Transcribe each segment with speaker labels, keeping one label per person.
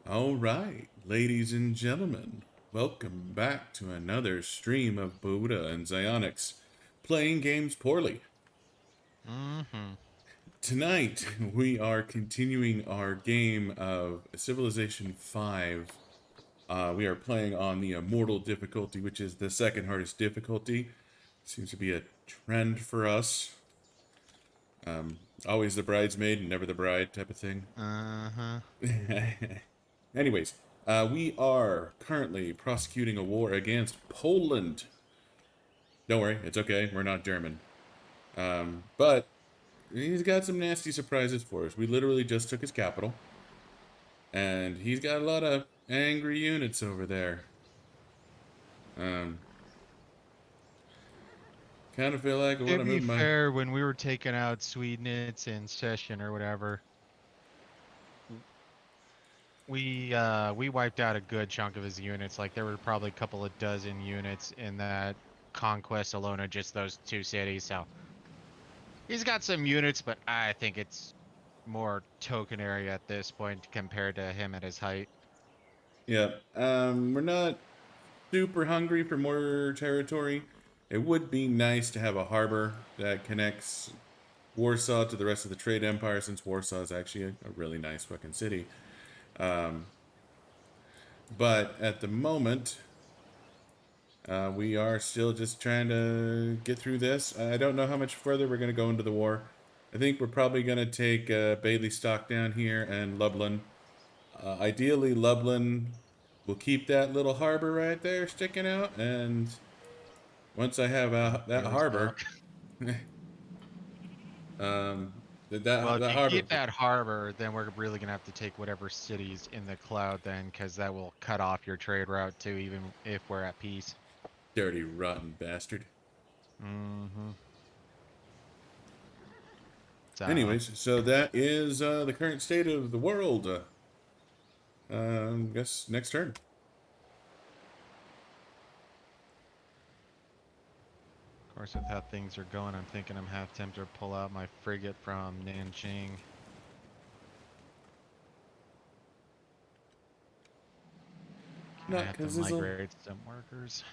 Speaker 1: All right, ladies and gentlemen, welcome back to another stream of Buddha and Zionics playing games poorly.
Speaker 2: Mm-hmm.
Speaker 1: Tonight, we are continuing our game of Civilization 5. We are playing on the Immortal difficulty, which is the second hardest difficulty. Seems to be a trend for us. Always the bridesmaid and never the bride type of thing.
Speaker 2: Uh-huh.
Speaker 1: Anyways, we are currently prosecuting a war against Poland. Don't worry, it's okay. We're not German. But he's got some nasty surprises for us. We literally just took his capital, and he's got a lot of angry units over there. Um, kind of feel like I
Speaker 2: To
Speaker 1: want to
Speaker 2: be
Speaker 1: move my.
Speaker 2: fair, when we were taking out Swedenitz in session or whatever, w- we wiped out a good chunk of his units. Like there were probably a couple of dozen units in that conquest alone of just those two cities. So he's got some units, but I think it's more tokenary at this point compared to him at his height.
Speaker 1: Yeah, we're not super hungry for more territory. It would be nice to have a harbor that connects Warsaw to the rest of the trade empire, since Warsaw is actually a really nice fucking city. But at the moment, we are still just trying to get through this. I don't know how much further we're going to go into the war. I think we're probably going to take Bailey Stock down here and Lublin. Ideally, Lublin will keep that little harbor right there sticking out. And once I have that
Speaker 2: Really
Speaker 1: harbor,
Speaker 2: stuck. Well, if
Speaker 1: that
Speaker 2: you
Speaker 1: harbor,
Speaker 2: keep that harbor, then we're really gonna have to take whatever cities in the cloud then, because that will cut off your trade route too, even if we're at peace.
Speaker 1: dirty rotten bastard.
Speaker 2: Mm-hmm. So,
Speaker 1: Anyways, so that is the current state of the world. Guess next turn.
Speaker 2: of course, with how things are going, I'm thinking I'm half tempted to pull out my frigate from Nanjing. Gonna
Speaker 1: Not
Speaker 2: have to
Speaker 1: because this'll.
Speaker 2: migrate some workers.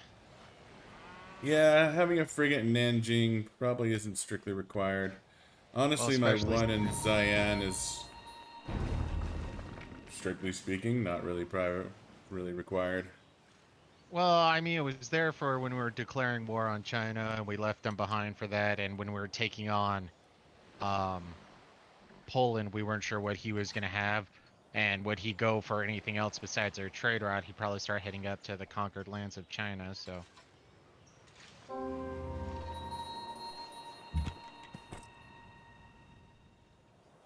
Speaker 1: Yeah, having a frigate in Nanjing probably isn't strictly required.
Speaker 2: Well,
Speaker 1: Honestly, my
Speaker 2: especially.
Speaker 1: one in Xi'an is, strictly speaking, not really really required.
Speaker 2: Well, I mean, it was there for when we were declaring war on China, and we left them behind for that, and when we were taking on um Poland, we weren't sure what he was going to have. And would he go for anything else besides our trade route? He'd probably start heading up to the conquered lands of China. So,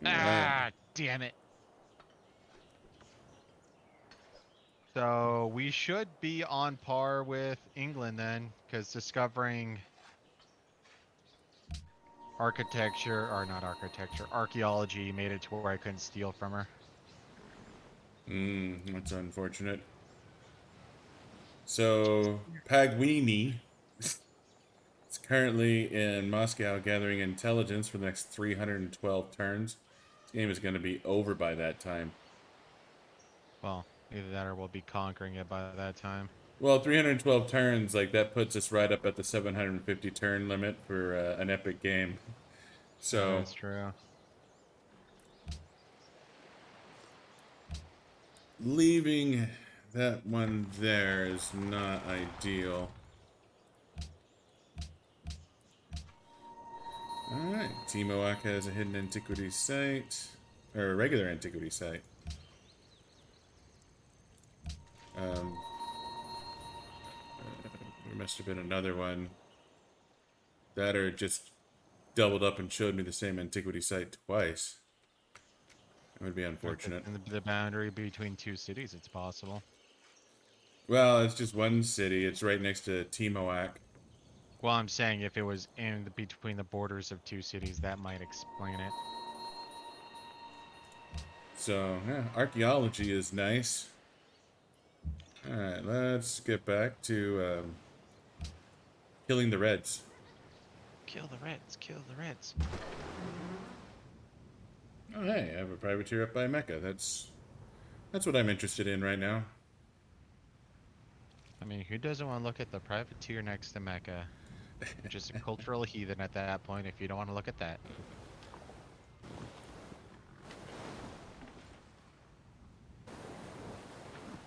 Speaker 1: Uh,
Speaker 2: damn it. So we should be on par with England then, because discovering architecture, or not architecture, archaeology made it to where I couldn't steal from her.
Speaker 1: that's unfortunate. So, Pagwini is currently in Moscow gathering intelligence for the next 312 turns. This game is going to be over by that time.
Speaker 2: Well, either that or we'll be conquering it by that time.
Speaker 1: Well, 312 turns, like that puts us right up at the 750 turn limit for an epic game.
Speaker 2: That
Speaker 1: So,
Speaker 2: is true.
Speaker 1: leaving that one there is not ideal. Alright, Timoak has a hidden antiquity site, or a regular antiquity site. Um, there must have been another one that or just doubled up and showed me the same antiquity site twice. It would be
Speaker 2: If it's
Speaker 1: unfortunate.
Speaker 2: in the boundary between two cities, it's possible.
Speaker 1: Well, it's just one city. It's right next to Timoak.
Speaker 2: Well, I'm saying if it was in the between the borders of two cities, that might explain it.
Speaker 1: So, yeah, archaeology is nice. Alright, let's get back to killing the Reds.
Speaker 2: Kill the Reds, kill the Reds.
Speaker 1: Oh, hey, I have a privateer up by Mecca. That's what I'm interested in right now.
Speaker 2: I mean, who doesn't want to look at the privateer next to Mecca? You're just a cultural heathen at that point if you don't want to look at that.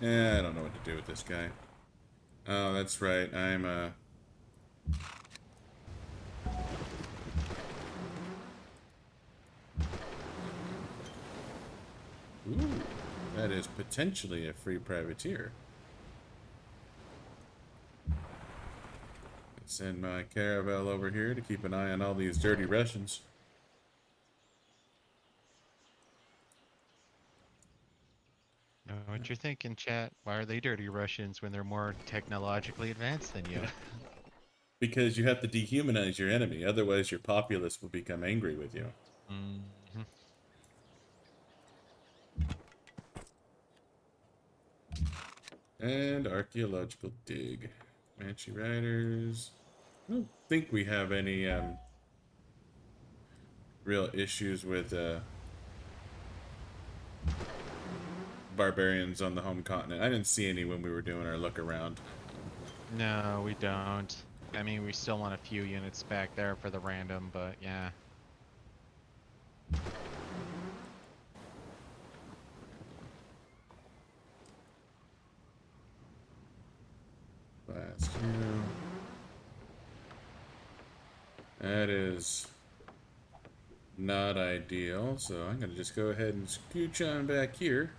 Speaker 1: Yeah, I don't know what to do with this guy. Oh, that's right. I'm Ooh, that is potentially a free privateer. Send my caravel over here to keep an eye on all these dirty Russians.
Speaker 2: Know what you're thinking, chat? Why are they dirty Russians when they're more technologically advanced than you?
Speaker 1: Because you have to dehumanize your enemy, otherwise your populace will become angry with you.
Speaker 2: Hmm.
Speaker 1: And archaeological dig. Comanche Riders. I don't think we have any real issues with barbarians on the home continent. I didn't see any when we were doing our look around.
Speaker 2: No, we don't. I mean, we still want a few units back there for the random, but yeah.
Speaker 1: Last hero. That is not ideal, so I'm going to just go ahead and scooch on back here.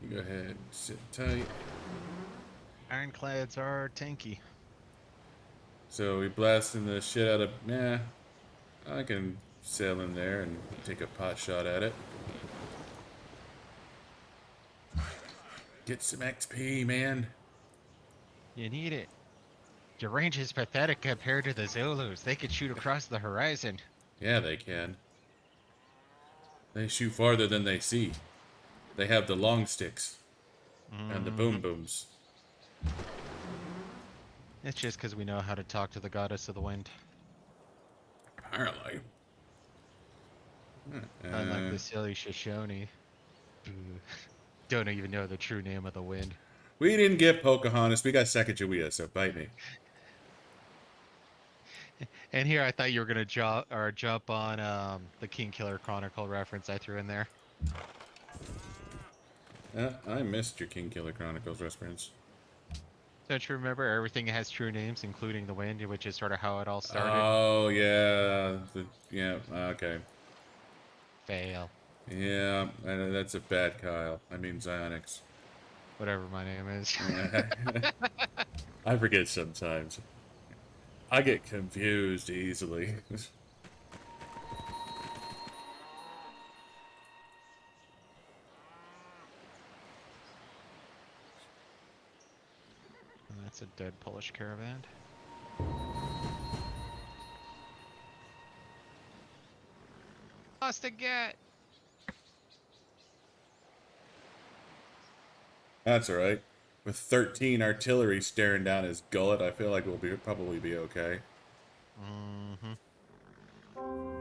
Speaker 1: You go ahead and sit tight.
Speaker 2: Ironclads are tanky.
Speaker 1: So we blasting the shit out of... Nah, I can sail in there and take a pot shot at it. Get some XP, man.
Speaker 2: You need it. Your range is pathetic compared to the Zulus. They could shoot across the horizon.
Speaker 1: Yeah, they can. They shoot farther than they see. They have the long sticks and the
Speaker 2: Hmm.
Speaker 1: boom booms.
Speaker 2: It's just because we know how to talk to the goddess of the wind.
Speaker 1: Apparently.
Speaker 2: Unlike
Speaker 1: Uh,
Speaker 2: the silly Shoshone, who don't even know the true name of the wind.
Speaker 1: we didn't get Pocahontas. We got Sacagawea, so bite me.
Speaker 2: And here I thought you were gonna jump on the King Killer Chronicle reference I threw in there.
Speaker 1: I missed your King Killer Chronicles reference.
Speaker 2: Don't you remember everything has true names, including the wind, which is sort of how it all started?
Speaker 1: Oh, yeah. Yeah, okay.
Speaker 2: Fail.
Speaker 1: Yeah, that's a bad Kyle. I mean, Zionix.
Speaker 2: Whatever my name is.
Speaker 1: I forget sometimes. I get confused easily.
Speaker 2: And that's a dead Polish caravan. Lost a get.
Speaker 1: That's alright. With 13 artillery staring down his gullet, I feel like probably be okay.
Speaker 2: Hmm.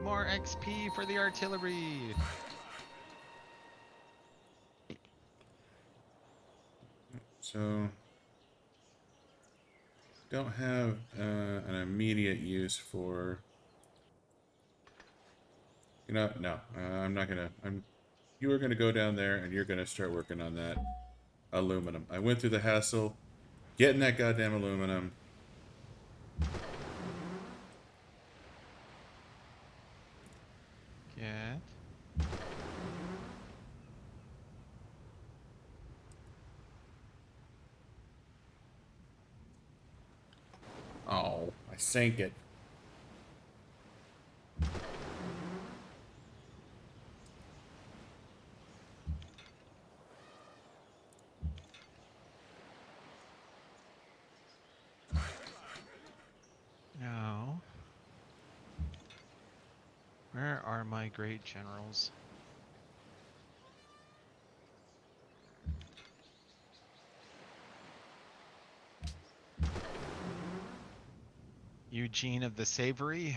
Speaker 2: More XP for the artillery.
Speaker 1: So, don't have an immediate use for... You know, no. I'm not gonna... You are gonna go down there and you're gonna start working on that aluminum. I went through the hassle getting that goddamn aluminum.
Speaker 2: Get.
Speaker 1: Oh, I sank it.
Speaker 2: Now, where are my great generals? Eugene of the Savory.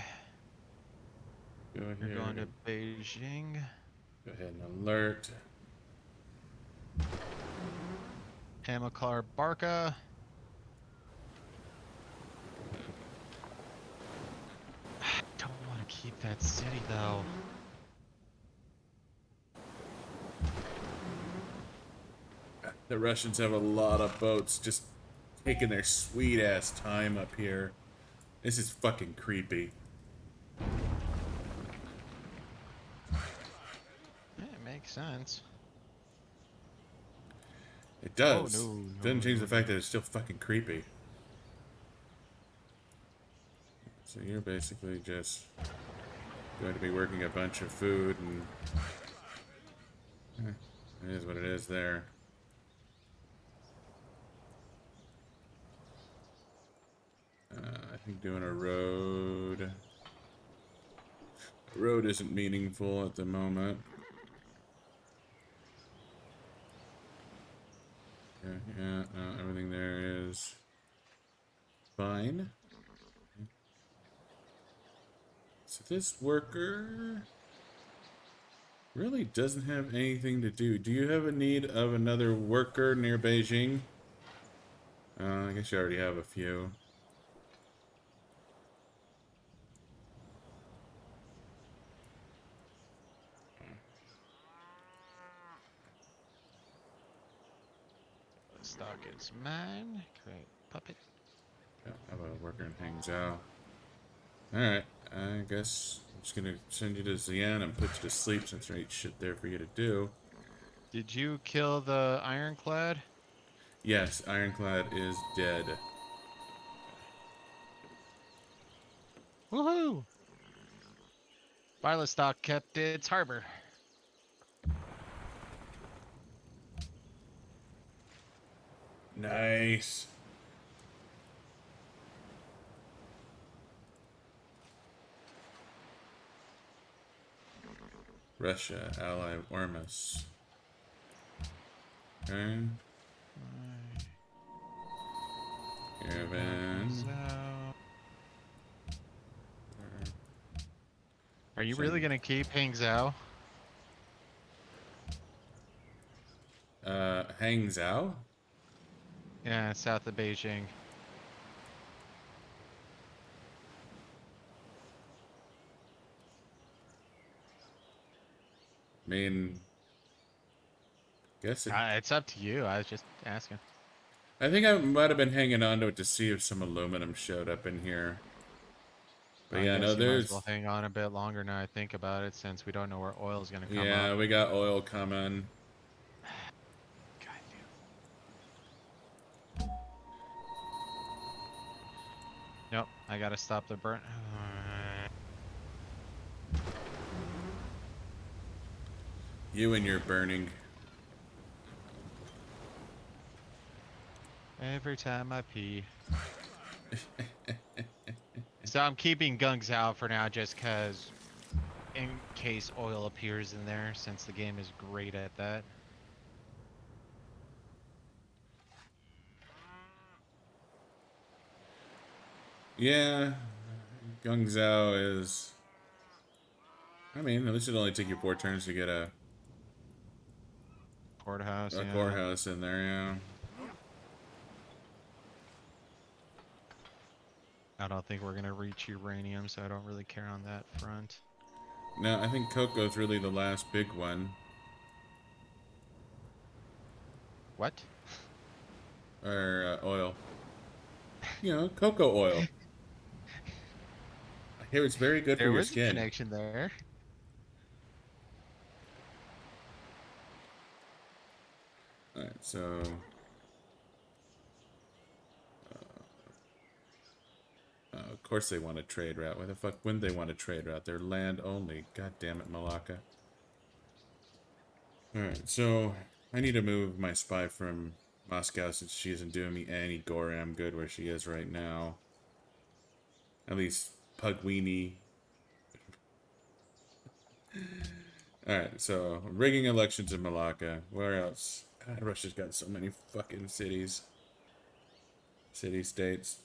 Speaker 1: Go
Speaker 2: You're
Speaker 1: here.
Speaker 2: going to Beijing.
Speaker 1: Go ahead and alert.
Speaker 2: Hamilcar Barca. I don't want to keep that city though.
Speaker 1: The Russians have a lot of boats just taking their sweet ass time up here. This is fucking creepy.
Speaker 2: Yeah, it makes sense.
Speaker 1: It
Speaker 2: Oh
Speaker 1: does.
Speaker 2: no,
Speaker 1: Doesn't
Speaker 2: no,
Speaker 1: change
Speaker 2: no,
Speaker 1: the fact
Speaker 2: no.
Speaker 1: that it's still fucking creepy. So you're basically just going to be working a bunch of food, and it is what it is there. I think doing a road. Road isn't meaningful at the moment. Yeah, yeah, everything there is fine. So this worker really doesn't have anything to do. Do you have a need of another worker near Beijing? I guess you already have a few.
Speaker 2: Stock is mine. Great puppet.
Speaker 1: Yeah, how about worker hangs out? Alright, I guess I'm just gonna send you to Xi'an and put you to sleep since there ain't shit there for you to do.
Speaker 2: Did you kill the ironclad?
Speaker 1: Yes, Ironclad is dead.
Speaker 2: Woohoo! Bialystok kept its harbor.
Speaker 1: Nice. Russia, ally of Ormus. Okay.
Speaker 2: Comes
Speaker 1: Caravan.
Speaker 2: out. Are you really
Speaker 1: Send.
Speaker 2: gonna keep Hangzhou?
Speaker 1: Hang Zhao?
Speaker 2: Yeah, south of Beijing.
Speaker 1: I mean, guess it.
Speaker 2: It's up to you. I was just asking.
Speaker 1: I think I might have been hanging on to it to see if some aluminum showed up in here. But
Speaker 2: I
Speaker 1: yeah, no,
Speaker 2: guess you might as well
Speaker 1: there's.
Speaker 2: hang on a bit longer now I think about it, since we don't know where oil is gonna come up.
Speaker 1: Yeah, we got oil coming.
Speaker 2: God damn. Nope, I gotta stop the burn.
Speaker 1: You and your burning.
Speaker 2: Every time I pee. So I'm keeping Gungs out for now just cause in case oil appears in there, since the game is great at that.
Speaker 1: Yeah, Gung Zhao is. I mean, at least it'll only take you 4 turns to get
Speaker 2: Courthouse,
Speaker 1: a
Speaker 2: yeah.
Speaker 1: courthouse in there, yeah.
Speaker 2: I don't think we're gonna reach uranium, so I don't really care on that front.
Speaker 1: No, I think cocoa's really the last big one.
Speaker 2: What?
Speaker 1: Or oil. You know, cocoa oil. I hear it's very good for
Speaker 2: There
Speaker 1: your
Speaker 2: was a
Speaker 1: skin.
Speaker 2: connection there.
Speaker 1: Alright, so. Of course they want a trade route. Why the fuck wouldn't they want a trade route? They're land only. God damn it, Malacca. Alright, so I need to move my spy from Moscow since she isn't doing me any goram good where she is right now. At least Pugweenie. Alright, so rigging elections in Malacca. Where else? God, Russia's got so many fucking cities. City states.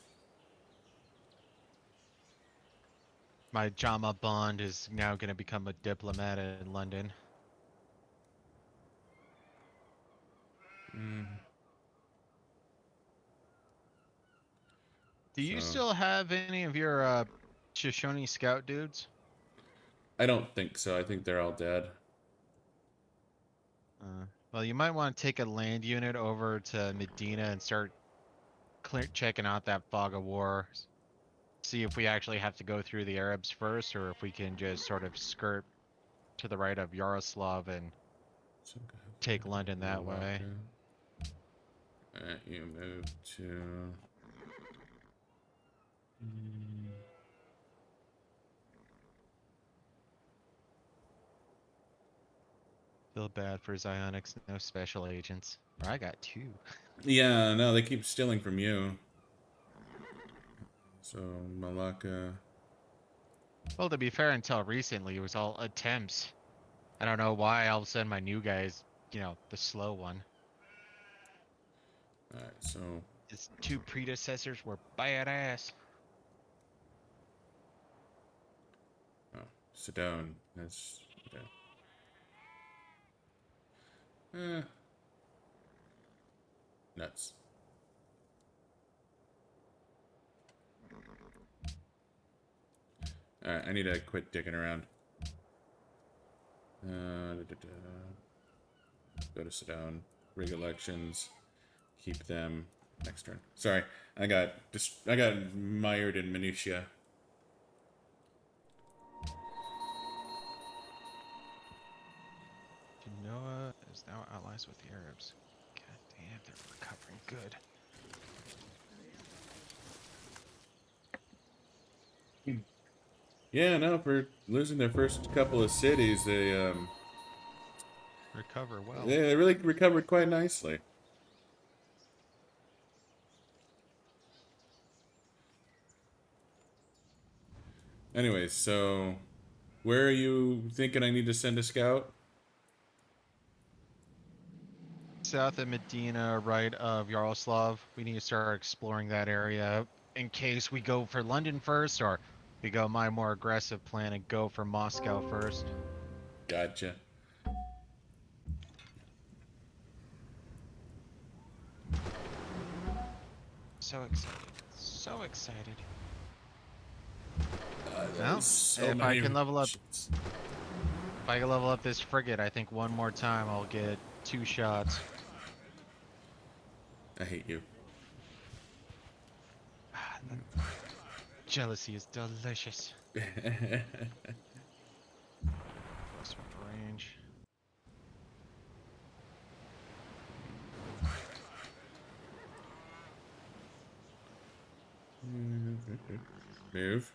Speaker 2: My Jama Bond is now going to become a diplomat in London.
Speaker 1: Mm,
Speaker 2: Do you
Speaker 1: so
Speaker 2: still have any of your Shoshone Scout dudes?
Speaker 1: I don't think so. I think they're all dead.
Speaker 2: Well, you might want to take a land unit over to Medina and start checking out that fog of war. See if we actually have to go through the Arabs first, or if we can just sort of skirt to the right of Yaroslav and
Speaker 1: So
Speaker 2: take London that way.
Speaker 1: Malacca. Alright, you move to. Mm,
Speaker 2: Feel bad for Zionics, no special agents. Or I got two.
Speaker 1: Yeah, no, they keep stealing from you. So Malacca.
Speaker 2: Well, to be fair, until recently, it was all attempts. I don't know why all of a sudden my new guy is, the slow one.
Speaker 1: Alright, so
Speaker 2: His two predecessors were badass.
Speaker 1: oh, Sedone. That's eh, nuts. Alright, I need to quit dicking around. Go to Sedone. Rig elections. Keep them. Next turn. Sorry, I got mired in minutia.
Speaker 2: Genoa is now allies with the Arabs. God damn, they're recovering good.
Speaker 1: Yeah, no, for losing their first couple of cities,
Speaker 2: Recover well.
Speaker 1: they really recovered quite nicely. Anyways, so where are you thinking I need to send a scout?
Speaker 2: South of Medina, right of Yaroslav. We need to start exploring that area in case we go for London first, or we go my more aggressive plan and go for Moscow first.
Speaker 1: Gotcha.
Speaker 2: So excited. So excited.
Speaker 1: There's
Speaker 2: Well,
Speaker 1: so
Speaker 2: if I
Speaker 1: many
Speaker 2: can level up
Speaker 1: ships.
Speaker 2: if I can level up this frigate, I think one more time I'll get 2 shots.
Speaker 1: I hate you.
Speaker 2: Ah, that jealousy is delicious. Swap range.
Speaker 1: Move.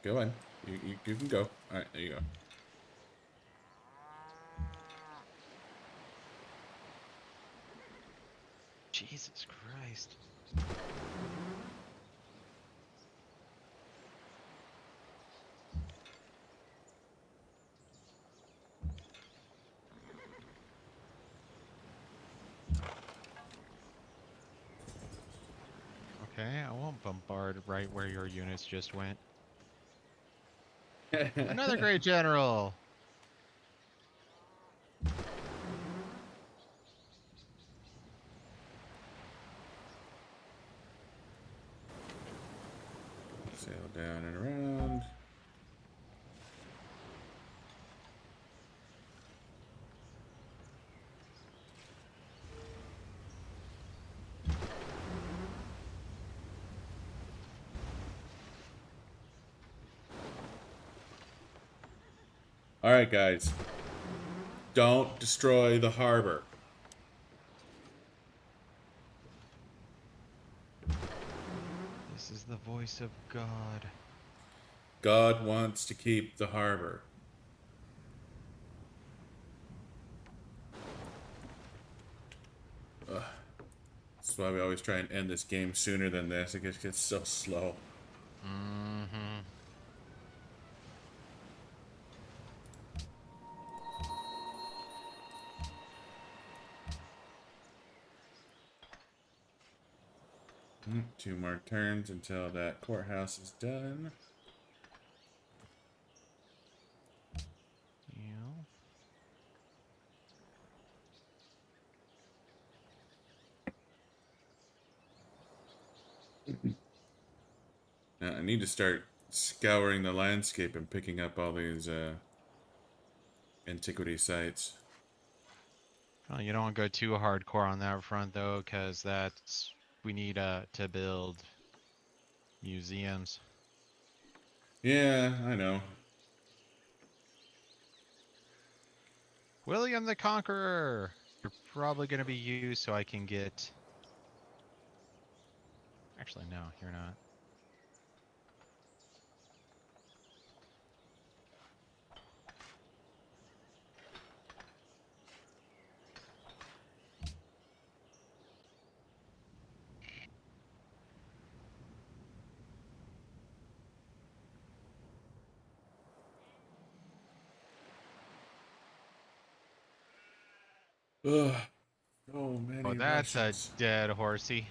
Speaker 1: Go on. You can go. All right, there you go.
Speaker 2: Jesus Christ. Okay, I won't bombard right where your units just went. Another great general.
Speaker 1: Sail down and around. All right, guys. Don't destroy the harbor.
Speaker 2: This is the voice of God.
Speaker 1: God wants to keep the harbor. Ugh. That's why we always try and end this game sooner than this. It just gets so slow.
Speaker 2: Mm-hmm.
Speaker 1: 2 more turns until that courthouse is done. I need to start scouring the landscape and picking up all these antiquity sites.
Speaker 2: Oh, you don't want to go too hardcore on that front though, because that's we need to build museums.
Speaker 1: Yeah, I know.
Speaker 2: William the Conqueror. You're probably gonna be used so I can get. Actually, no, you're not.
Speaker 1: Ugh, so
Speaker 2: Oh,
Speaker 1: many
Speaker 2: that's a
Speaker 1: Russians.
Speaker 2: dead horsey.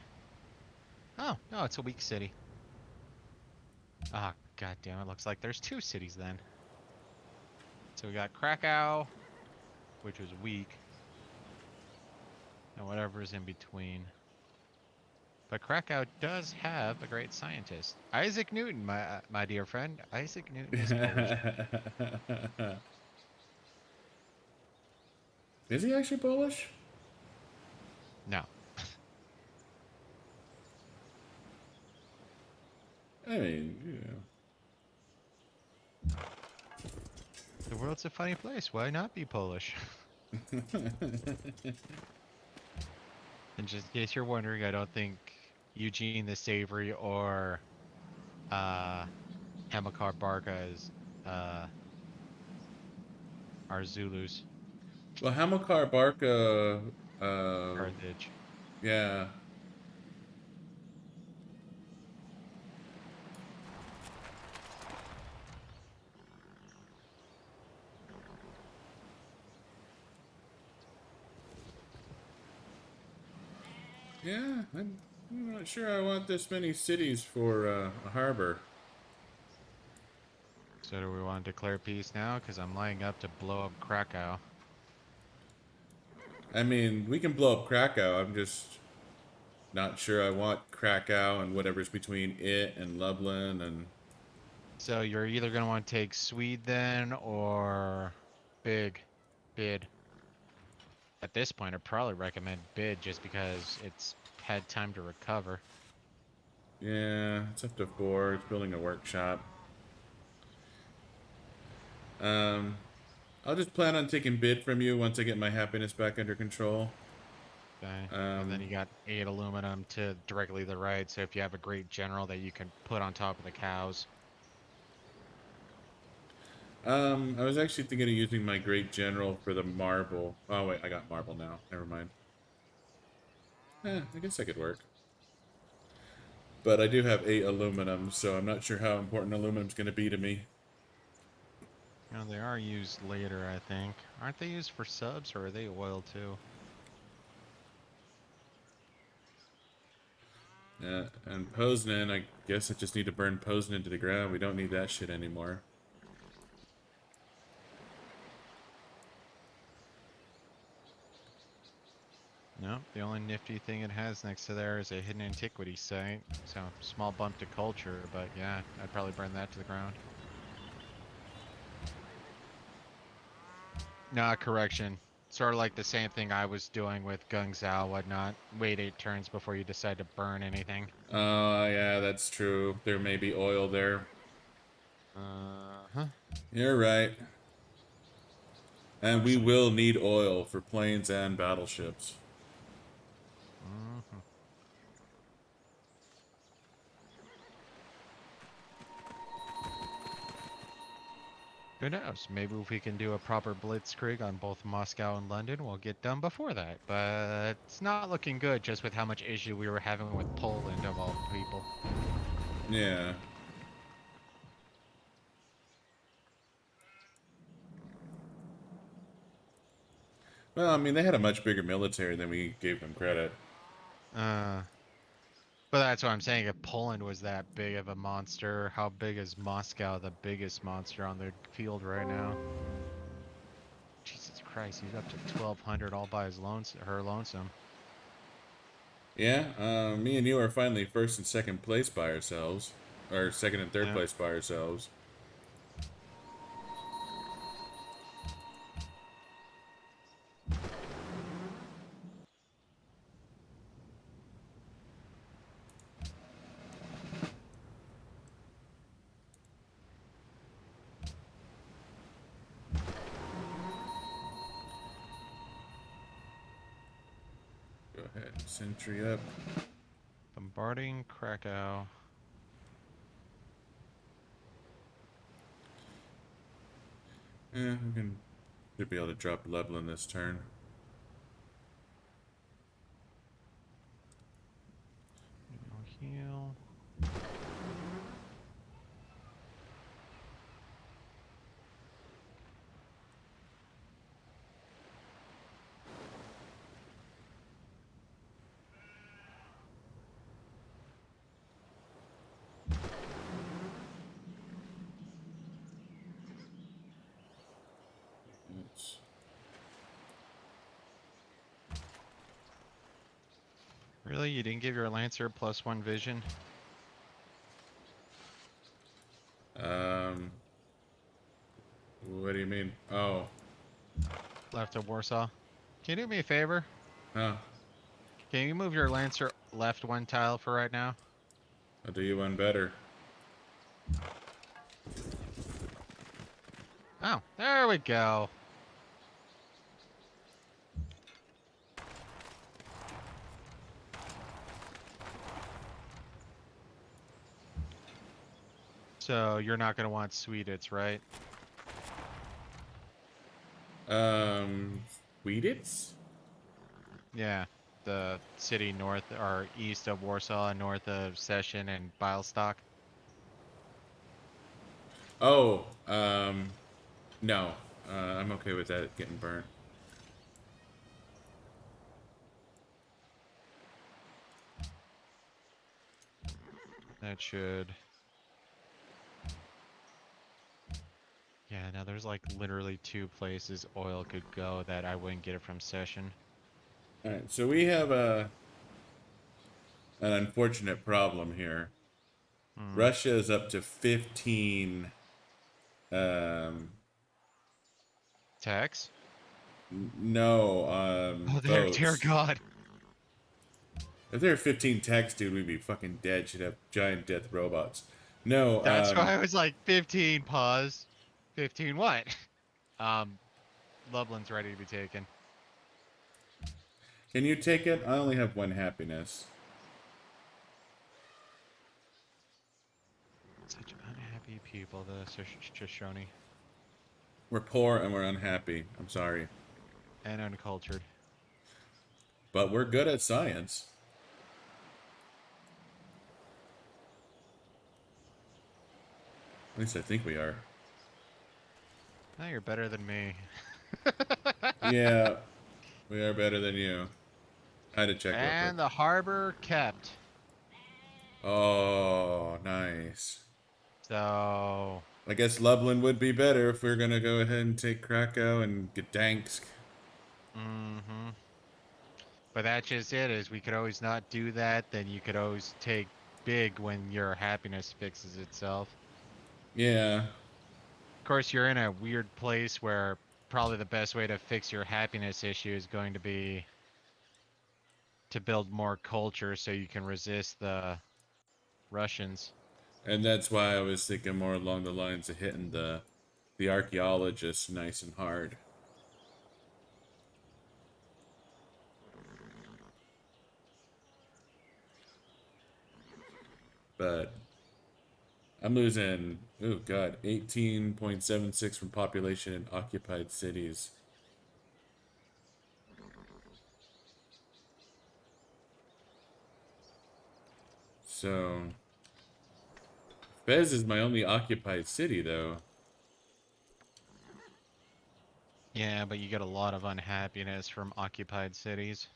Speaker 2: Oh no, it's a weak city. Ah, god damn it! Looks like there's two cities then. So we got Krakow, which was weak, and whatever's in between. But Krakow does have a great scientist, Isaac Newton, my dear friend. Isaac Newton is Polish.
Speaker 1: Is he actually Polish?
Speaker 2: No,
Speaker 1: I mean, you
Speaker 2: the world's a funny place. Why not be Polish?
Speaker 1: know.
Speaker 2: And just in case you're wondering, I don't think Eugene the Savory or uh, Hamilcar Barca is uh, are Zulus.
Speaker 1: Well, Hamilcar Barca, uh,
Speaker 2: Carthage.
Speaker 1: yeah, yeah. I'm not sure I want this many cities for a harbor.
Speaker 2: So do we want to declare peace now? Because I'm lining up to blow up Krakow.
Speaker 1: I mean, we can blow up Krakow. I'm just not sure I want Krakow and whatever's between it and Lublin and.
Speaker 2: So you're either going to want to take Swede then, or Big Bid. At this point, I'd probably recommend Bid just because it's had time to recover.
Speaker 1: Yeah, it's up to 4. It's building a workshop. Um, I'll just plan on taking bid from you once I get my happiness back under control.
Speaker 2: Okay. And then
Speaker 1: Um,
Speaker 2: you got 8 aluminum to directly the right, so if you have a great general that you can put on top of the cows.
Speaker 1: I was actually thinking of using my great general for the marble. Oh wait, I got marble now. Never mind. I guess that could work. But I do have 8 aluminum, so I'm not sure how important aluminum's going to be to me.
Speaker 2: You know, they are used later, I think. Aren't they used for subs, or are they oil too?
Speaker 1: And Poznan, I guess I just need to burn Poznan into the ground. We don't need that shit anymore.
Speaker 2: No, the only nifty thing it has next to there is a hidden antiquity site. So, small bump to culture, but yeah, I'd probably burn that to the ground. Nah, correction. Sort of like the same thing I was doing with Gung Zhao, whatnot. Wait 8 turns before you decide to burn anything.
Speaker 1: Oh, yeah, that's true. There may be oil there.
Speaker 2: Uh-huh.
Speaker 1: You're right. And we
Speaker 2: Awesome.
Speaker 1: will need oil for planes and battleships.
Speaker 2: Hmm. Who knows? Maybe if we can do a proper blitzkrieg on both Moscow and London, we'll get done before that. But it's not looking good just with how much issue we were having with Poland, of all people.
Speaker 1: Yeah. Well, I mean, they had a much bigger military than we gave them credit.
Speaker 2: Uh, but that's what I'm saying. If Poland was that big of a monster, how big is Moscow, the biggest monster on the field right now? Jesus Christ, he's up to 1,200 all by his her lonesome.
Speaker 1: Yeah, me and you are finally first and second place by ourselves. Or second and third
Speaker 2: Yeah.
Speaker 1: place by ourselves. Go ahead, sentry up.
Speaker 2: Bombarding Krakow.
Speaker 1: We can should be able to drop level in this turn.
Speaker 2: No heal.
Speaker 1: Let's-
Speaker 2: Really? You didn't give your Lancer +1 vision?
Speaker 1: Um, what do you mean? Oh,
Speaker 2: Left of Warsaw. Can you do me a favor?
Speaker 1: huh.
Speaker 2: Can you move your Lancer left 1 tile for right now?
Speaker 1: I'll do you one better.
Speaker 2: Oh, there we go. So you're not going to want Sweditz, right?
Speaker 1: Um, Sweditz?
Speaker 2: Yeah. The city north or east of Warsaw, north of Session and Bialystok.
Speaker 1: Oh, no. I'm okay with that getting burnt.
Speaker 2: That should. Yeah, now there's like literally 2 places oil could go that I wouldn't get it from Session.
Speaker 1: Alright, so we have an unfortunate problem here.
Speaker 2: Hmm.
Speaker 1: Russia is up to 15 um
Speaker 2: Tex?
Speaker 1: no
Speaker 2: Oh, there, dear
Speaker 1: boats.
Speaker 2: God.
Speaker 1: If there were 15 techs, dude, we'd be fucking dead. Should have giant death robots. No,
Speaker 2: That's why I was like 15, pause. 15 what? Um, Lublin's ready to be taken.
Speaker 1: can you take it? I only have one happiness.
Speaker 2: Such unhappy people, the Shoshone.
Speaker 1: We're poor and we're unhappy. I'm sorry.
Speaker 2: And uncultured.
Speaker 1: But we're good at science. At least I think we are.
Speaker 2: Now you're better than me.
Speaker 1: Yeah, we are better than you. I had to check real quick.
Speaker 2: And the harbor kept.
Speaker 1: Oh, nice.
Speaker 2: So,
Speaker 1: I guess Lublin would be better if we are gonna go ahead and take Krakow and Gdansk.
Speaker 2: mm-hmm. But that's just it, is we could always not do that, then you could always take big when your happiness fixes itself.
Speaker 1: Yeah,
Speaker 2: Of course, you're in a weird place where probably the best way to fix your happiness issue is going to be to build more culture so you can resist the Russians.
Speaker 1: and that's why I was thinking more along the lines of hitting the archaeologists nice and hard. But I'm losing, oh god, 18.76 from population in occupied cities. So, Fez is my only occupied city, though.
Speaker 2: Yeah, but you get a lot of unhappiness from occupied cities.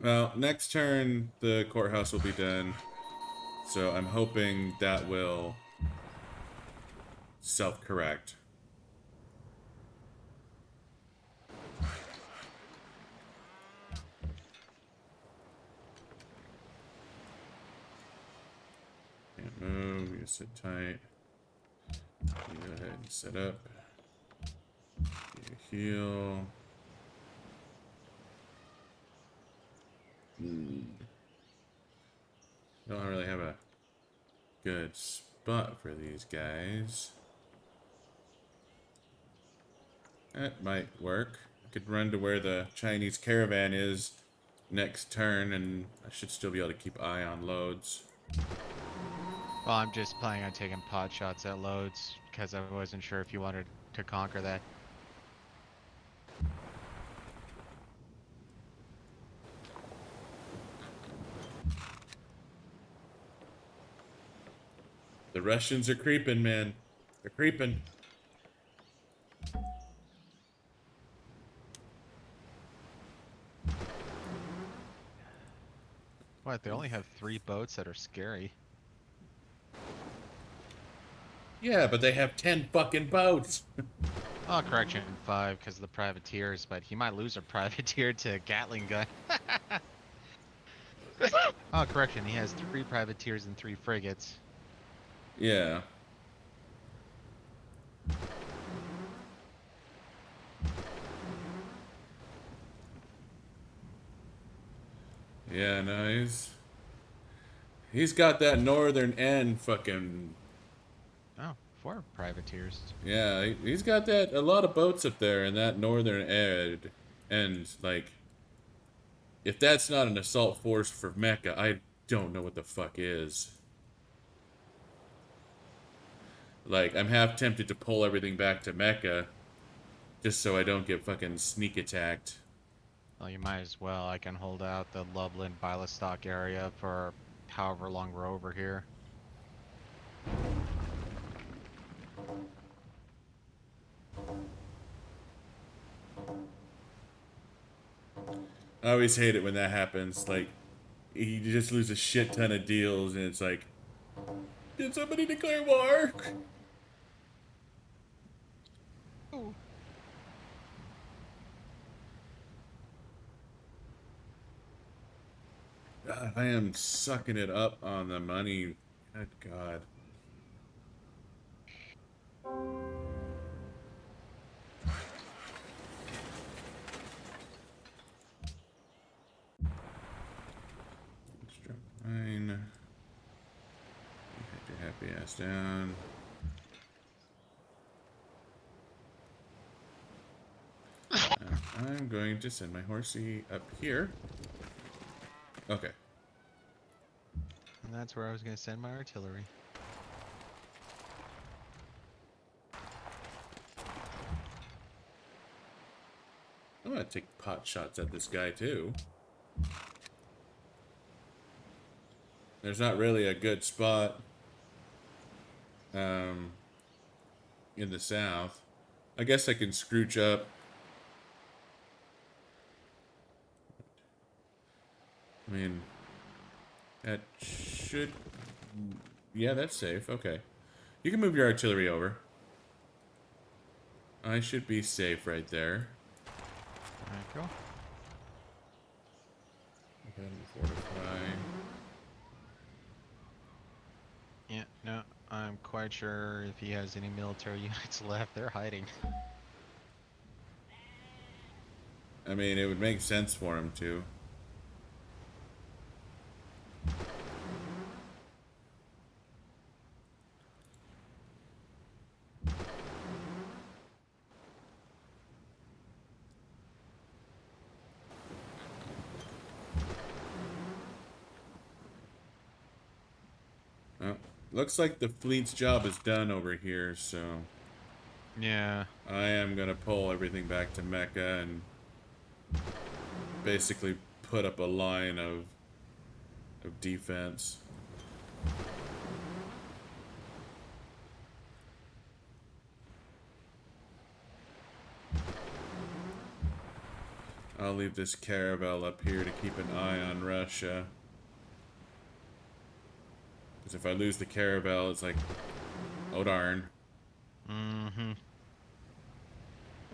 Speaker 1: Well, next turn, the courthouse will be done. So I'm hoping that will self-correct. Sit tight. You go ahead and set up. You heal. Don't really have a good spot for these guys. That might work. I could run to where the Chinese caravan is next turn, and I should still be able to keep eye on loads.
Speaker 2: Well, I'm just planning on taking pot shots at loads because I wasn't sure if you wanted to conquer that.
Speaker 1: The Russians are creeping, man. They're creeping.
Speaker 2: What? They only have 3 boats that are scary.
Speaker 1: Yeah, but they have 10 fucking boats.
Speaker 2: Oh, correction, 5 because of the privateers, but he might lose a privateer to a Gatling gun. Oh, correction, he has 3 privateers and 3 frigates.
Speaker 1: Yeah. Yeah, no, he's got that northern end fucking.
Speaker 2: Oh, 4 privateers.
Speaker 1: Yeah, he's got that a lot of boats up there in that northern end. And like, if that's not an assault force for Mecca, I don't know what the fuck is. Like, I'm half tempted to pull everything back to Mecca just so I don't get fucking sneak attacked.
Speaker 2: Well, you might as well. I can hold out the Loveland Bialystok area for however long we're over here.
Speaker 1: I always hate it when that happens. Like, you just lose a shit ton of deals, and it's like, did somebody declare war?
Speaker 2: Ooh.
Speaker 1: God, I am sucking it up on the money. Good God. Let's drop mine. Get your happy ass down. I'm going to send my horsey up here. Okay.
Speaker 2: And that's where I was going to send my artillery.
Speaker 1: I'm gonna take pot shots at this guy too. There's not really a good spot um, in the south. I guess I can scrooge up. I mean, that should... Yeah, that's safe. Okay. You can move your artillery over. I should be safe right there.
Speaker 2: There you go.
Speaker 1: Go ahead and fortify.
Speaker 2: Yeah, no, I'm quite sure if he has any military units left, they're hiding.
Speaker 1: I mean, it would make sense for him to. Well, looks like the fleet's job is done over here, so
Speaker 2: Yeah.
Speaker 1: I am gonna pull everything back to Mecca and basically put up a line of defense. I'll leave this caravel up here to keep an eye on Russia. Because if I lose the caravel, it's like, oh darn.
Speaker 2: Mm-hmm.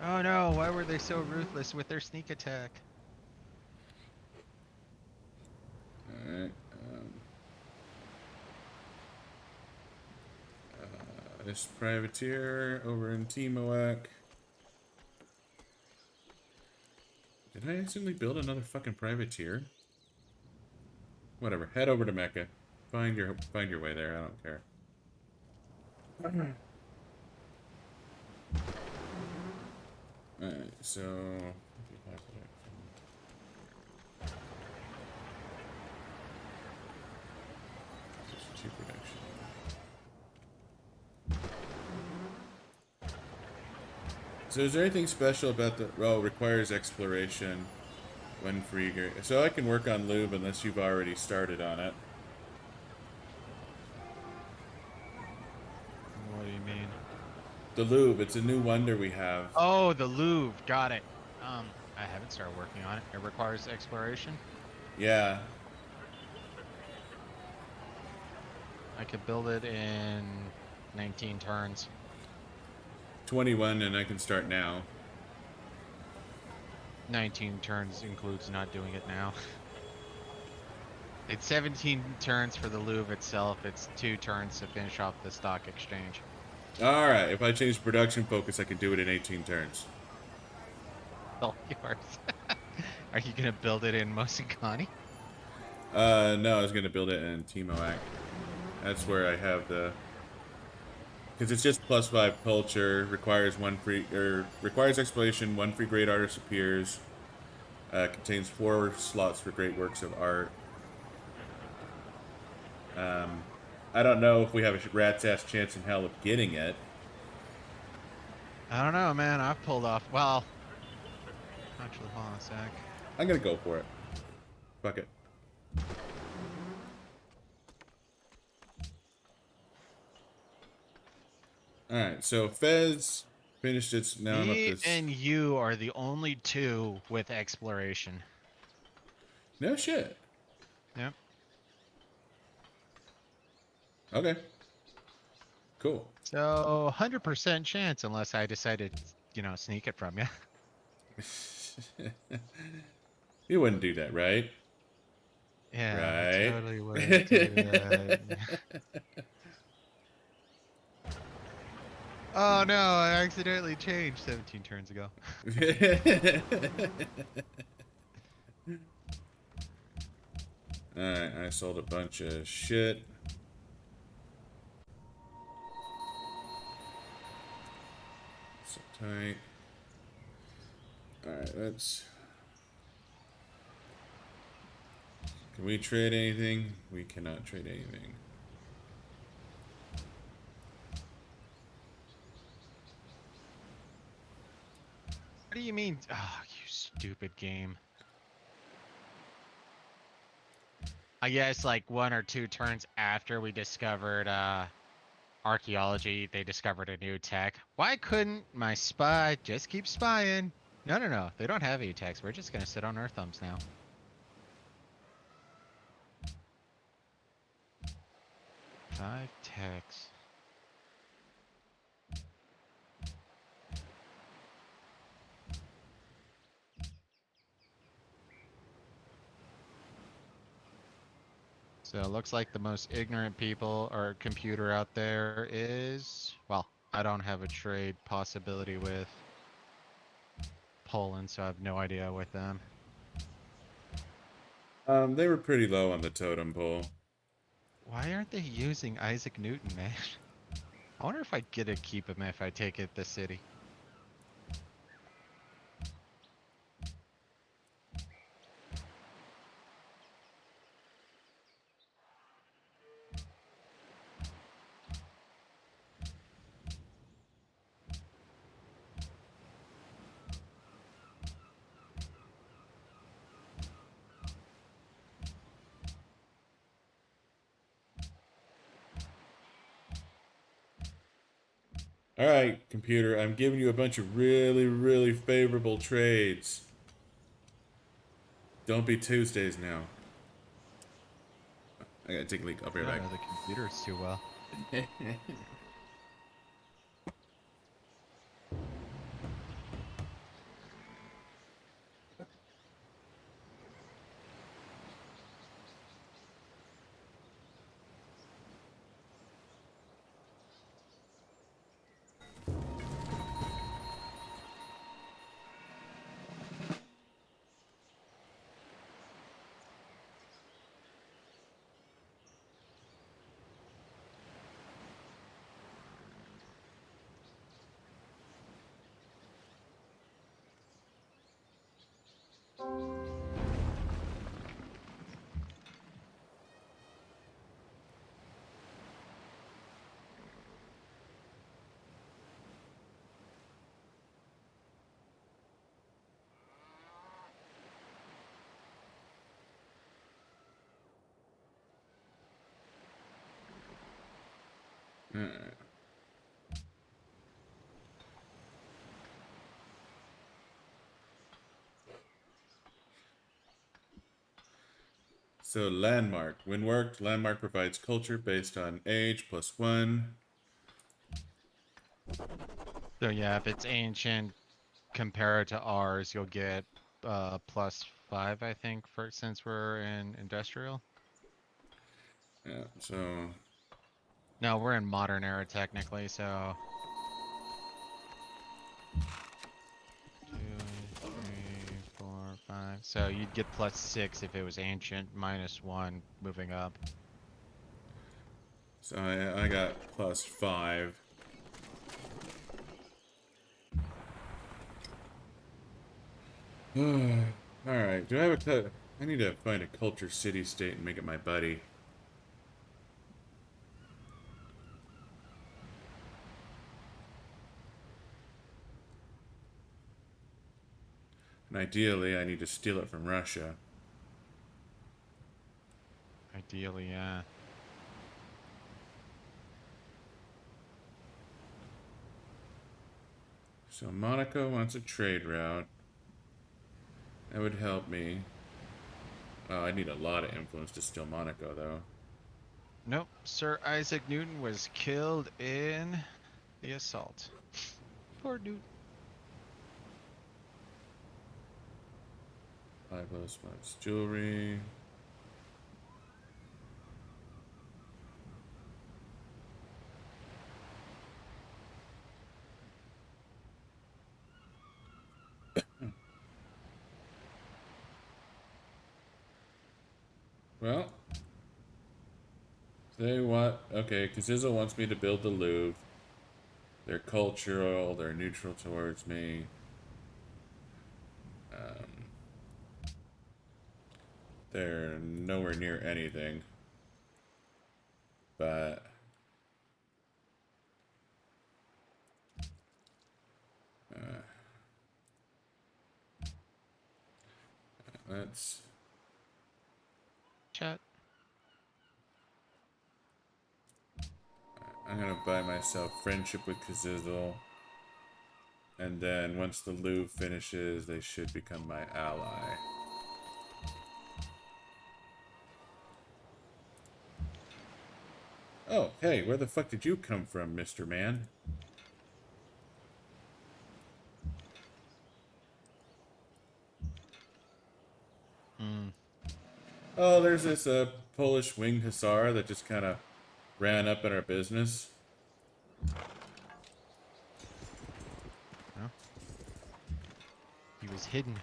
Speaker 2: Oh no, why were they so ruthless with their sneak attack?
Speaker 1: Alright. this privateer over in Timoak. Did I accidentally build another fucking privateer? Whatever. Head over to Mecca. Find your way there. I don't care. Alright, so two production. So is there anything special about the requires exploration when free gear? So I can work on lube unless you've already started on it.
Speaker 2: What do you mean?
Speaker 1: The lube, it's a new wonder we have.
Speaker 2: Oh, the Louvre. Got it. I haven't started working on it. It requires exploration.
Speaker 1: Yeah.
Speaker 2: I could build it in 19 turns.
Speaker 1: 21 and I can start now.
Speaker 2: 19 turns includes not doing it now. It's 17 turns for the Louvre itself. It's 2 turns to finish off the stock exchange.
Speaker 1: Alright, if I change production focus, I can do it in 18 turns.
Speaker 2: All yours. Are you gonna build it in Mosikani?
Speaker 1: No, I was gonna build it in Timoak. That's where I have the... Because it's just +5 culture, requires exploration, 1 free great artist appears, contains 4 slots for great works of art. I don't know if we have a rat's ass chance in hell of getting it.
Speaker 2: I don't know, man. I've pulled off. Well, actually, hold on a sec.
Speaker 1: I'm gonna go for it. Fuck it. Alright, so Fez finished its... Now I'm up
Speaker 2: Me
Speaker 1: this...
Speaker 2: and you are the only 2 with exploration.
Speaker 1: No shit.
Speaker 2: Yep.
Speaker 1: Okay. Cool.
Speaker 2: So 100% chance unless I decided, sneak it from you.
Speaker 1: You wouldn't do that, right?
Speaker 2: Yeah, I
Speaker 1: Right?
Speaker 2: totally would do that. Oh no, I accidentally changed 17 turns ago.
Speaker 1: Alright, I sold a bunch of shit. So tight. Alright, let's... Can we trade anything? We cannot trade anything.
Speaker 2: What do you mean? Oh, you stupid game. I guess like 1 or 2 turns after we discovered archaeology, they discovered a new tech. Why couldn't my spy just keep spying? No, no, no. They don't have any techs. We're just gonna sit on our thumbs now. Five techs. So it looks like the most ignorant people or computer out there is, well, I don't have a trade possibility with Poland, so I have no idea with them.
Speaker 1: They were pretty low on the totem pole.
Speaker 2: Why aren't they using Isaac Newton, man? I wonder if I get to keep him if I take it the city.
Speaker 1: Alright, computer, I'm giving you a bunch of really, really favorable trades. Don't be Tuesdays now. I gotta take a leak. I'll be
Speaker 2: I
Speaker 1: right
Speaker 2: don't
Speaker 1: back.
Speaker 2: know the computers too well.
Speaker 1: Alright. So landmark. When worked, landmark provides culture based on age +1.
Speaker 2: So yeah, if it's ancient compared to ours, you'll get +5, I think, for since we're in industrial.
Speaker 1: Yeah, so
Speaker 2: No, we're in modern era technically, so 2, 3, 4, 5. So you'd get +6 if it was ancient, -1 moving up.
Speaker 1: so I got +5. Alright, do I have a I need to find a culture city state and make it my buddy. And ideally, I need to steal it from Russia.
Speaker 2: Ideally, yeah.
Speaker 1: So Monaco wants a trade route. That would help me. Oh, I need a lot of influence to steal Monaco, though.
Speaker 2: Nope, Sir Isaac Newton was killed in the assault. Poor Newton.
Speaker 1: 5+5 jewelry. Well, they want. Okay, Kazizel wants me to build the Louvre. They're cultural, they're neutral towards me. Um, they're nowhere near anything. But let's.
Speaker 2: Chat.
Speaker 1: I'm gonna buy myself friendship with Kazizel. And then once the Louvre finishes, they should become my ally. Oh, hey, where the fuck did you come from, Mr. Man?
Speaker 2: Hmm.
Speaker 1: Oh, there's this Polish winged hussar that just kind of ran up in our business.
Speaker 2: No, he was hidden.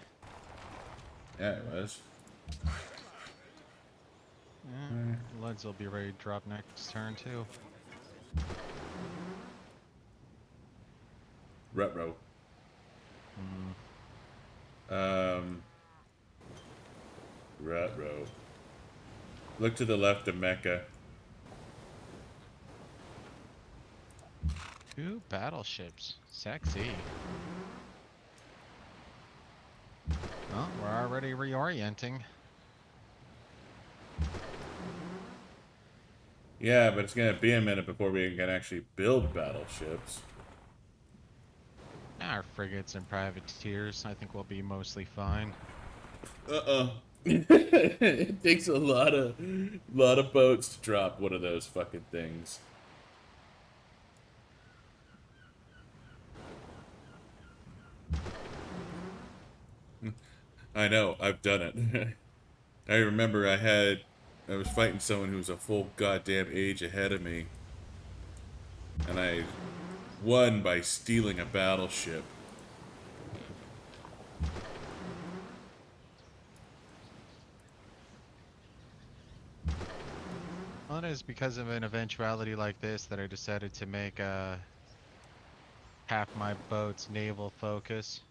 Speaker 1: Yeah, it was.
Speaker 2: Leads will be ready to drop next turn too.
Speaker 1: Rutro.
Speaker 2: Hmm.
Speaker 1: Um, Rutro. Look to the left of Mecca.
Speaker 2: 2 battleships. Sexy. Well, we're already reorienting.
Speaker 1: Yeah, but it's gonna be a minute before we can actually build battleships.
Speaker 2: Our frigates and privateers, I think we'll be mostly fine.
Speaker 1: It takes a lot of boats to drop one of those fucking things. I know, I've done it. I remember I was fighting someone who was a full goddamn age ahead of me. And I won by stealing a battleship.
Speaker 2: Well, it is because of an eventuality like this that I decided to make half my boat's naval focus.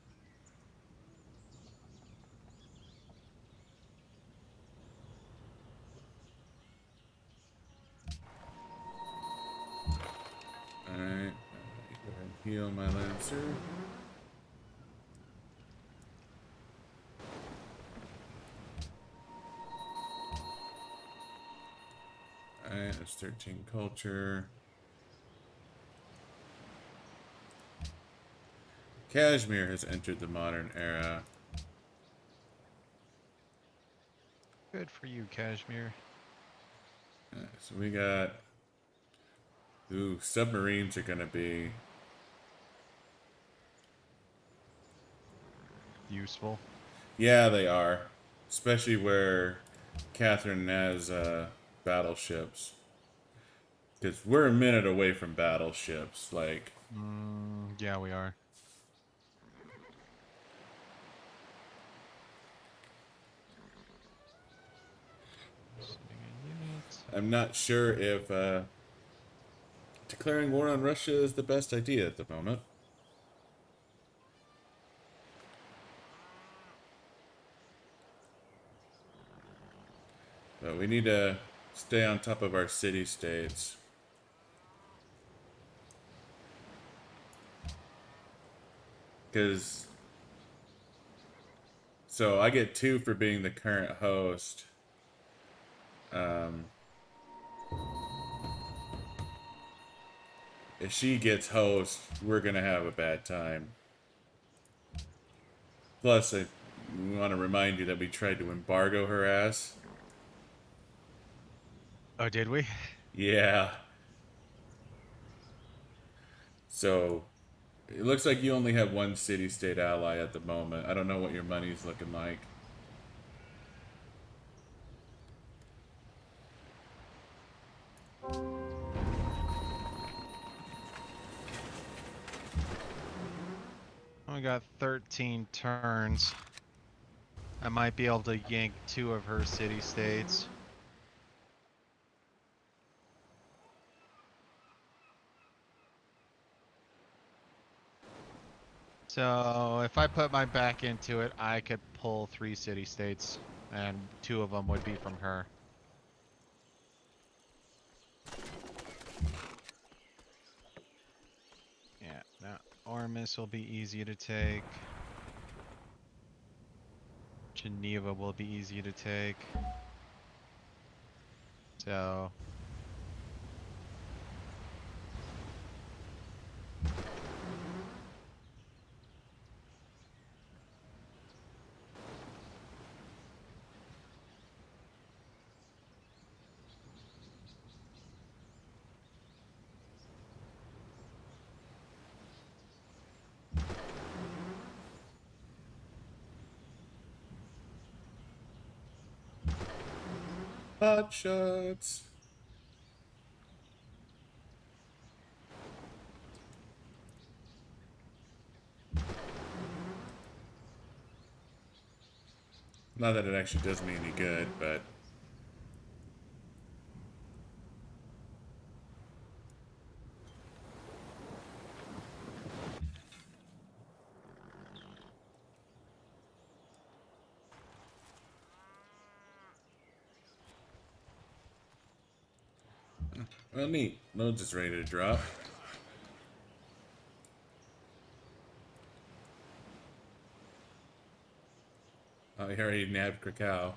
Speaker 1: my Lancer. Alright, that's 13 culture. Kashmir has entered the modern era.
Speaker 2: Good for you, Kashmir.
Speaker 1: So we got... Ooh, submarines are gonna be...
Speaker 2: Useful.
Speaker 1: Yeah, they are. Especially where Catherine has battleships. Because we're a minute away from battleships. Like,
Speaker 2: Yeah, we are. Sending a unit.
Speaker 1: I'm not sure if declaring war on Russia is the best idea at the moment. But we need to stay on top of our city-states. Because... So I get 2 for being the current host. If she gets host, we're going to have a bad time. Plus, I want to remind you that we tried to embargo her ass.
Speaker 2: Oh, did we?
Speaker 1: Yeah. So, it looks like you only have one city-state ally at the moment. I don't know what your money's looking like.
Speaker 2: We got 13 turns. I might be able to yank 2 of her city-states. So if I put my back into it, I could pull 3 city-states, and 2 of them would be from her. Yeah, now Ormus will be easy to take. Geneva will be easy to take. So
Speaker 1: Hot shots. Not that it actually does me any good, but... Well, neat. Loads is ready to drop. Oh, he already nabbed Krakow.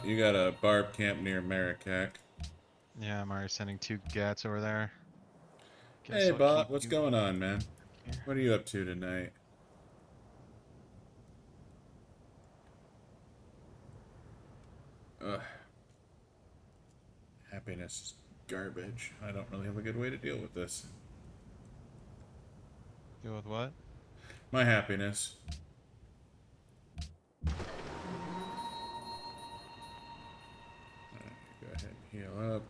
Speaker 1: You got a barb camp near Marrakech.
Speaker 2: yeah, I'm already sending 2 gats over there. Guess
Speaker 1: Hey,
Speaker 2: I'll keep
Speaker 1: bot, what's
Speaker 2: you
Speaker 1: going on, man?
Speaker 2: here.
Speaker 1: What are you up to tonight? Ugh. Happiness is garbage. I don't really have a good way to deal with this.
Speaker 2: Deal with what?
Speaker 1: My happiness. Go ahead and heal up.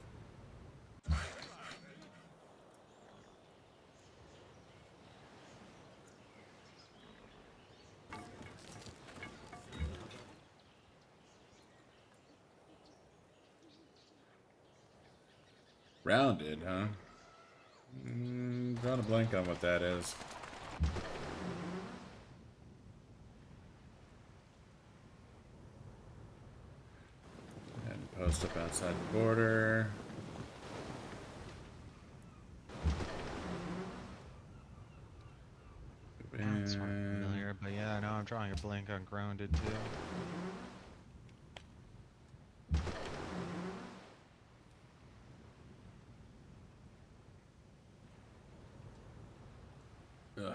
Speaker 1: Rounded, huh? Drawing a blank on what that is. stuff outside the border.
Speaker 2: Sounds sort of
Speaker 1: And
Speaker 2: familiar, but yeah, I know I'm drawing a blank on Grounded too.
Speaker 1: ugh.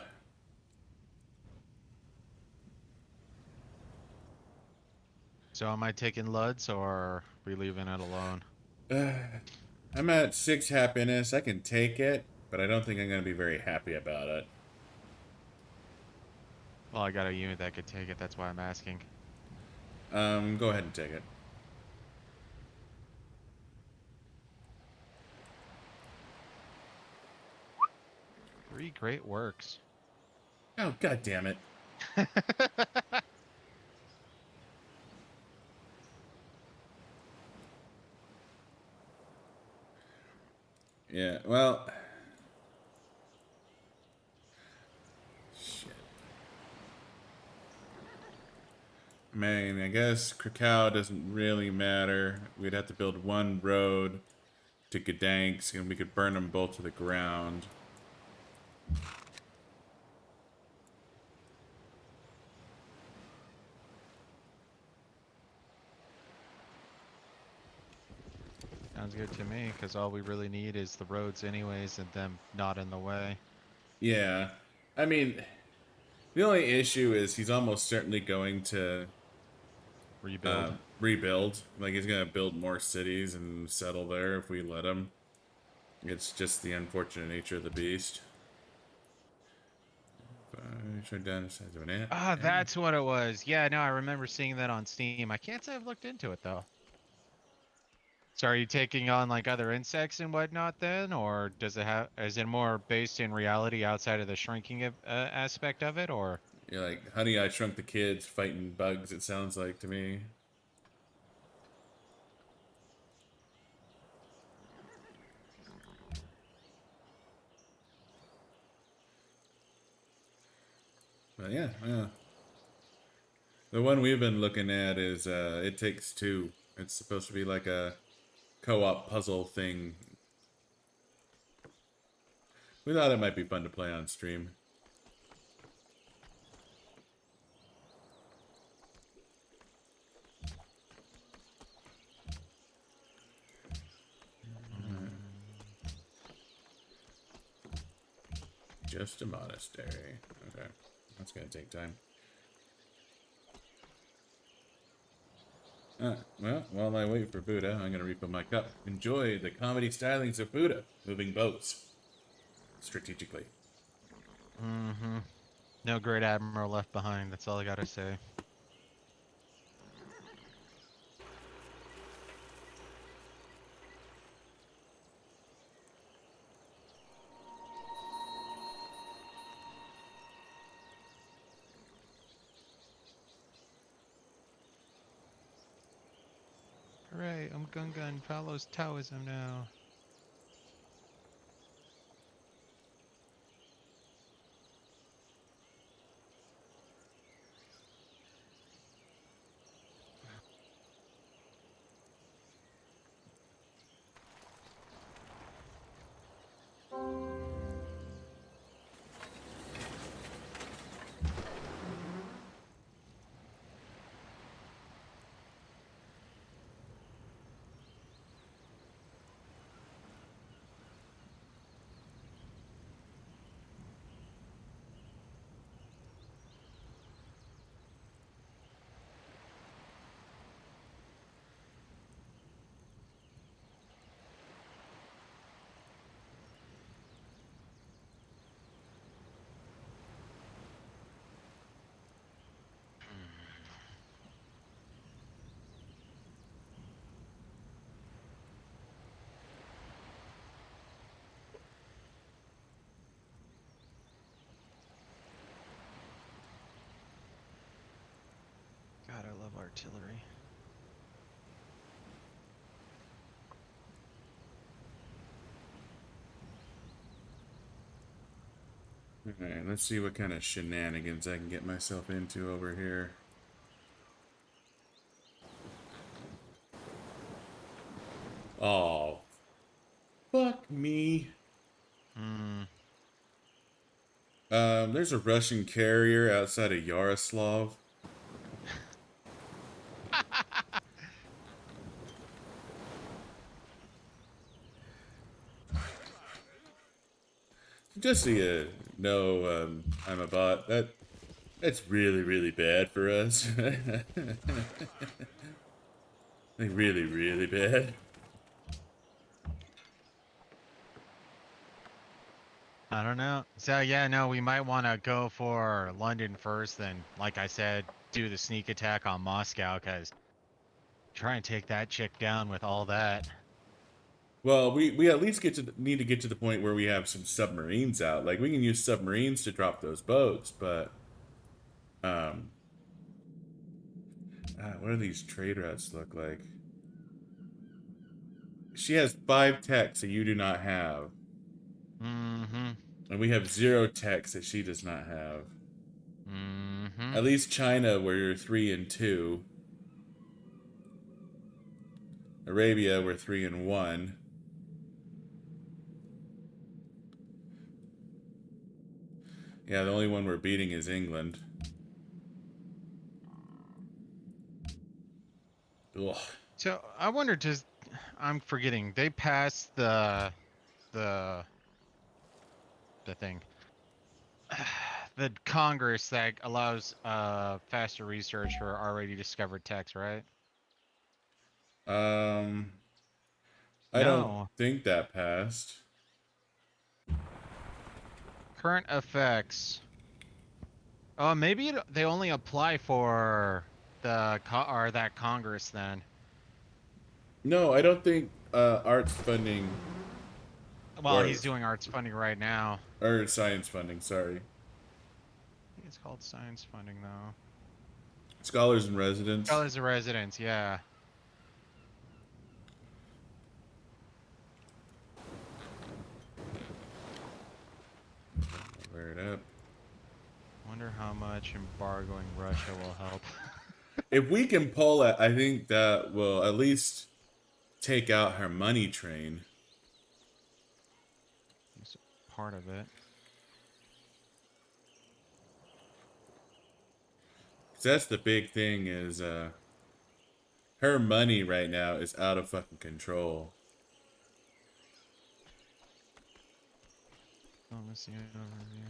Speaker 2: So am I taking Luds or are we leaving it alone?
Speaker 1: I'm at 6 happiness. I can take it, but I don't think I'm going to be very happy about it.
Speaker 2: Well, I got a unit that could take it, that's why I'm asking.
Speaker 1: Go ahead and take it.
Speaker 2: Three great works.
Speaker 1: Oh, god damn it. Yeah, well, shit. Man, I guess Krakow doesn't really matter. We'd have to build one road to Gdansk, and we could burn them both to the ground.
Speaker 2: Sounds good to me, because all we really need is the roads anyways and them not in the way.
Speaker 1: Yeah, I mean, the only issue is he's almost certainly going to
Speaker 2: Rebuild.
Speaker 1: rebuild. Like, he's going to build more cities and settle there if we let him. It's just the unfortunate nature of the beast. Should down the size of an ant.
Speaker 2: Ah,
Speaker 1: Yeah.
Speaker 2: that's what it was. Yeah, no, I remember seeing that on Steam. I can't say I've looked into it though. So are you taking on like other insects and whatnot then, or does it have? Is it more based in reality outside of the shrinking aspect of it, or?
Speaker 1: You're like, Honey, I Shrunk the Kids fighting bugs, it sounds like to me. But yeah, yeah. The one we've been looking at is It Takes Two. It's supposed to be like a co-op puzzle thing. We thought it might be fun to play on stream.
Speaker 2: Mm,
Speaker 1: Just a monastery. Okay. That's gonna take time. Well, while I wait for Buddha, I'm gonna refill my cup. Enjoy the comedy stylings of Buddha, moving boats. Strategically.
Speaker 2: mm-hmm. No great admiral left behind. That's all I gotta say. Hooray! Umgunga and follows Taoism now. God, I love artillery.
Speaker 1: Alright, let's see what kind of shenanigans I can get myself into over here. Oh, fuck me.
Speaker 2: Hmm.
Speaker 1: There's a Russian carrier outside of Yaroslav. Just so you know, I'm a bot. That's really, really bad for us. Like really, really bad.
Speaker 2: I don't know. So yeah, no, we might want to go for London first, then, like I said, do the sneak attack on Moscow, because try and take that chick down with all that.
Speaker 1: Well, we at least need to get to the point where we have some submarines out. Like we can use submarines to drop those boats, but um, what do these trade routes look like? She has 5 techs that you do not have,
Speaker 2: Mm-hmm.
Speaker 1: and we have 0 techs that she does not have.
Speaker 2: Mm-hmm.
Speaker 1: At least China, where you're 3 and 2. Arabia, we're 3 and 1. Yeah, the only one we're beating is England. Ugh.
Speaker 2: So I wonder, does I'm forgetting, they passed the the thing. The Congress that allows faster research for already discovered techs, right?
Speaker 1: Um, I don't
Speaker 2: No.
Speaker 1: think that passed.
Speaker 2: Current effects. Oh, maybe they only apply for or that Congress then.
Speaker 1: No, I don't think arts funding
Speaker 2: Well,
Speaker 1: or
Speaker 2: he's doing arts funding right now.
Speaker 1: science funding. Sorry,
Speaker 2: I think it's called science funding though.
Speaker 1: scholars in residence.
Speaker 2: Scholars of residence, yeah.
Speaker 1: Wear it up.
Speaker 2: Wonder how much embargoing Russia will help.
Speaker 1: If we can pull it, I think that will at least take out her money train.
Speaker 2: It's part of it.
Speaker 1: 'Cause that's the big thing is her money right now is out of fucking control.
Speaker 2: Diplomacy overview.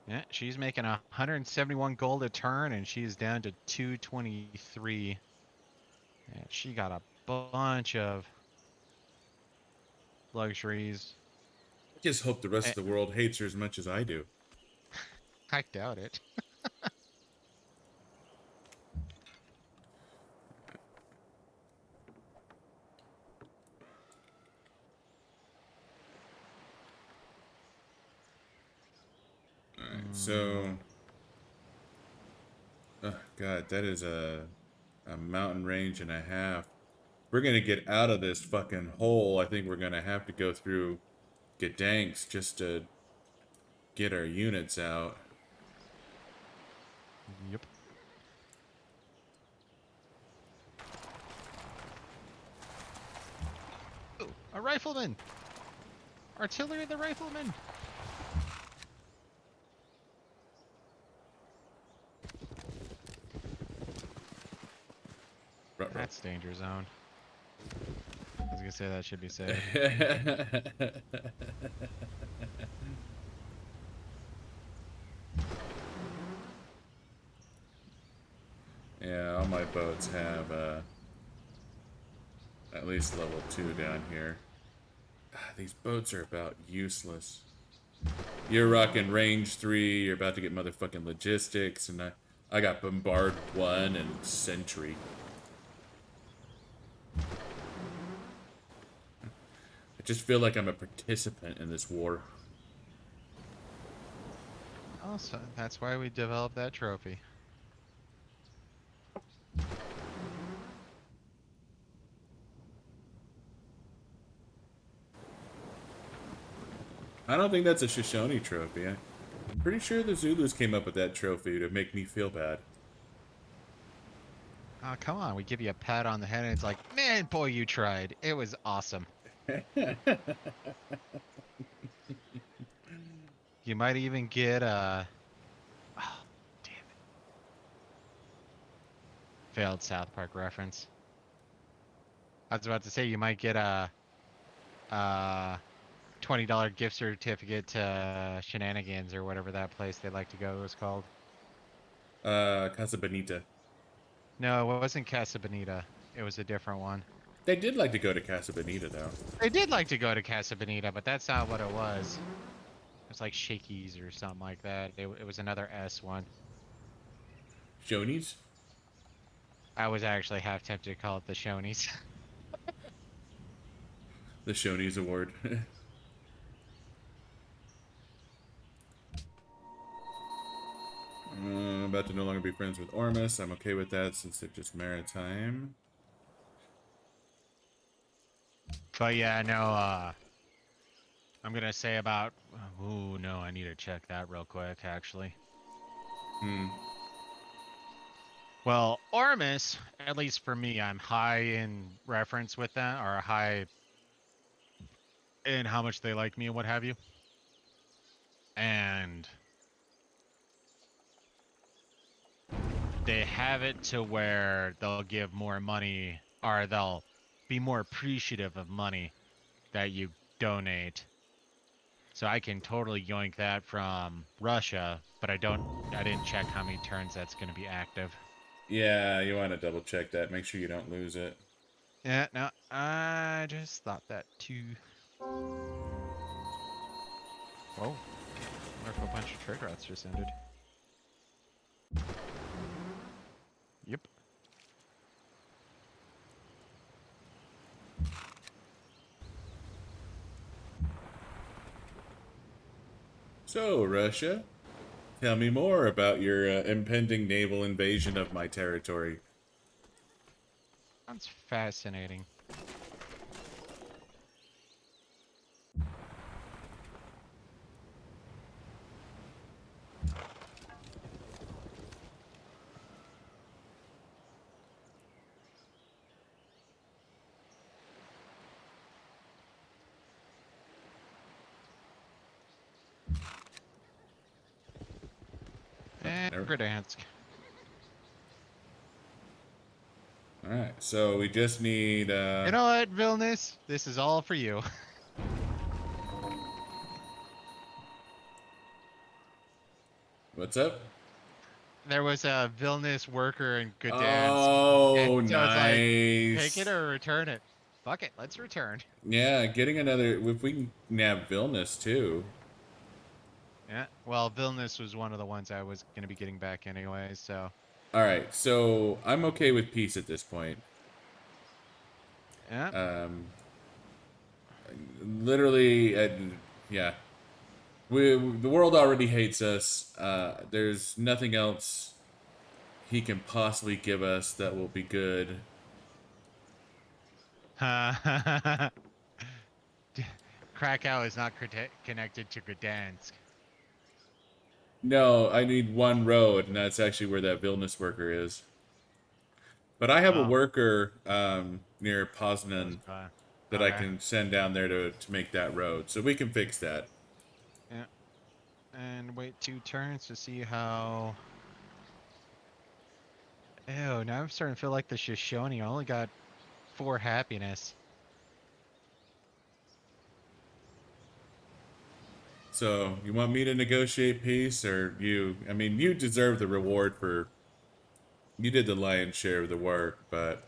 Speaker 2: Yeah, she's making 171 gold a turn, and she's down to 223. Yeah, she got a bunch of luxuries.
Speaker 1: I just hope the rest
Speaker 2: Eh,
Speaker 1: of the world hates her as much as I do.
Speaker 2: I doubt it.
Speaker 1: All right,
Speaker 2: Mm,
Speaker 1: so, oh God, that is a mountain range and a half. We're gonna get out of this fucking hole. I think we're gonna have to go through Gdansk just to get our units out.
Speaker 2: yep. Oh, a rifleman! Artillery the rifleman!
Speaker 1: Ruh-roh.
Speaker 2: That's danger zone. I was gonna say that should be safe.
Speaker 1: Yeah, all my boats have at least level 2 down here. These boats are about useless. You're rocking range 3, you're about to get motherfucking logistics, and I got bombard 1 and sentry. I just feel like I'm a participant in this war.
Speaker 2: Also, that's why we developed that trophy.
Speaker 1: I don't think that's a Shoshone trophy. I'm pretty sure the Zulus came up with that trophy to make me feel bad.
Speaker 2: Oh, come on. We give you a pat on the head, and it's like, man, boy, you tried. It was awesome. You might even get a. Oh, damn it. Failed South Park reference. I was about to say you might get a $20 gift certificate to Shenanigans or whatever that place they like to go was called.
Speaker 1: Casa Bonita.
Speaker 2: No, it wasn't Casa Bonita. It was a different one.
Speaker 1: They did like to go to Casa Bonita, though.
Speaker 2: They did like to go to Casa Bonita, but that's not what it was. It was like Shakey's or something like that. It was another S one.
Speaker 1: Shoney's?
Speaker 2: I was actually half tempted to call it the Shoney's.
Speaker 1: The Shoney's Award. I'm about to no longer be friends with Ormus. I'm okay with that since they're just maritime.
Speaker 2: But yeah, no, I'm gonna say about. Ooh, no, I need to check that real quick, actually.
Speaker 1: Hmm.
Speaker 2: Well, Ormus, at least for me, I'm high in reference with that, or high in how much they like me and what have you. And they have it to where they'll give more money, or they'll be more appreciative of money that you donate. So I can totally yoink that from Russia, but I didn't check how many turns that's going to be active.
Speaker 1: Yeah, you want to double check that. Make sure you don't lose it.
Speaker 2: Yeah, no, I just thought that too. Whoa, wonder if a bunch of trade routes just ended. Yep.
Speaker 1: So, Russia, tell me more about your impending naval invasion of my territory.
Speaker 2: Sounds fascinating.
Speaker 1: Oh,
Speaker 2: And
Speaker 1: there.
Speaker 2: Gdansk.
Speaker 1: All right, so we just need.
Speaker 2: You know what, Vilnius? This is all for you.
Speaker 1: What's up?
Speaker 2: There was a Vilnius worker in Gdansk, and
Speaker 1: Oh,
Speaker 2: so it's like, take it
Speaker 1: nice.
Speaker 2: or return it. Fuck it, let's return.
Speaker 1: Yeah, getting another. If we can nab Vilnius too.
Speaker 2: Yeah, well, Vilnius was one of the ones I was going to be getting back anyway, so.
Speaker 1: All right, so I'm okay with peace at this point.
Speaker 2: Yeah.
Speaker 1: Um, literally, yeah, the world already hates us. There's nothing else he can possibly give us that will be good.
Speaker 2: Krakow is not connected to Gdansk.
Speaker 1: No, I need one road, and that's actually where that Vilnius worker is. But I have a
Speaker 2: Oh,
Speaker 1: worker near
Speaker 2: close
Speaker 1: Poznan
Speaker 2: by.
Speaker 1: that I
Speaker 2: Okay.
Speaker 1: can send down there to make that road, so we can fix that.
Speaker 2: Yeah. And wait 2 turns to see how. Ew, now I'm starting to feel like the Shoshone only got 4 happiness.
Speaker 1: So, you want me to negotiate peace, or you? I mean, you deserve the reward for you did the lion's share of the work, but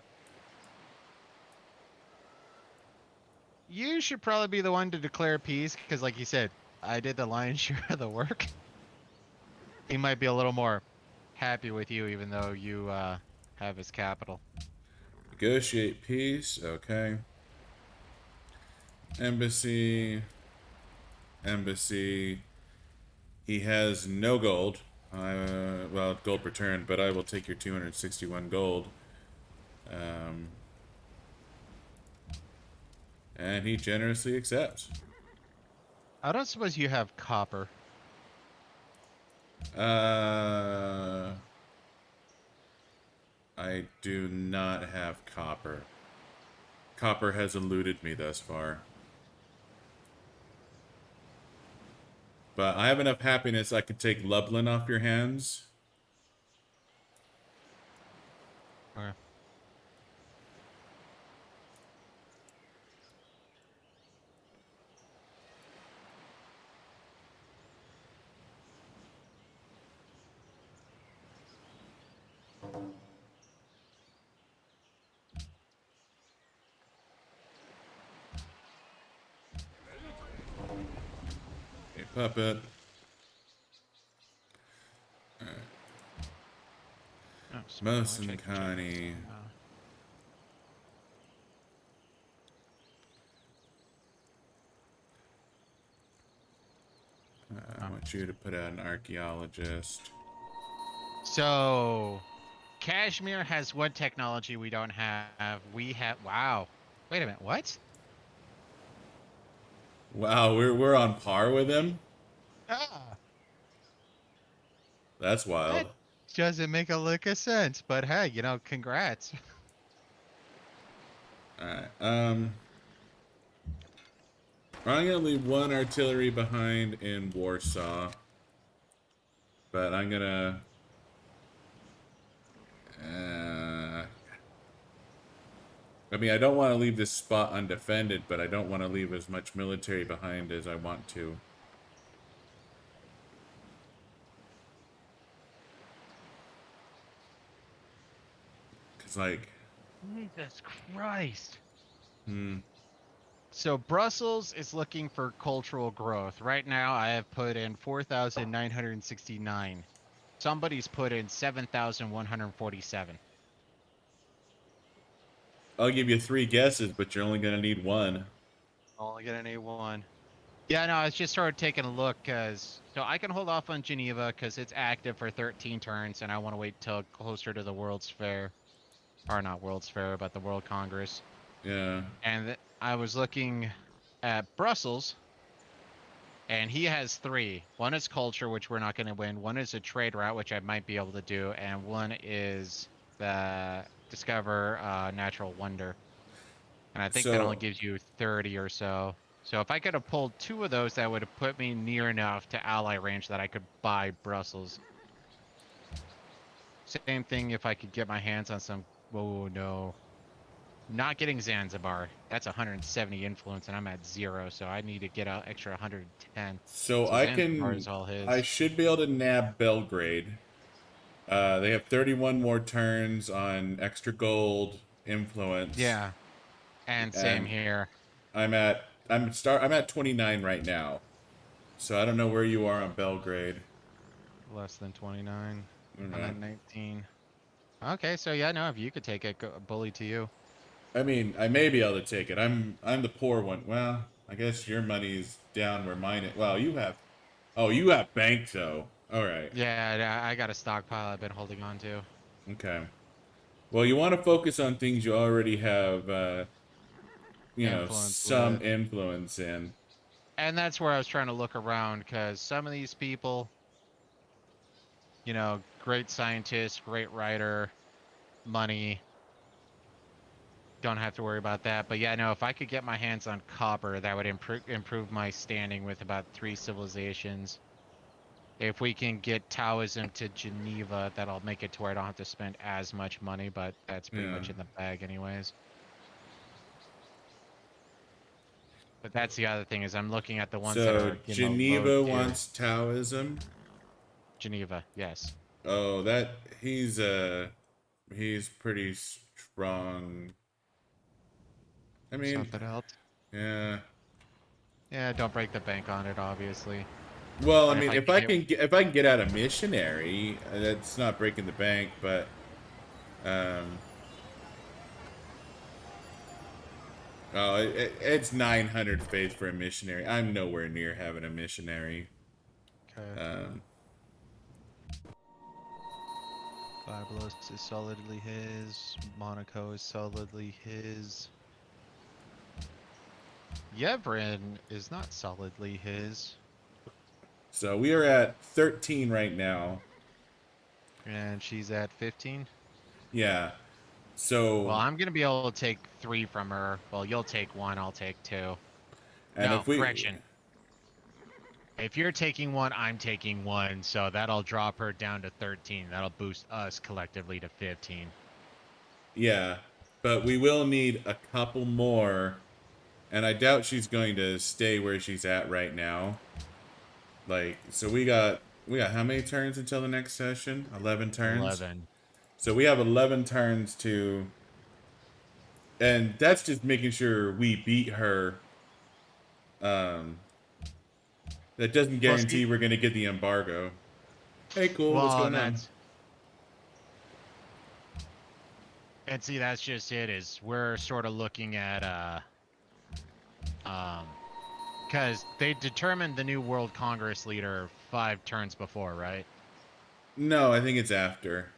Speaker 2: You should probably be the one to declare peace, because like you said, I did the lion's share of the work. He might be a little more happy with you, even though you have his capital.
Speaker 1: negotiate peace. Okay. Embassy, embassy. He has no gold. Well, gold returned, but I will take your 261 gold. Um, and he generously accepts.
Speaker 2: I don't suppose you have copper.
Speaker 1: Uh, I do not have copper. Copper has eluded me thus far. But I have enough happiness I could take Lublin off your hands.
Speaker 2: Okay.
Speaker 1: Hey, puppet.
Speaker 2: Oh, smartwatch.
Speaker 1: Mosin
Speaker 2: I can check my
Speaker 1: Connie.
Speaker 2: time.
Speaker 1: I want you to put out an archaeologist.
Speaker 2: So, Kashmir has one technology we don't have. We have. Wow. Wait a minute. What?
Speaker 1: Wow, we're on par with him?
Speaker 2: Ah,
Speaker 1: That's
Speaker 2: that
Speaker 1: wild.
Speaker 2: doesn't make a lick of sense. But hey, congrats.
Speaker 1: Alright, I'm gonna leave one artillery behind in Warsaw. But I'm gonna... I mean, I don't want to leave this spot undefended, but I don't want to leave as much military behind as I want to. Because, like...
Speaker 2: Jesus Christ.
Speaker 1: Hmm...
Speaker 2: So Brussels is looking for cultural growth. Right now, I have put in 4,969. Somebody's put in 7,147.
Speaker 1: I'll give you three guesses, but you're only gonna need one.
Speaker 2: Only gonna need one. Yeah, no, I just started taking a look because so I can hold off on Geneva because it's active for 13 turns, and I want to wait till closer to the World's Fair, or not World's Fair, but the World Congress.
Speaker 1: Yeah.
Speaker 2: And I was looking at Brussels, and he has three. One is culture, which we're not going to win. One is a trade route, which I might be able to do, and one is the discover natural wonder. And I think that only
Speaker 1: So,
Speaker 2: gives you 30 or so. So if I could have pulled two of those, that would have put me near enough to ally range that I could buy Brussels. Same thing if I could get my hands on some. Oh no, not getting Zanzibar. That's 170 influence, and I'm at 0, so I need to get an extra 110.
Speaker 1: so
Speaker 2: So
Speaker 1: I
Speaker 2: Zanzibar
Speaker 1: can...
Speaker 2: is all
Speaker 1: I
Speaker 2: his.
Speaker 1: should be able to nab Belgrade. They have 31 more turns on extra gold influence,
Speaker 2: Yeah, and same
Speaker 1: and
Speaker 2: here.
Speaker 1: I'm at 29 right now. So I don't know where you are on Belgrade.
Speaker 2: Less than 29. I'm
Speaker 1: Okay.
Speaker 2: at 19. Okay, so yeah, no, if you could take it, bully to you.
Speaker 1: I mean, I may be able to take it. I'm the poor one. Well, I guess your money's down where mine is. Well, you have... Oh, you have bank though. All right.
Speaker 2: Yeah, I got a stockpile I've been holding on to.
Speaker 1: Okay. Well, you want to focus on things you already have,
Speaker 2: Influence
Speaker 1: some
Speaker 2: with.
Speaker 1: influence in.
Speaker 2: And that's where I was trying to look around because some of these people, great scientist, great writer, money, don't have to worry about that. But yeah, no, if I could get my hands on copper, that would improve my standing with about 3 civilizations. If we can get Taoism to Geneva, that'll make it to where I don't have to spend as much money, but that's pretty
Speaker 1: Yeah.
Speaker 2: much in the bag anyways. But that's the other thing is I'm looking at the ones that
Speaker 1: So
Speaker 2: are, low
Speaker 1: Geneva
Speaker 2: tier.
Speaker 1: wants Taoism.
Speaker 2: Geneva, yes.
Speaker 1: Oh, he's pretty strong. I mean,
Speaker 2: Something else.
Speaker 1: yeah.
Speaker 2: Yeah, don't break the bank on it, obviously.
Speaker 1: Well, I
Speaker 2: And if
Speaker 1: mean,
Speaker 2: I can get
Speaker 1: if I can get out a missionary, that's not breaking the bank, but um, oh, it's 900 faith for a missionary. I'm nowhere near having a missionary.
Speaker 2: okay.
Speaker 1: Um,
Speaker 2: Byblos is solidly his. Monaco is solidly his. Yevrin is not solidly his.
Speaker 1: so we are at 13 right now.
Speaker 2: And she's at 15.
Speaker 1: Yeah.
Speaker 2: Well,
Speaker 1: So,
Speaker 2: I'm gonna be able to take 3 from her. Well, you'll take 1, I'll take 2.
Speaker 1: and
Speaker 2: No,
Speaker 1: if we,
Speaker 2: correction. If you're taking 1, I'm taking 1, so that'll drop her down to 13. That'll boost us collectively to 15.
Speaker 1: yeah, but we will need a couple more, and I doubt she's going to stay where she's at right now. Like, so we got how many turns until the next session? 11 turns.
Speaker 2: 11.
Speaker 1: So we have 11 turns to, and that's just making sure we beat her. Um, that doesn't
Speaker 2: Well,
Speaker 1: guarantee
Speaker 2: see,
Speaker 1: we're gonna get the embargo. Hey, cool. What's
Speaker 2: well,
Speaker 1: going on?
Speaker 2: that's just it. Is we're sort of looking at um, because they determined the new World Congress leader 5 turns before, right?
Speaker 1: No, I think it's after.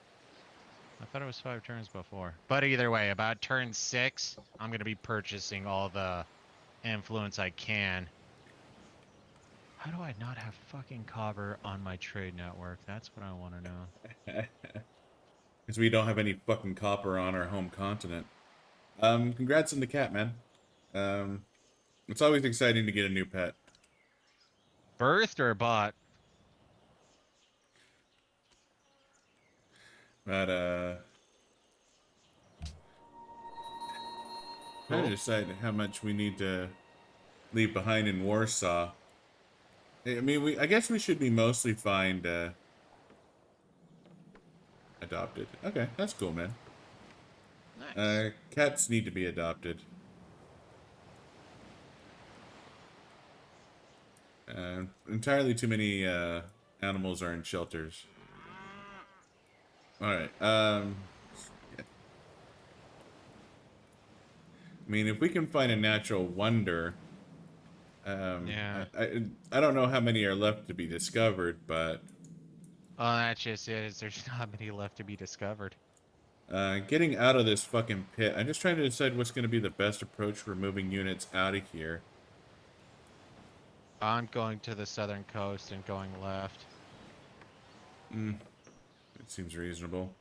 Speaker 2: I thought it was 5 turns before. But either way, about turn 6, I'm gonna be purchasing all the influence I can. How do I not have fucking copper on my trade network? That's what I want to know.
Speaker 1: Because we don't have any fucking copper on our home continent. Congrats on the cat, man. Um, it's always exciting to get a new pet.
Speaker 2: Birthed or bought?
Speaker 1: But trying to
Speaker 2: Cool.
Speaker 1: decide how much we need to leave behind in Warsaw. I mean, I guess we should be mostly fine adopted. Okay, that's cool, man.
Speaker 2: Nice.
Speaker 1: Cats need to be adopted. Entirely too many animals are in shelters. All right. I mean, if we can find a natural wonder,
Speaker 2: Yeah.
Speaker 1: I don't know how many are left to be discovered, but
Speaker 2: Oh, that's just it. Is there's not many left to be discovered.
Speaker 1: getting out of this fucking pit. I'm just trying to decide what's going to be the best approach for moving units out of here.
Speaker 2: I'm going to the southern coast and going left.
Speaker 1: It seems reasonable.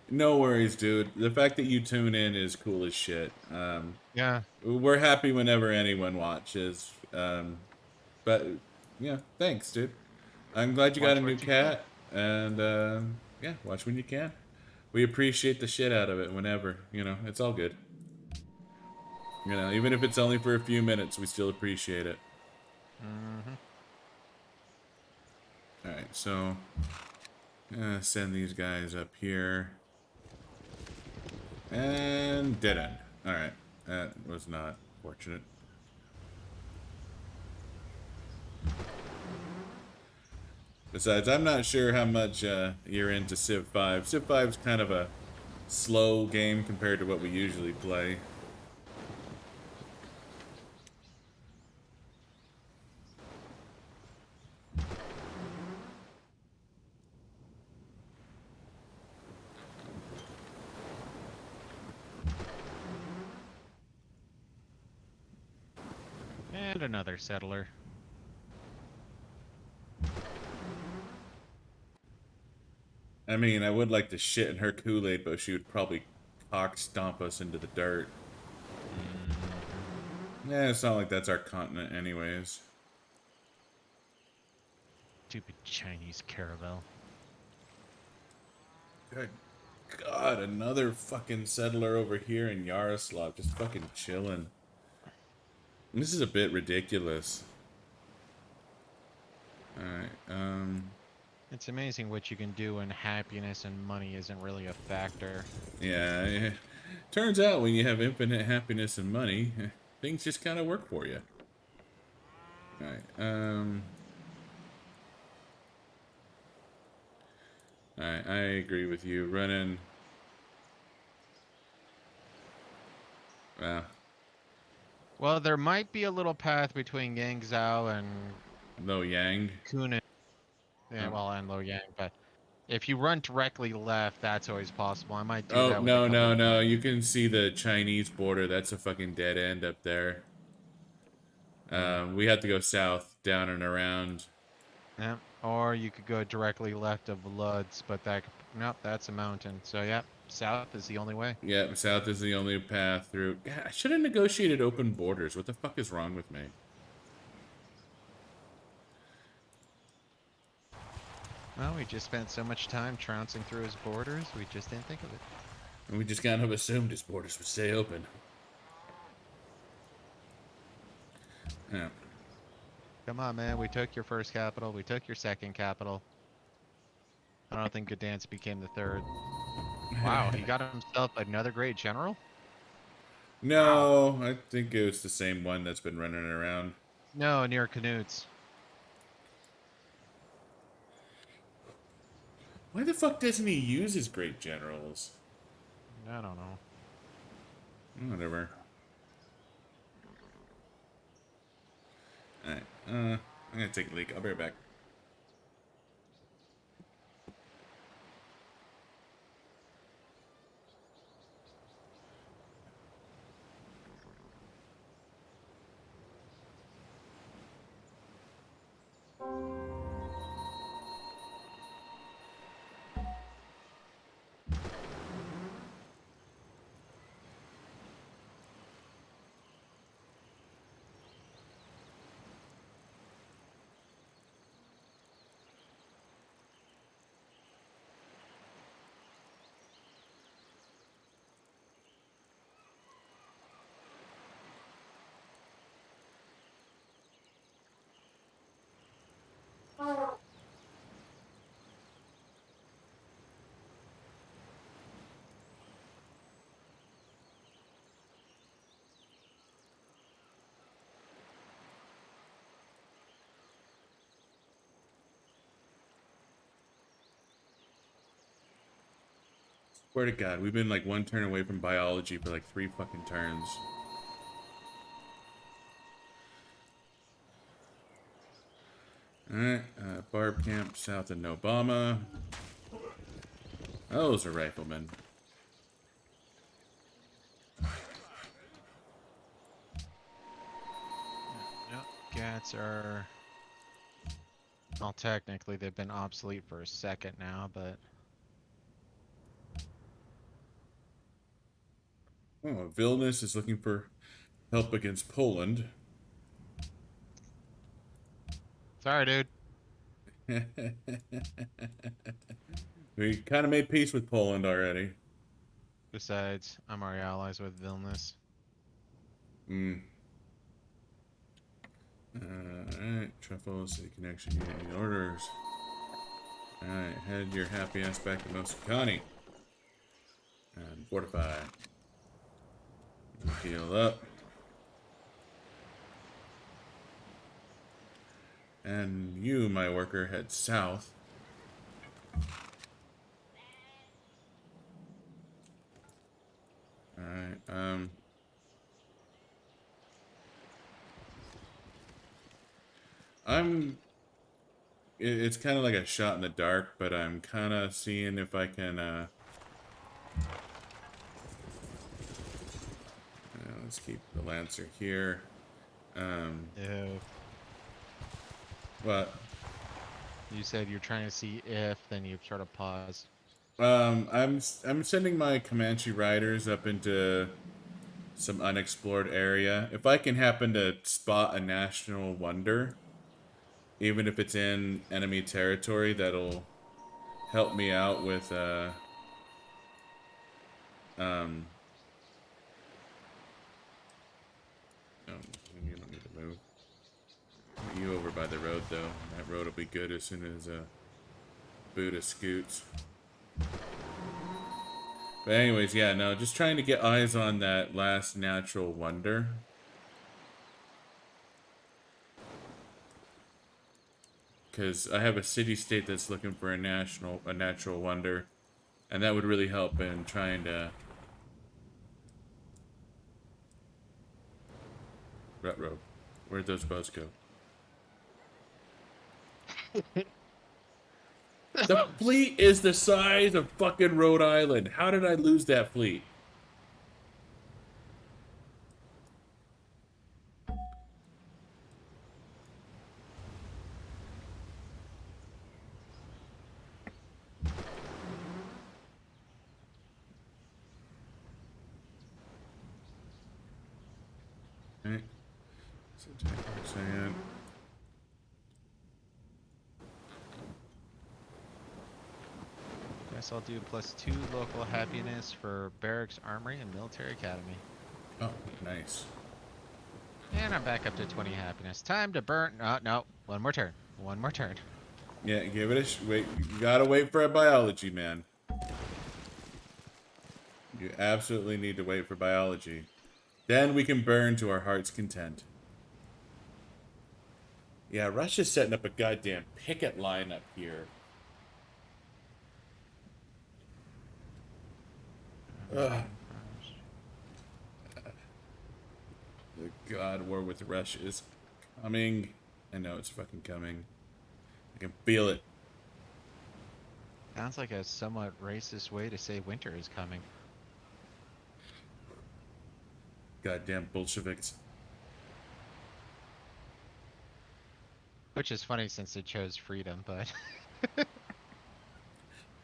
Speaker 1: No worries, dude. The fact that you tune in is cool as shit.
Speaker 2: Yeah.
Speaker 1: We're happy whenever anyone watches. But yeah, thanks, dude. I'm glad you got a
Speaker 2: Watch
Speaker 1: new
Speaker 2: what you can.
Speaker 1: cat, and yeah, watch when you can. We appreciate the shit out of it whenever. It's all good. Even if it's only for a few minutes, we still appreciate it.
Speaker 2: Mm-hmm.
Speaker 1: All right, so send these guys up here, and dead end. All right, that was not fortunate. Besides, I'm not sure how much you're into Civ 5. Civ 5 is kind of a slow game compared to what we usually play.
Speaker 2: And another settler.
Speaker 1: I mean, I would like to shit in her Kool-Aid, but she would probably cock stomp us into the dirt.
Speaker 2: Mm-hmm.
Speaker 1: Yeah, it's not like that's our continent anyways.
Speaker 2: Stupid Chinese caravel.
Speaker 1: Good God, another fucking settler over here in Yaroslav, just fucking chilling. This is a bit ridiculous. Alright,
Speaker 2: It's amazing what you can do when happiness and money isn't really a factor.
Speaker 1: yeah. Turns out when you have infinite happiness and money, things just kind of work for you. Alright, Alright, I agree with you. Running. Wow.
Speaker 2: Well, there might be a little path between Yangzhou and
Speaker 1: No Yang.
Speaker 2: Kunin. Yeah,
Speaker 1: Oh.
Speaker 2: well, and Loyang, but if you run directly left, that's always possible. I might do
Speaker 1: Oh,
Speaker 2: that with a
Speaker 1: no,
Speaker 2: couple
Speaker 1: no,
Speaker 2: of
Speaker 1: no.
Speaker 2: units.
Speaker 1: You can see the Chinese border. That's a fucking dead end up there.
Speaker 2: Hmm.
Speaker 1: We have to go south, down and around.
Speaker 2: Yeah. Or you could go directly left of Lutz, but nope, that's a mountain. So yeah, south is the only way.
Speaker 1: Yeah, south is the only path through. God, I should have negotiated open borders. What the fuck is wrong with me?
Speaker 2: Well, we just spent so much time trouncing through his borders, we just didn't think of it.
Speaker 1: And we just kind of assumed his borders would stay open. Yeah.
Speaker 2: Come on, man. We took your first capital. We took your second capital. I don't think Gdansk became the third. Wow, he got himself another great general? Wow.
Speaker 1: No, I think it was the same one that's been running around.
Speaker 2: No, near Knut's.
Speaker 1: Why the fuck doesn't he use his great generals?
Speaker 2: I don't know.
Speaker 1: Whatever. Alright, I'm gonna take a leak. I'll be right back. Swear to God, we've been like one turn away from biology for like 3 fucking turns. Alright, Barb Camp south of Nobama. Those are riflemen.
Speaker 2: Yep. Gats are... Well, technically, they've been obsolete for a second now, but...
Speaker 1: Oh, Vilnius is looking for help against Poland.
Speaker 2: Sorry, dude.
Speaker 1: We kind of made peace with Poland already.
Speaker 2: Besides, I'm already allies with Vilnius.
Speaker 1: Hmm. Alright, Truffle, City Connection, Unity Orders. Alright, head your happy ass back to Moscone. And fortify. Heal up. And you, my worker, head south. Alright, it's kind of like a shot in the dark, but I'm kind of seeing if I can, let's keep the Lancer here.
Speaker 2: Ew.
Speaker 1: What?
Speaker 2: You said you're trying to see if, then you sort of paused.
Speaker 1: I'm sending my Comanche riders up into some unexplored area. If I can happen to spot a national wonder, even if it's in enemy territory, that'll help me out with um no, you don't need to move. Put you over by the road though. That road will be good as soon as Buddha scoots. But anyways, yeah, no, just trying to get eyes on that last natural wonder. Because I have a city-state that's looking for a natural wonder. And that would really help in trying to... Rutrow, where'd those boats go? The fleet is the size of fucking Rhode Island. How did I lose that fleet? 10%.
Speaker 2: Guess I'll do +2 local happiness for Barracks Armory and Military Academy.
Speaker 1: Oh, nice.
Speaker 2: And I'm back up to 20 happiness. Time to burn. No, no. One more turn. One more turn.
Speaker 1: Yeah, give it a wait. You gotta wait for a biology, man. You absolutely need to wait for biology. Then we can burn to our heart's content. Yeah, Russia's setting up a goddamn picket line up here. Ugh. The God war with Russia is coming. I know it's fucking coming. I can feel it.
Speaker 2: Sounds like a somewhat racist way to say winter is coming.
Speaker 1: Goddamn Bolsheviks.
Speaker 2: Which is funny since they chose freedom, but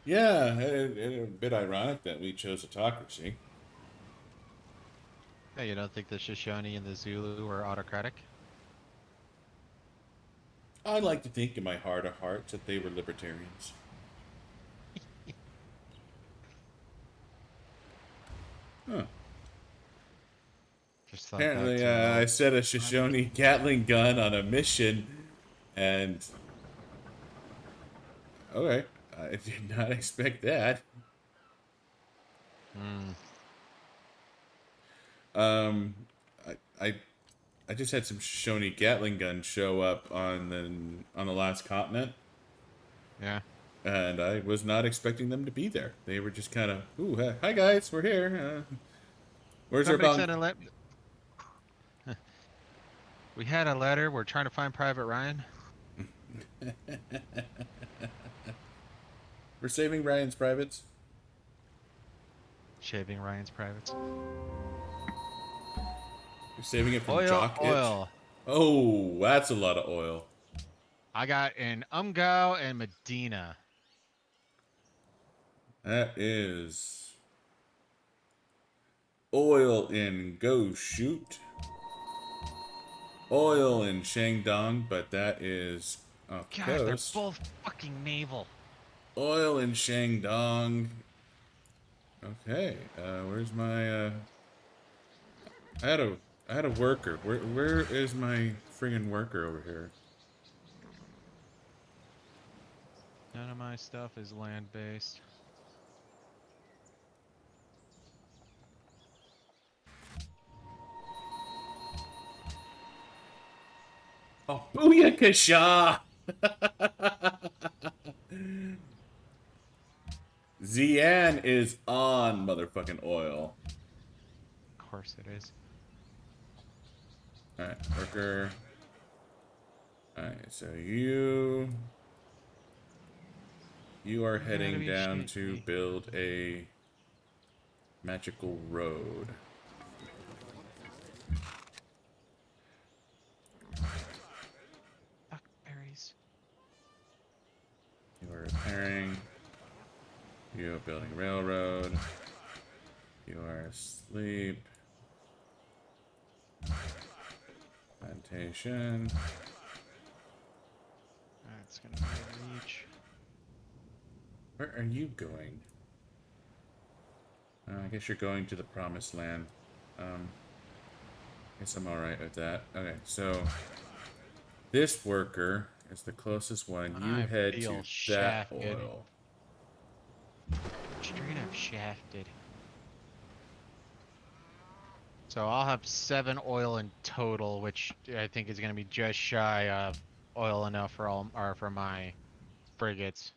Speaker 1: Yeah, a bit ironic that we chose autocracy.
Speaker 2: yeah, you don't think the Shoshone and the Zulu are autocratic?
Speaker 1: I like to think in my heart of hearts that they were libertarians. Huh.
Speaker 2: Just thought back
Speaker 1: Apparently,
Speaker 2: to
Speaker 1: I
Speaker 2: old
Speaker 1: set a Shoshone Gatling gun on a mission, and okay, I did not expect that.
Speaker 2: Hmm.
Speaker 1: Um, I, I, I just had some Shoshone Gatling guns show up on the last continent,
Speaker 2: Yeah.
Speaker 1: and I was not expecting them to be there. They were just kind of, "Ooh, hi guys, we're here. Where's our
Speaker 2: Somebody
Speaker 1: bunk?"
Speaker 2: sent a let. We had a letter. We're trying to find Private Ryan.
Speaker 1: We're saving Ryan's privates.
Speaker 2: Shaving Ryan's privates.
Speaker 1: We're saving it from
Speaker 2: Oil,
Speaker 1: jock itch.
Speaker 2: oil.
Speaker 1: Oh, that's a lot of oil.
Speaker 2: I got in Umgao and Medina.
Speaker 1: That is oil in Go Shoot. Oil in Shandong, but that is off the
Speaker 2: God, they're
Speaker 1: coast.
Speaker 2: both fucking naval.
Speaker 1: Oil in Shandong. Okay, where's my I had a I had a worker. Where is my friggin' worker over here?
Speaker 2: None of my stuff is land-based.
Speaker 1: Oh, booyakasha! Zian is on motherfucking oil.
Speaker 2: Of course it is.
Speaker 1: Alright, worker. Alright, so you are
Speaker 2: You gotta
Speaker 1: heading
Speaker 2: be
Speaker 1: down to
Speaker 2: shitty.
Speaker 1: build a magical road.
Speaker 2: Fuck berries.
Speaker 1: You are repairing. You are building railroad. You are asleep. Plantation.
Speaker 2: That's gonna be a reach.
Speaker 1: Where are you going? I guess you're going to the promised land. Guess I'm alright with that. Okay, so this worker is the closest one. You
Speaker 2: I
Speaker 1: head
Speaker 2: feel
Speaker 1: to that
Speaker 2: shafted.
Speaker 1: oil.
Speaker 2: Straight up shafted. So I'll have 7 oil in total, which I think is gonna be just shy of oil enough for all or for my frigates.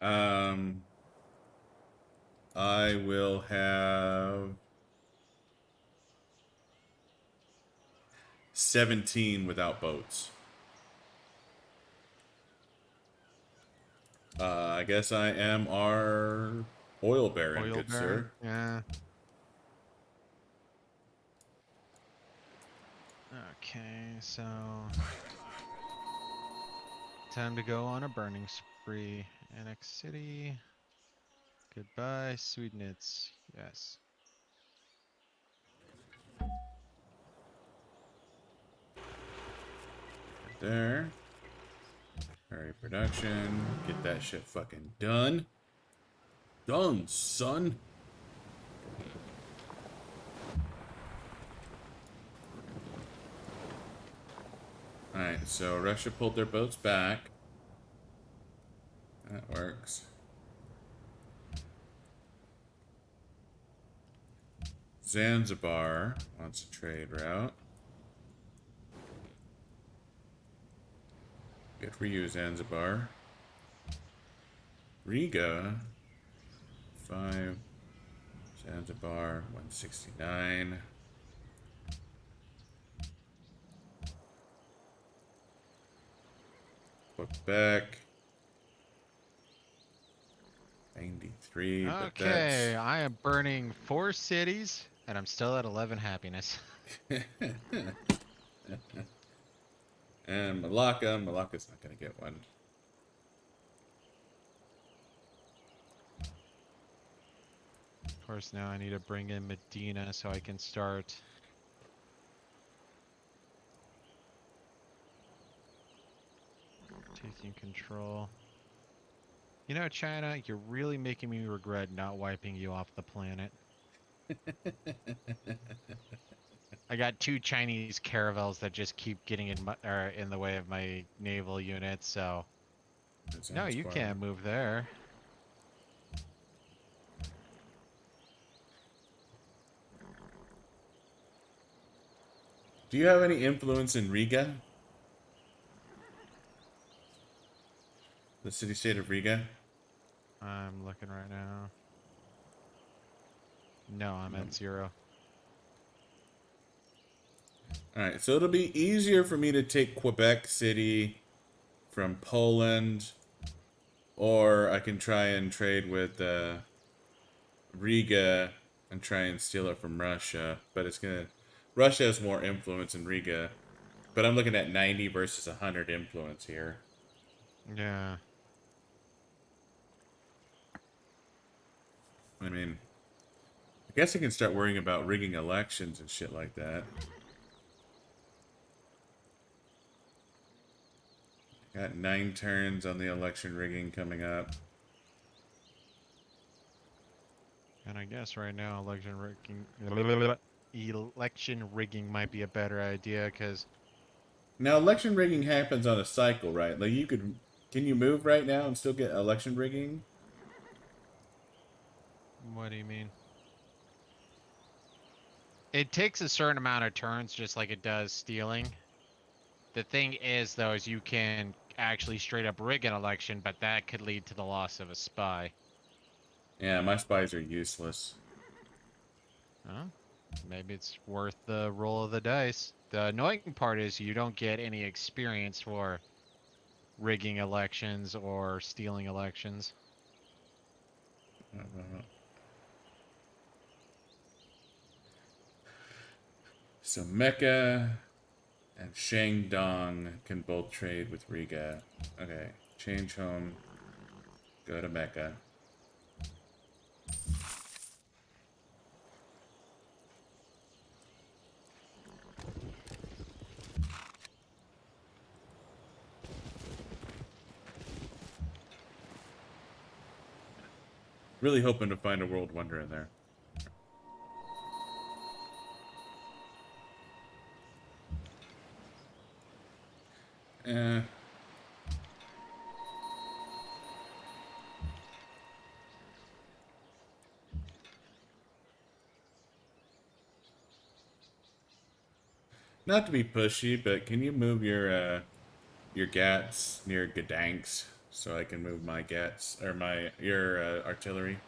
Speaker 1: Um, I will have 17 without boats. I guess I am our oil baron,
Speaker 2: Oil
Speaker 1: good
Speaker 2: baron?
Speaker 1: sir.
Speaker 2: Yeah. Okay, so time to go on a burning spree. Annex City. Goodbye, sweetness. Yes.
Speaker 1: There. Hurry production. Get that shit fucking done. Done, son. Alright, so Russia pulled their boats back. That works. Zanzibar wants a trade route. Good for you, Zanzibar. Riga, 5. Zanzibar, 169. Quebec, 93, but
Speaker 2: Okay,
Speaker 1: that's...
Speaker 2: I am burning 4 cities, and I'm still at 11 happiness.
Speaker 1: And Malacca's not going to get one.
Speaker 2: Of course, now I need to bring in Medina so I can start taking control. You know, China, you're really making me regret not wiping you off the planet. I got 2 Chinese caravels that just keep getting in the way of my naval units, so no, you
Speaker 1: Zanzibar.
Speaker 2: can't move there.
Speaker 1: Do you have any influence in Riga? The city-state of Riga?
Speaker 2: I'm looking right now. No, I'm
Speaker 1: No.
Speaker 2: at 0.
Speaker 1: Alright, so it'll be easier for me to take Quebec City from Poland, or I can try and trade with Riga and try and steal it from Russia. But it's gonna... Russia has more influence in Riga, but I'm looking at 90 versus 100 influence here.
Speaker 2: Yeah.
Speaker 1: I mean, I guess I can start worrying about rigging elections and shit like that. Got 9 turns on the election rigging coming up.
Speaker 2: And I guess right now election rigging might be a better idea because
Speaker 1: Now, election rigging happens on a cycle, right? Like, you could... Can you move right now and still get election rigging?
Speaker 2: what do you mean? It takes a certain amount of turns just like it does stealing. The thing is though is you can actually straight up rig an election, but that could lead to the loss of a spy.
Speaker 1: Yeah, my spies are useless.
Speaker 2: Huh? Maybe it's worth the roll of the dice. The annoying part is you don't get any experience for rigging elections or stealing elections.
Speaker 1: Uh, So, Mecca and Shandong can both trade with Riga. Okay, change home. Go to Mecca. Really hoping to find a world wonder in there. Eh, not to be pushy, but can you move your Gats near Gdansk so I can move my Gats or my your artillery?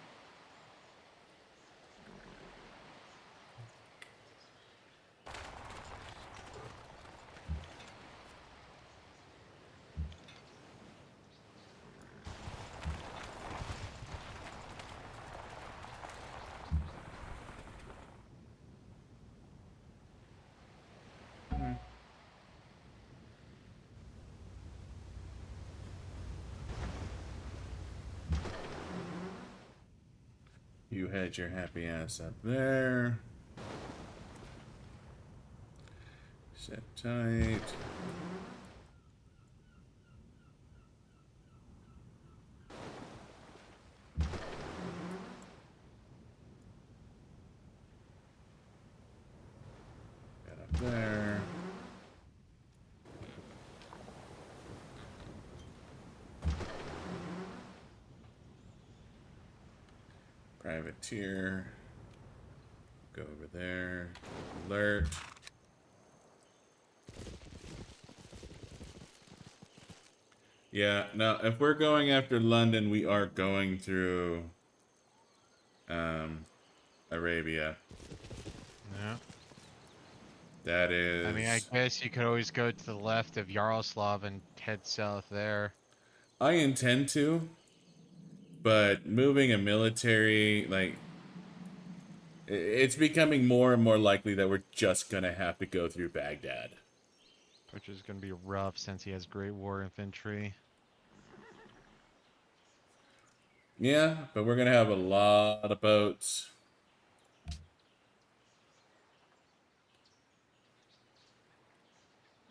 Speaker 1: Hmm. You had your happy ass up there. Set tight. Got up there. Privateer. Go over there. Alert. Yeah, now if we're going after London, we are going through um, Arabia.
Speaker 2: Yeah.
Speaker 1: That
Speaker 2: I mean, I
Speaker 1: is...
Speaker 2: guess you could always go to the left of Yaroslav and head south there.
Speaker 1: I intend to, but moving a military, like, it's becoming more and more likely that we're just gonna have to go through Baghdad.
Speaker 2: Which is going to be rough since he has great war infantry.
Speaker 1: Yeah, but we're gonna have a lot of boats.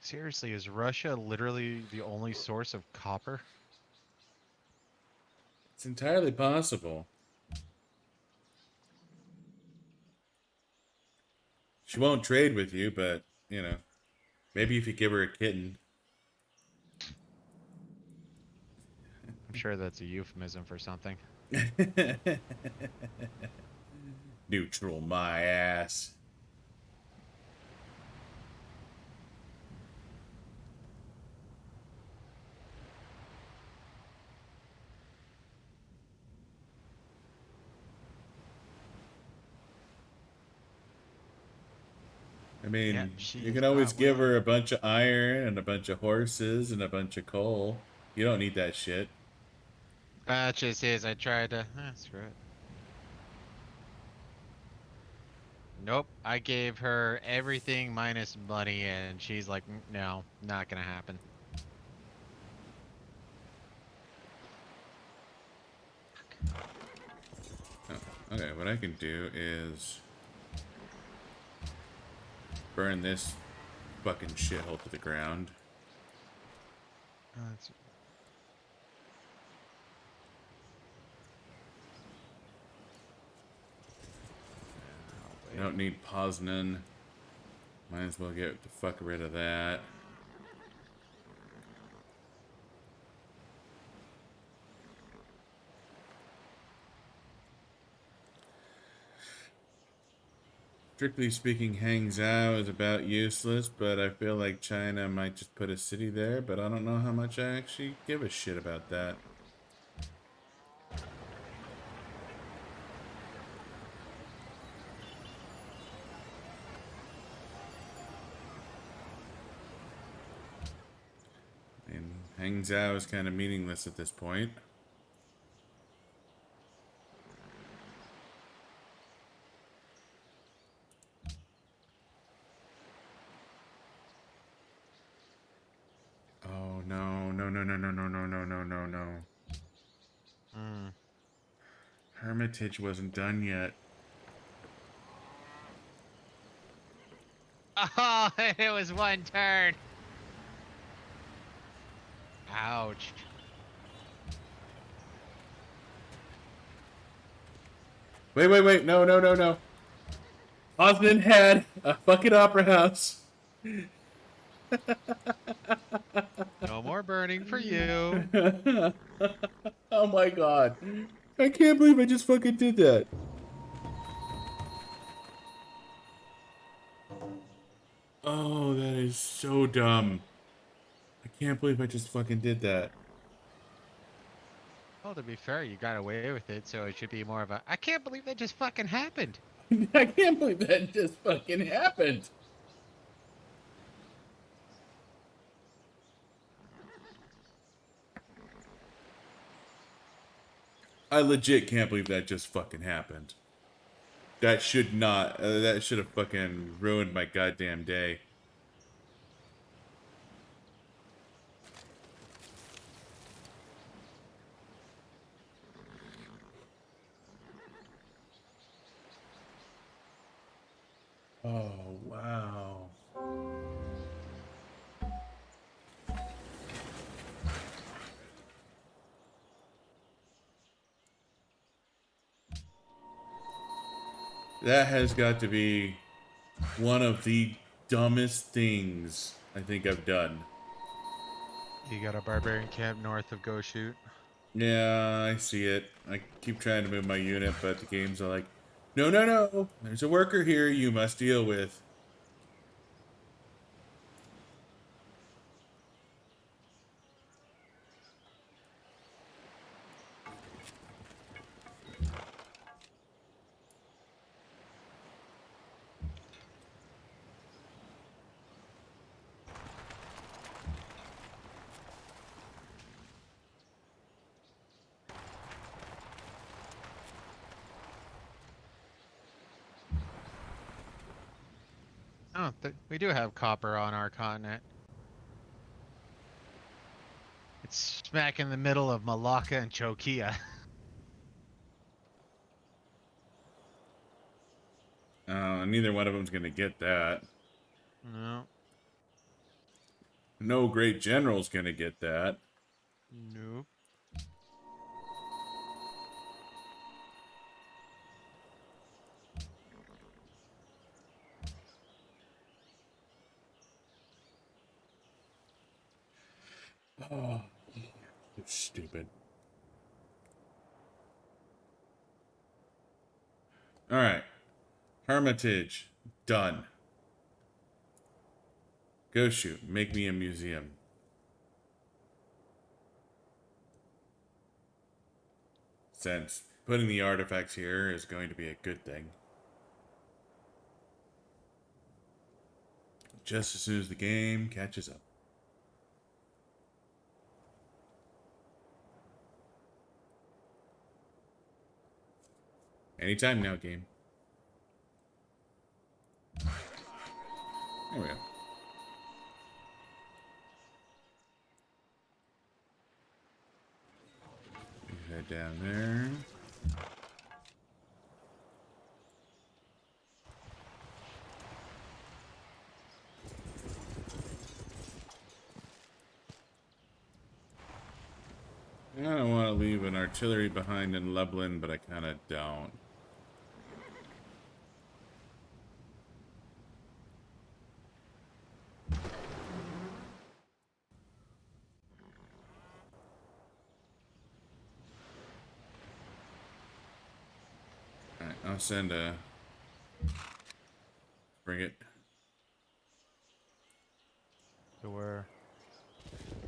Speaker 2: Seriously, is Russia literally the only source of copper?
Speaker 1: It's entirely possible. She won't trade with you, but, you know, maybe if you give her a kitten.
Speaker 2: I'm sure that's a euphemism for something.
Speaker 1: Neutral my ass. I
Speaker 2: Yeah,
Speaker 1: mean,
Speaker 2: she
Speaker 1: you
Speaker 2: is
Speaker 1: can always
Speaker 2: not
Speaker 1: give
Speaker 2: willing.
Speaker 1: her a bunch of iron and a bunch of horses and a bunch of coal. You don't need that shit.
Speaker 2: That just is. I tried to. Screw it. Nope. I gave her everything minus money, and she's like, No, not gonna happen."
Speaker 1: Oh, okay, what I can do is burn this fucking shithole to the ground.
Speaker 2: That's
Speaker 1: I don't need Poznan. Might as well get the fuck rid of that. Strictly speaking, Hangzhou is about useless, but I feel like China might just put a city there, but I don't know how much I actually give a shit about that. And Hangzhou is kind of meaningless at this point. Oh no, no, no, no, no, no, no, no, no, no, no.
Speaker 2: mm.
Speaker 1: Hermitage wasn't done yet.
Speaker 2: Oh, it was one turn. Ouch.
Speaker 1: Wait, wait, wait, no, no, no, no. Osmond had a fucking opera house.
Speaker 2: No more burning for you.
Speaker 1: Oh my god. I can't believe I just fucking did that. Oh, that is so dumb. I can't believe I just fucking did that.
Speaker 2: Well, to be fair, you got away with it, so it should be more of a, I can't believe that just fucking happened.
Speaker 1: I can't believe that just fucking happened. I legit can't believe that just fucking happened. That should not. That should have fucking ruined my goddamn day. Oh, wow. That has got to be one of the dumbest things I think I've done.
Speaker 2: You got a barbarian camp north of Go Shoot.
Speaker 1: Yeah, I see it. I keep trying to move my unit, but the games are like, no, no, no. There's a worker here you must deal with.
Speaker 2: Oh, we do have copper on our continent. It's smack in the middle of Malacca and Chokia.
Speaker 1: Neither one of them's going to get that.
Speaker 2: No,
Speaker 1: No great general's going to get that.
Speaker 2: nope.
Speaker 1: Oh, it's stupid. All right. Hermitage. Done. Go shoot. Make me a museum. Since putting the artifacts here is going to be a good thing. Just as soon as the game catches up. Anytime now, game. There we go. Head down there. I don't want to leave an artillery behind in Lublin, but I kind of don't. Alright, I'll send a frigate.
Speaker 2: Sure.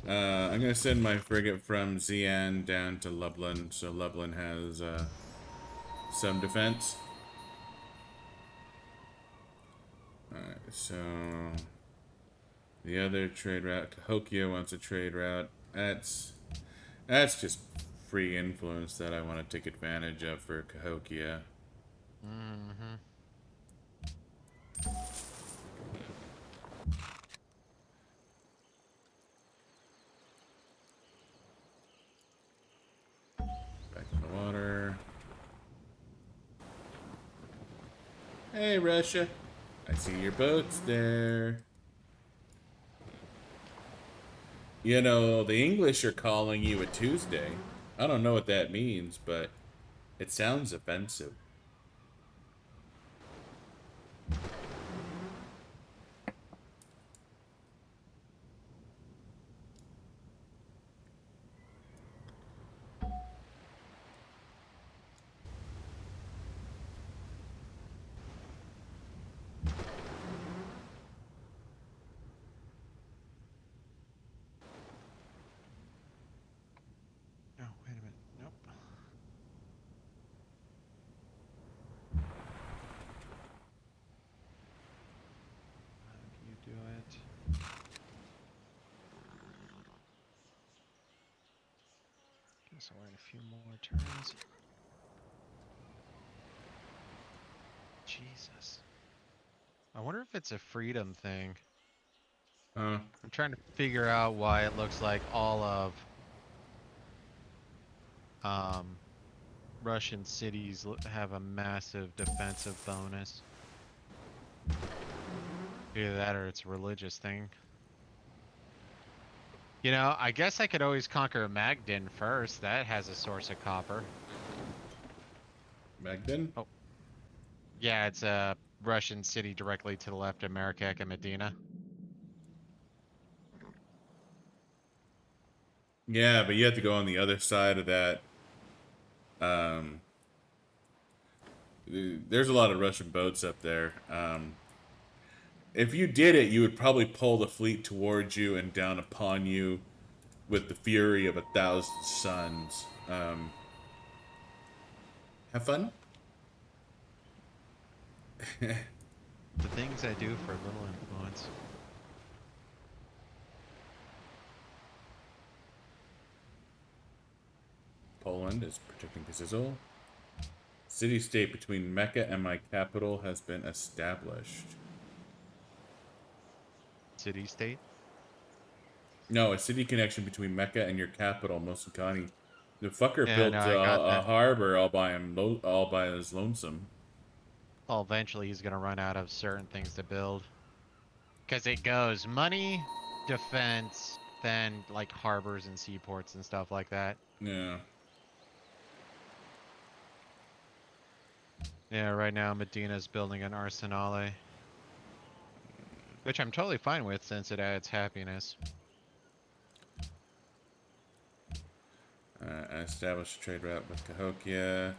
Speaker 1: I'm going to send my frigate from Xi'an down to Lublin, so Lublin has some defense. Alright, so the other trade route, Cahokia wants a trade route. That's just free influence that I want to take advantage of for Cahokia.
Speaker 2: Mm-hmm.
Speaker 1: Back in the water. Hey, Russia. I see your boats there. You know, the English are calling you a Tuesday. I don't know what that means, but it sounds offensive.
Speaker 2: Oh, wait a minute. Nope. How do you do it? Guess I'll wait a few more turns. Jesus. I wonder if it's a freedom thing.
Speaker 1: Huh?
Speaker 2: I'm trying to figure out why it looks like all of um, Russian cities have a massive defensive bonus. Either that or it's a religious thing. You know, I guess I could always conquer Magdin first. That has a source of copper.
Speaker 1: Magden?
Speaker 2: Oh, yeah, it's a Russian city directly to the left of Mecca and Medina.
Speaker 1: Yeah, but you have to go on the other side of that. Um, there's a lot of Russian boats up there. If you did it, you would probably pull the fleet towards you and down upon you with the fury of 1,000 suns. Have fun.
Speaker 2: The things I do for little influence.
Speaker 1: Poland is protecting Kizil. City-state between Mecca and my capital has been established.
Speaker 2: City state?
Speaker 1: No, a city connection between Mecca and your capital, Mosikani. The fucker
Speaker 2: Yeah, no,
Speaker 1: built
Speaker 2: I got
Speaker 1: a
Speaker 2: that.
Speaker 1: harbor all by his lonesome.
Speaker 2: Well, eventually he's gonna run out of certain things to build. Because it goes money, defense, then like harbors and seaports and stuff like that.
Speaker 1: Yeah.
Speaker 2: Yeah, right now Medina's building an arsenale, which I'm totally fine with since it adds happiness.
Speaker 1: Establish a trade route with Cahokia.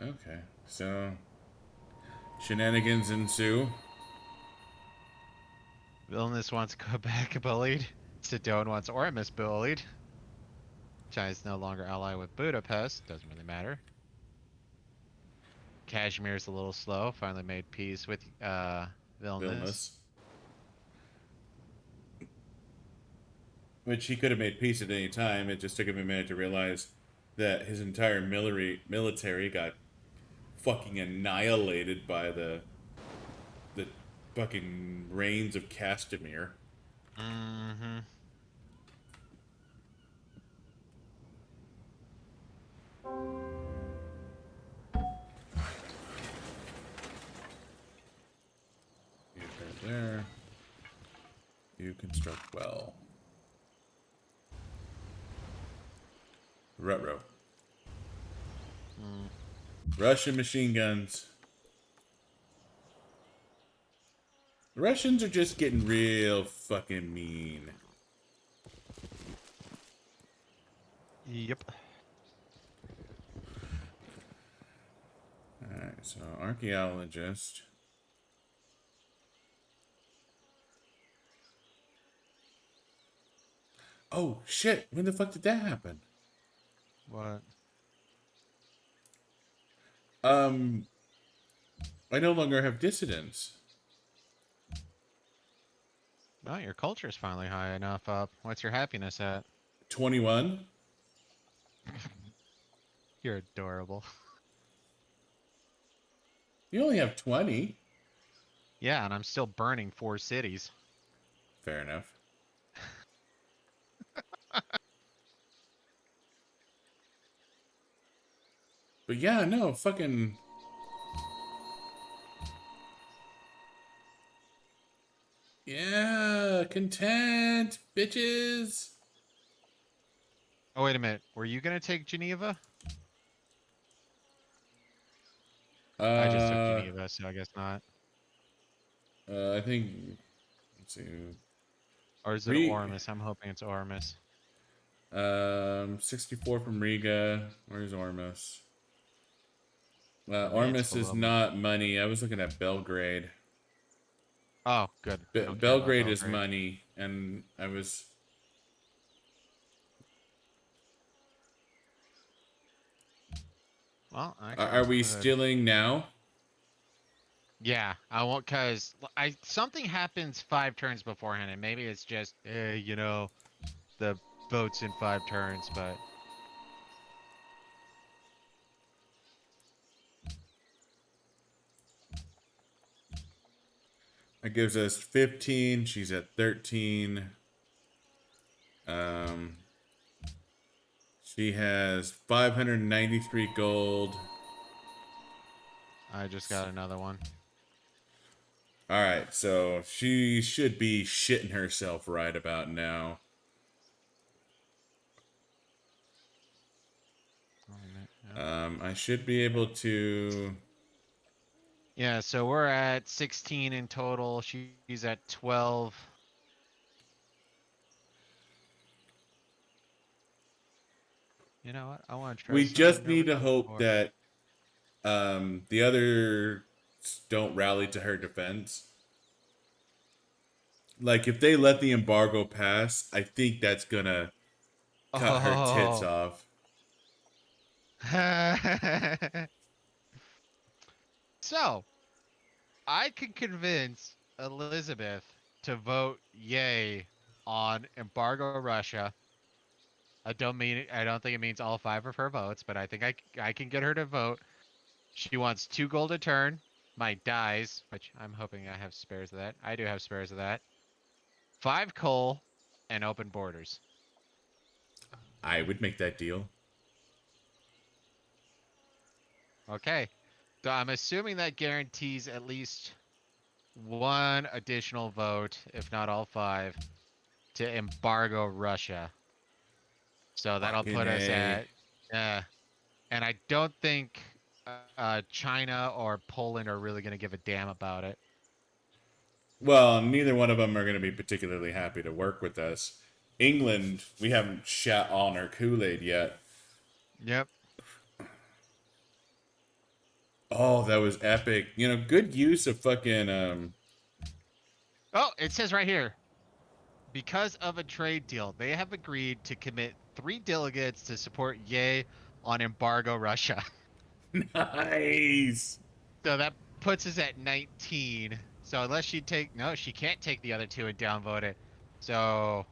Speaker 1: Okay, so shenanigans ensue.
Speaker 2: Vilnius wants Quebec bullied. Sedona wants Ormus bullied. China's no longer allied with Budapest. Doesn't really matter. Kashmir's a little slow. Finally made peace with Vilnius.
Speaker 1: Vilnius. Which he could have made peace at any time. It just took him a minute to realize that his entire military got fucking annihilated by the fucking reigns of Castamere.
Speaker 2: Mm-hmm.
Speaker 1: You go there. You construct well. Rutro.
Speaker 2: Mm.
Speaker 1: Russian machine guns. The Russians are just getting real fucking mean.
Speaker 2: Yep.
Speaker 1: Alright, so archaeologist. Oh shit, when the fuck did that happen?
Speaker 2: What?
Speaker 1: Um, I no longer have dissidents.
Speaker 2: Well, your culture's finally high enough up. What's your happiness at?
Speaker 1: 21?
Speaker 2: You're adorable.
Speaker 1: You only have 20.
Speaker 2: Yeah, and I'm still burning 4 cities.
Speaker 1: Fair enough. But yeah, no, fucking. Yeah, content, bitches.
Speaker 2: Oh, wait a minute. Were you gonna take Geneva? I just took
Speaker 1: Uh,
Speaker 2: Geneva, so I guess not.
Speaker 1: I think. Let's see.
Speaker 2: Or is it
Speaker 1: Re.
Speaker 2: Ormus? I'm hoping it's Ormus.
Speaker 1: 64 from Riga. Where's Ormus?
Speaker 2: It's
Speaker 1: Ormus is
Speaker 2: below me.
Speaker 1: not money. I was looking at Belgrade.
Speaker 2: Oh, good. I don't care about
Speaker 1: Belgrade is
Speaker 2: Belgrade.
Speaker 1: money, and I was.
Speaker 2: Well, actually,
Speaker 1: Are
Speaker 2: we
Speaker 1: we
Speaker 2: could.
Speaker 1: stealing now?
Speaker 2: Yeah, I won't, cause I something happens 5 turns beforehand, and maybe it's just, the votes in 5 turns, but
Speaker 1: That gives us 15. She's at 13. Um, she has 593 gold.
Speaker 2: I just got another one.
Speaker 1: All right, so she should be shitting herself right about now.
Speaker 2: Yep.
Speaker 1: I should be able to.
Speaker 2: Yeah, so we're at 16 in total. She's at 12. You know what? I want to try
Speaker 1: We just
Speaker 2: sending over
Speaker 1: need to
Speaker 2: to
Speaker 1: hope
Speaker 2: war.
Speaker 1: that the others don't rally to her defense. Like, if they let the embargo pass, I think that's gonna cut her tits
Speaker 2: Oh.
Speaker 1: off.
Speaker 2: So, I could convince Elizabeth to vote yay on embargo Russia. I don't think it means all 5 of her votes, but I think I can get her to vote. She wants 2 gold a turn. My dies, which I'm hoping I have spares of that. I do have spares of that. 5 coal and open borders.
Speaker 1: I would make that deal.
Speaker 2: Okay. So I'm assuming that guarantees at least one additional vote, if not all 5, to embargo Russia. So that'll
Speaker 1: Fucking
Speaker 2: put us
Speaker 1: A.
Speaker 2: at, uh, and I don't think China or Poland are really going to give a damn about it.
Speaker 1: Well, neither one of them are going to be particularly happy to work with us. England, we haven't shat on our Kool-Aid yet.
Speaker 2: Yep.
Speaker 1: Oh, that was epic. You know, good use of fucking
Speaker 2: Oh, it says right here, because of a trade deal, they have agreed to commit 3 delegates to support Yay on embargo Russia.
Speaker 1: nice.
Speaker 2: So that puts us at 19. So unless she take no, she can't take the other 2 and downvote it. So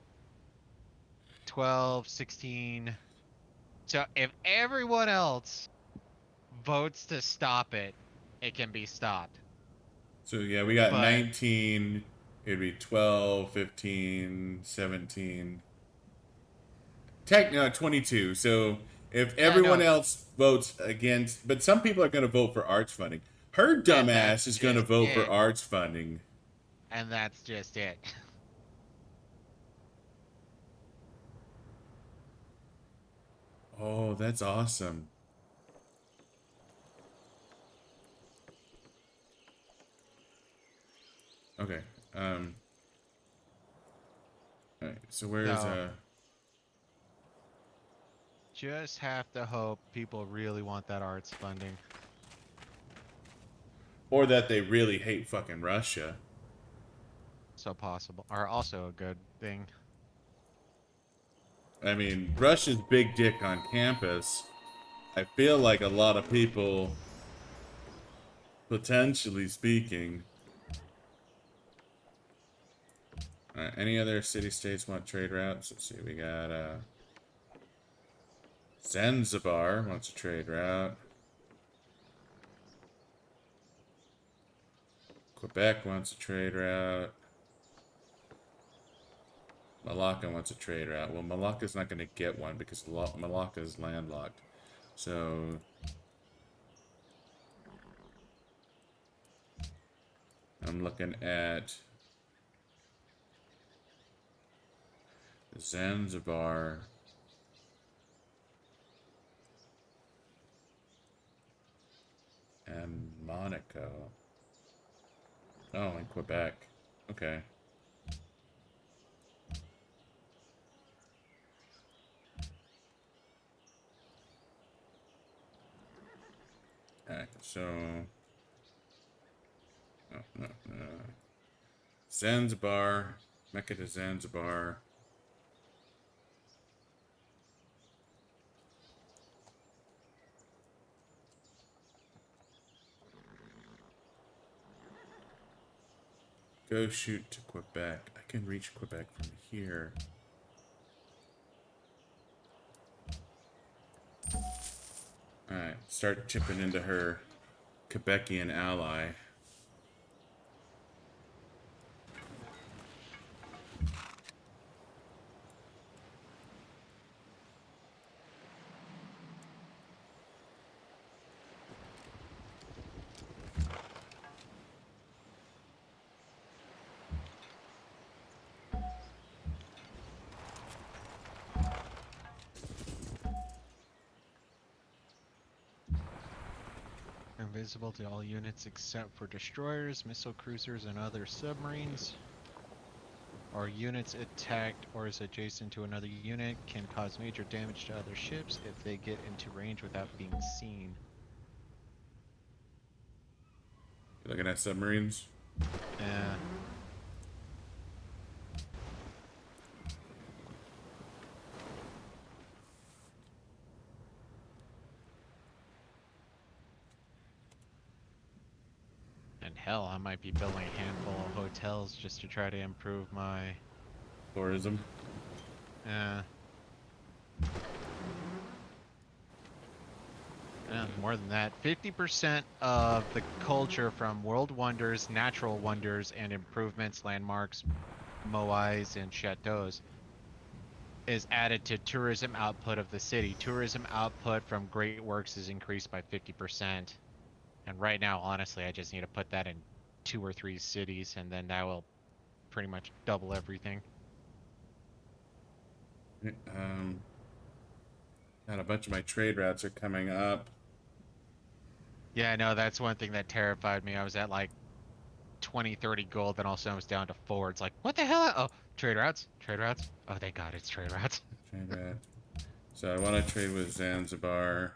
Speaker 2: 12, 16. So if everyone else votes to stop it, it can be stopped.
Speaker 1: So yeah, we got
Speaker 2: But
Speaker 1: 19, it'd be 12, 15, 17. No, 22. So if
Speaker 2: yeah,
Speaker 1: everyone
Speaker 2: no,
Speaker 1: else votes against, but some people are going to vote for arts funding. Her
Speaker 2: and
Speaker 1: dumbass
Speaker 2: that's
Speaker 1: is going to
Speaker 2: just
Speaker 1: vote for
Speaker 2: it.
Speaker 1: arts funding.
Speaker 2: And that's just it.
Speaker 1: Oh, that's awesome. Okay. Um. All right. So where's
Speaker 2: So just have to hope people really want that arts funding.
Speaker 1: or that they really hate fucking Russia.
Speaker 2: So possible. Are also a good thing.
Speaker 1: I mean, Russia's big dick on campus. I feel like a lot of people, potentially speaking. Any other city states want trade routes? Let's see. We got Zanzibar wants a trade route. Quebec wants a trade route. Malacca wants a trade route. Well, Malacca's not going to get one because Malacca is landlocked. So I'm looking at Zanzibar and Monaco. Oh, and Quebec. Okay. Alright, so. No, no, no. Zanzibar. Mecca to Zanzibar. Go shoot to Quebec. I can reach Quebec from here. Alright, start chipping into her Quebecian ally.
Speaker 2: visible to all units except for destroyers, missile cruisers, and other submarines. Or units attacked or is adjacent to another unit can cause major damage to other ships if they get into range without being seen.
Speaker 1: You looking at submarines?
Speaker 2: Yeah. And hell, I might be building a handful of hotels just to try to improve my.
Speaker 1: Tourism.
Speaker 2: Uh, more than that, 50% of the culture from world wonders, natural wonders, and improvements, landmarks, moais, and chateaus is added to tourism output of the city. Tourism output from great works is increased by 50%. And right now, honestly, I just need to put that in 2 or 3 cities, and then that will pretty much double everything.
Speaker 1: Um, God, a bunch of my trade routes are coming up.
Speaker 2: Yeah, I know that's one thing that terrified me. I was at like 20, 30 gold, then all of a sudden I was down to 4. It's like, what the hell? Oh, trade routes? Trade routes? Oh, thank God it's trade routes.
Speaker 1: Trade route. So I want to trade with Zanzibar.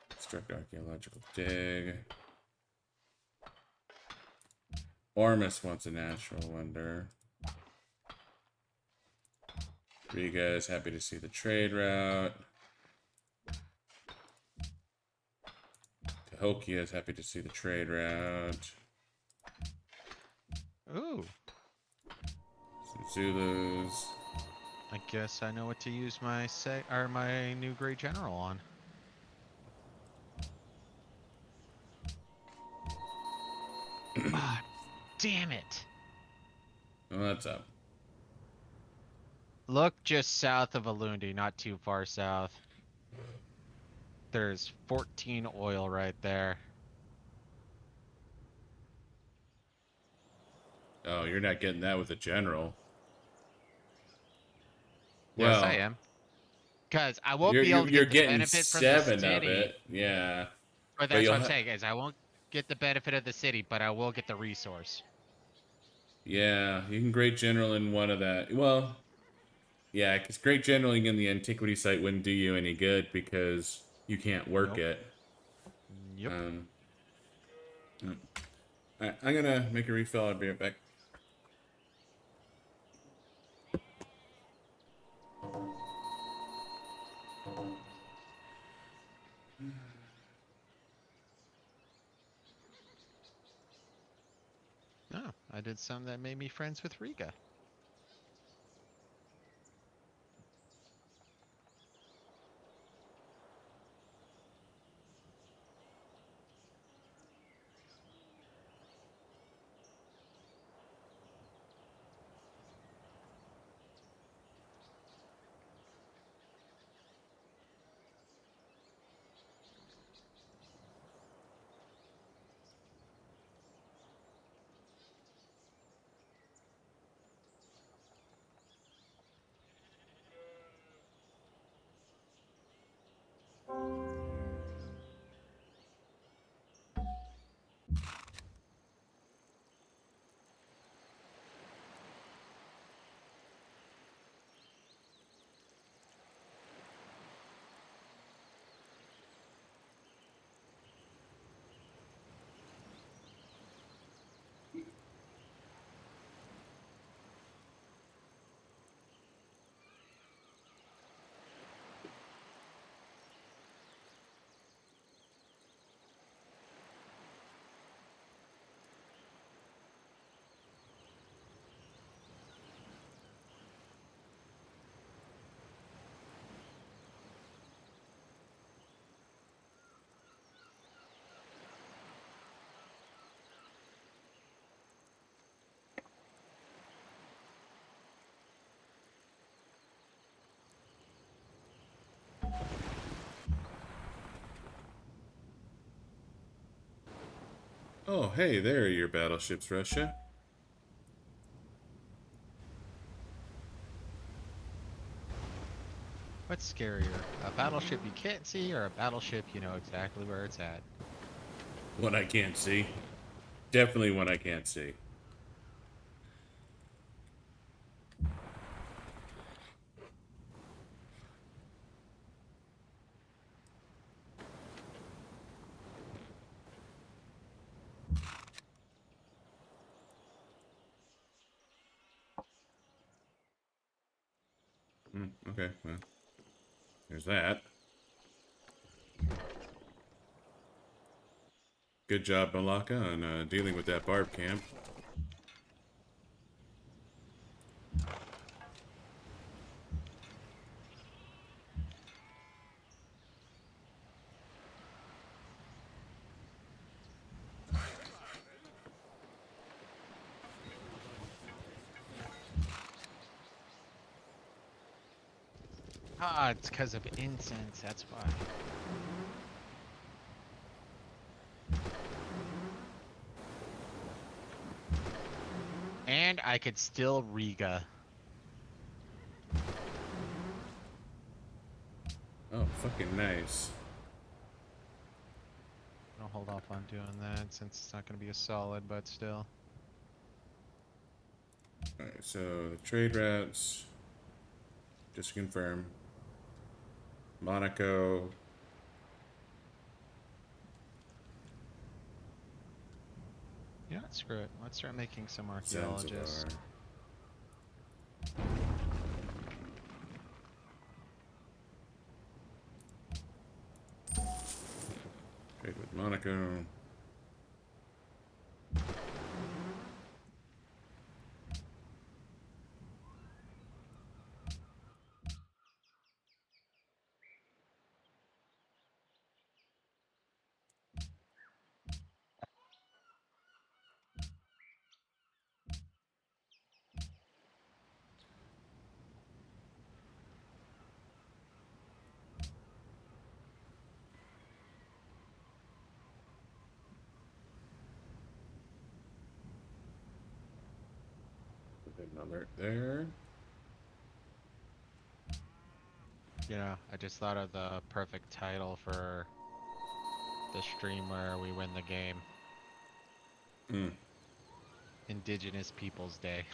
Speaker 1: Construct archaeological dig. Ormus wants a natural wonder. Riga is happy to see the trade route. Cahokia is happy to see the trade route.
Speaker 2: Ooh,
Speaker 1: Some Zulus.
Speaker 2: I guess I know what to use my new great general on. Ah, damn it.
Speaker 1: What's up?
Speaker 2: Look just south of Alundi, not too far south. There's 14 oil right there.
Speaker 1: Oh, you're not getting that with a general.
Speaker 2: Yes, I
Speaker 1: Well,
Speaker 2: am. Because I won't
Speaker 1: you're
Speaker 2: be
Speaker 1: you're,
Speaker 2: able to
Speaker 1: you're
Speaker 2: get the
Speaker 1: getting
Speaker 2: benefit from the
Speaker 1: 7 of
Speaker 2: city.
Speaker 1: it. Yeah.
Speaker 2: But
Speaker 1: But
Speaker 2: that's what
Speaker 1: you'll
Speaker 2: I'm saying, is I won't get the benefit of the city, but I will get the resource.
Speaker 1: yeah, you can great general in one of that. Well, yeah, because great generaling in the antiquity site wouldn't do you any good because you can't work
Speaker 2: Nope.
Speaker 1: it.
Speaker 2: Yep.
Speaker 1: Um, Alright, I'm gonna make a refill. I'll be right back.
Speaker 2: Oh, I did some that made me friends with Riga.
Speaker 1: Oh, hey, there are your battleships, Russia.
Speaker 2: What's scarier, a battleship you can't see or a battleship you know exactly where it's at?
Speaker 1: What I can't see. Definitely one I can't see. Okay, well, there's that. Good job, Malaka, on dealing with that barb camp.
Speaker 2: Ah, it's because of incense. That's why. And I could still Riga.
Speaker 1: Oh, fucking nice.
Speaker 2: I'll hold off on doing that since it's not going to be a solid, but still.
Speaker 1: Alright, so the trade routes, just to confirm. Monaco.
Speaker 2: Yeah, screw it. Let's start making some archaeologists.
Speaker 1: Zanzibar. Trade with Monaco. Put an alert there.
Speaker 2: You know, I just thought of the perfect title for the stream where we win the game.
Speaker 1: Mm.
Speaker 2: Indigenous Peoples Day.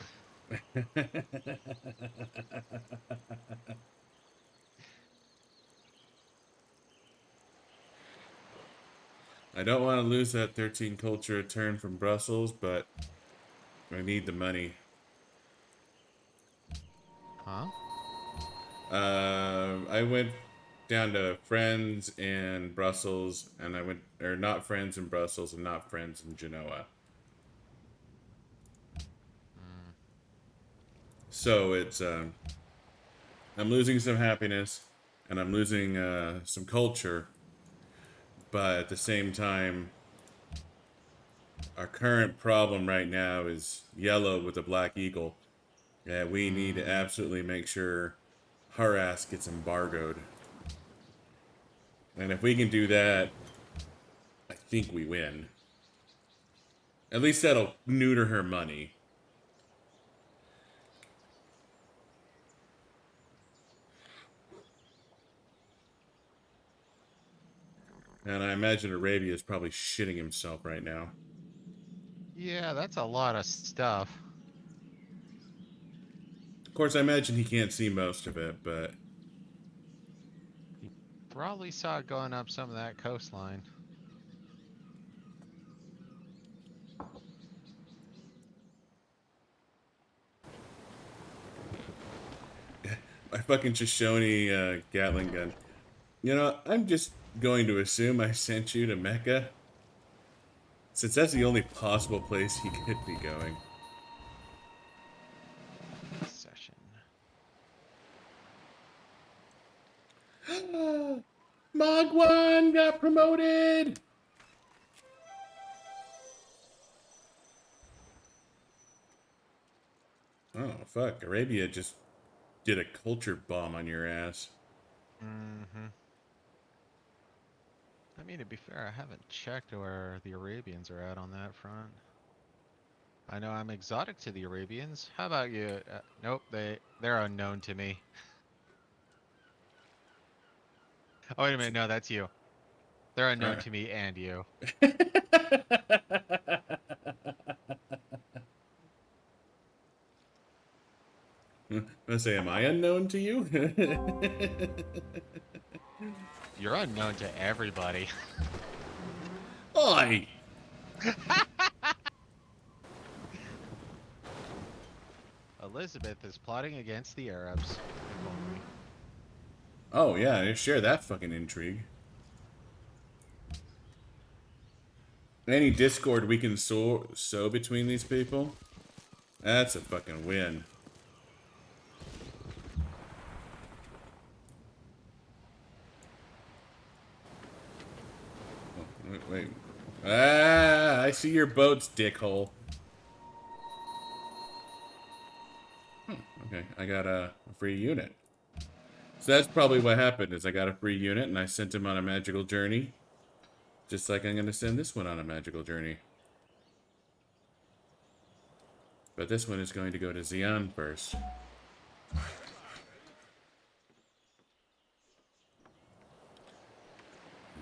Speaker 1: I don't want to lose that 13 culture return from Brussels, but I need the money.
Speaker 2: Huh?
Speaker 1: I went down to friends in Brussels, and I went, or not friends in Brussels, and not friends in Genoa.
Speaker 2: Mm.
Speaker 1: So it's, I'm losing some happiness, and I'm losing some culture, but at the same time, our current problem right now is yellow with a black eagle. Yeah, we need to
Speaker 2: Mm.
Speaker 1: absolutely make sure her ass gets embargoed. And if we can do that, I think we win. At least that'll neuter her money. And I imagine Arabia is probably shitting himself right now.
Speaker 2: Yeah, that's a lot of stuff.
Speaker 1: Of course, I imagine he can't see most of it, but
Speaker 2: You probably saw it going up some of that coastline.
Speaker 1: my fucking Shoshone Gatling gun. You know, I'm just going to assume I sent you to Mecca, since that's the only possible place he could be going.
Speaker 2: Session.
Speaker 1: Magwan got promoted! Oh, fuck. Arabia just did a culture bomb on your ass.
Speaker 2: Mm-hmm. I mean, to be fair, I haven't checked where the Arabians are at on that front. I know I'm exotic to the Arabians. How about you? Nope, they're unknown to me. Oh, wait a minute, no, that's you. They're unknown
Speaker 1: Alright.
Speaker 2: to me and you.
Speaker 1: I say, am I unknown to you?
Speaker 2: You're unknown to everybody.
Speaker 1: Oi!
Speaker 2: Elizabeth is plotting against the Arabs. If only.
Speaker 1: Oh yeah, share that fucking intrigue. Any discord we can sow between these people, that's a fucking win. Oh, wait. Ah, I see your boats, dickhole. Okay, I got a free unit. So that's probably what happened, is I got a free unit and I sent him on a magical journey. Just like I'm going to send this one on a magical journey. But this one is going to go to Xi'an first.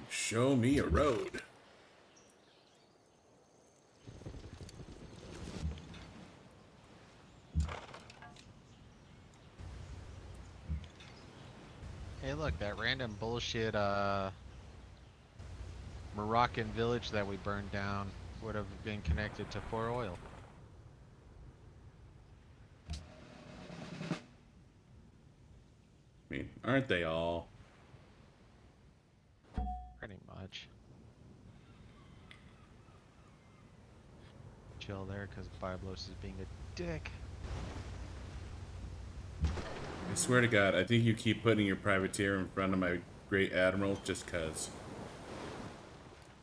Speaker 1: Show me a road.
Speaker 2: Hey, look, that random bullshit Moroccan village that we burned down would have been connected to For Oil.
Speaker 1: I mean, aren't they all?
Speaker 2: Pretty much. Chill there, because Byblos is being a dick.
Speaker 1: I swear to God, I think you keep putting your privateer in front of my great admiral just cuz.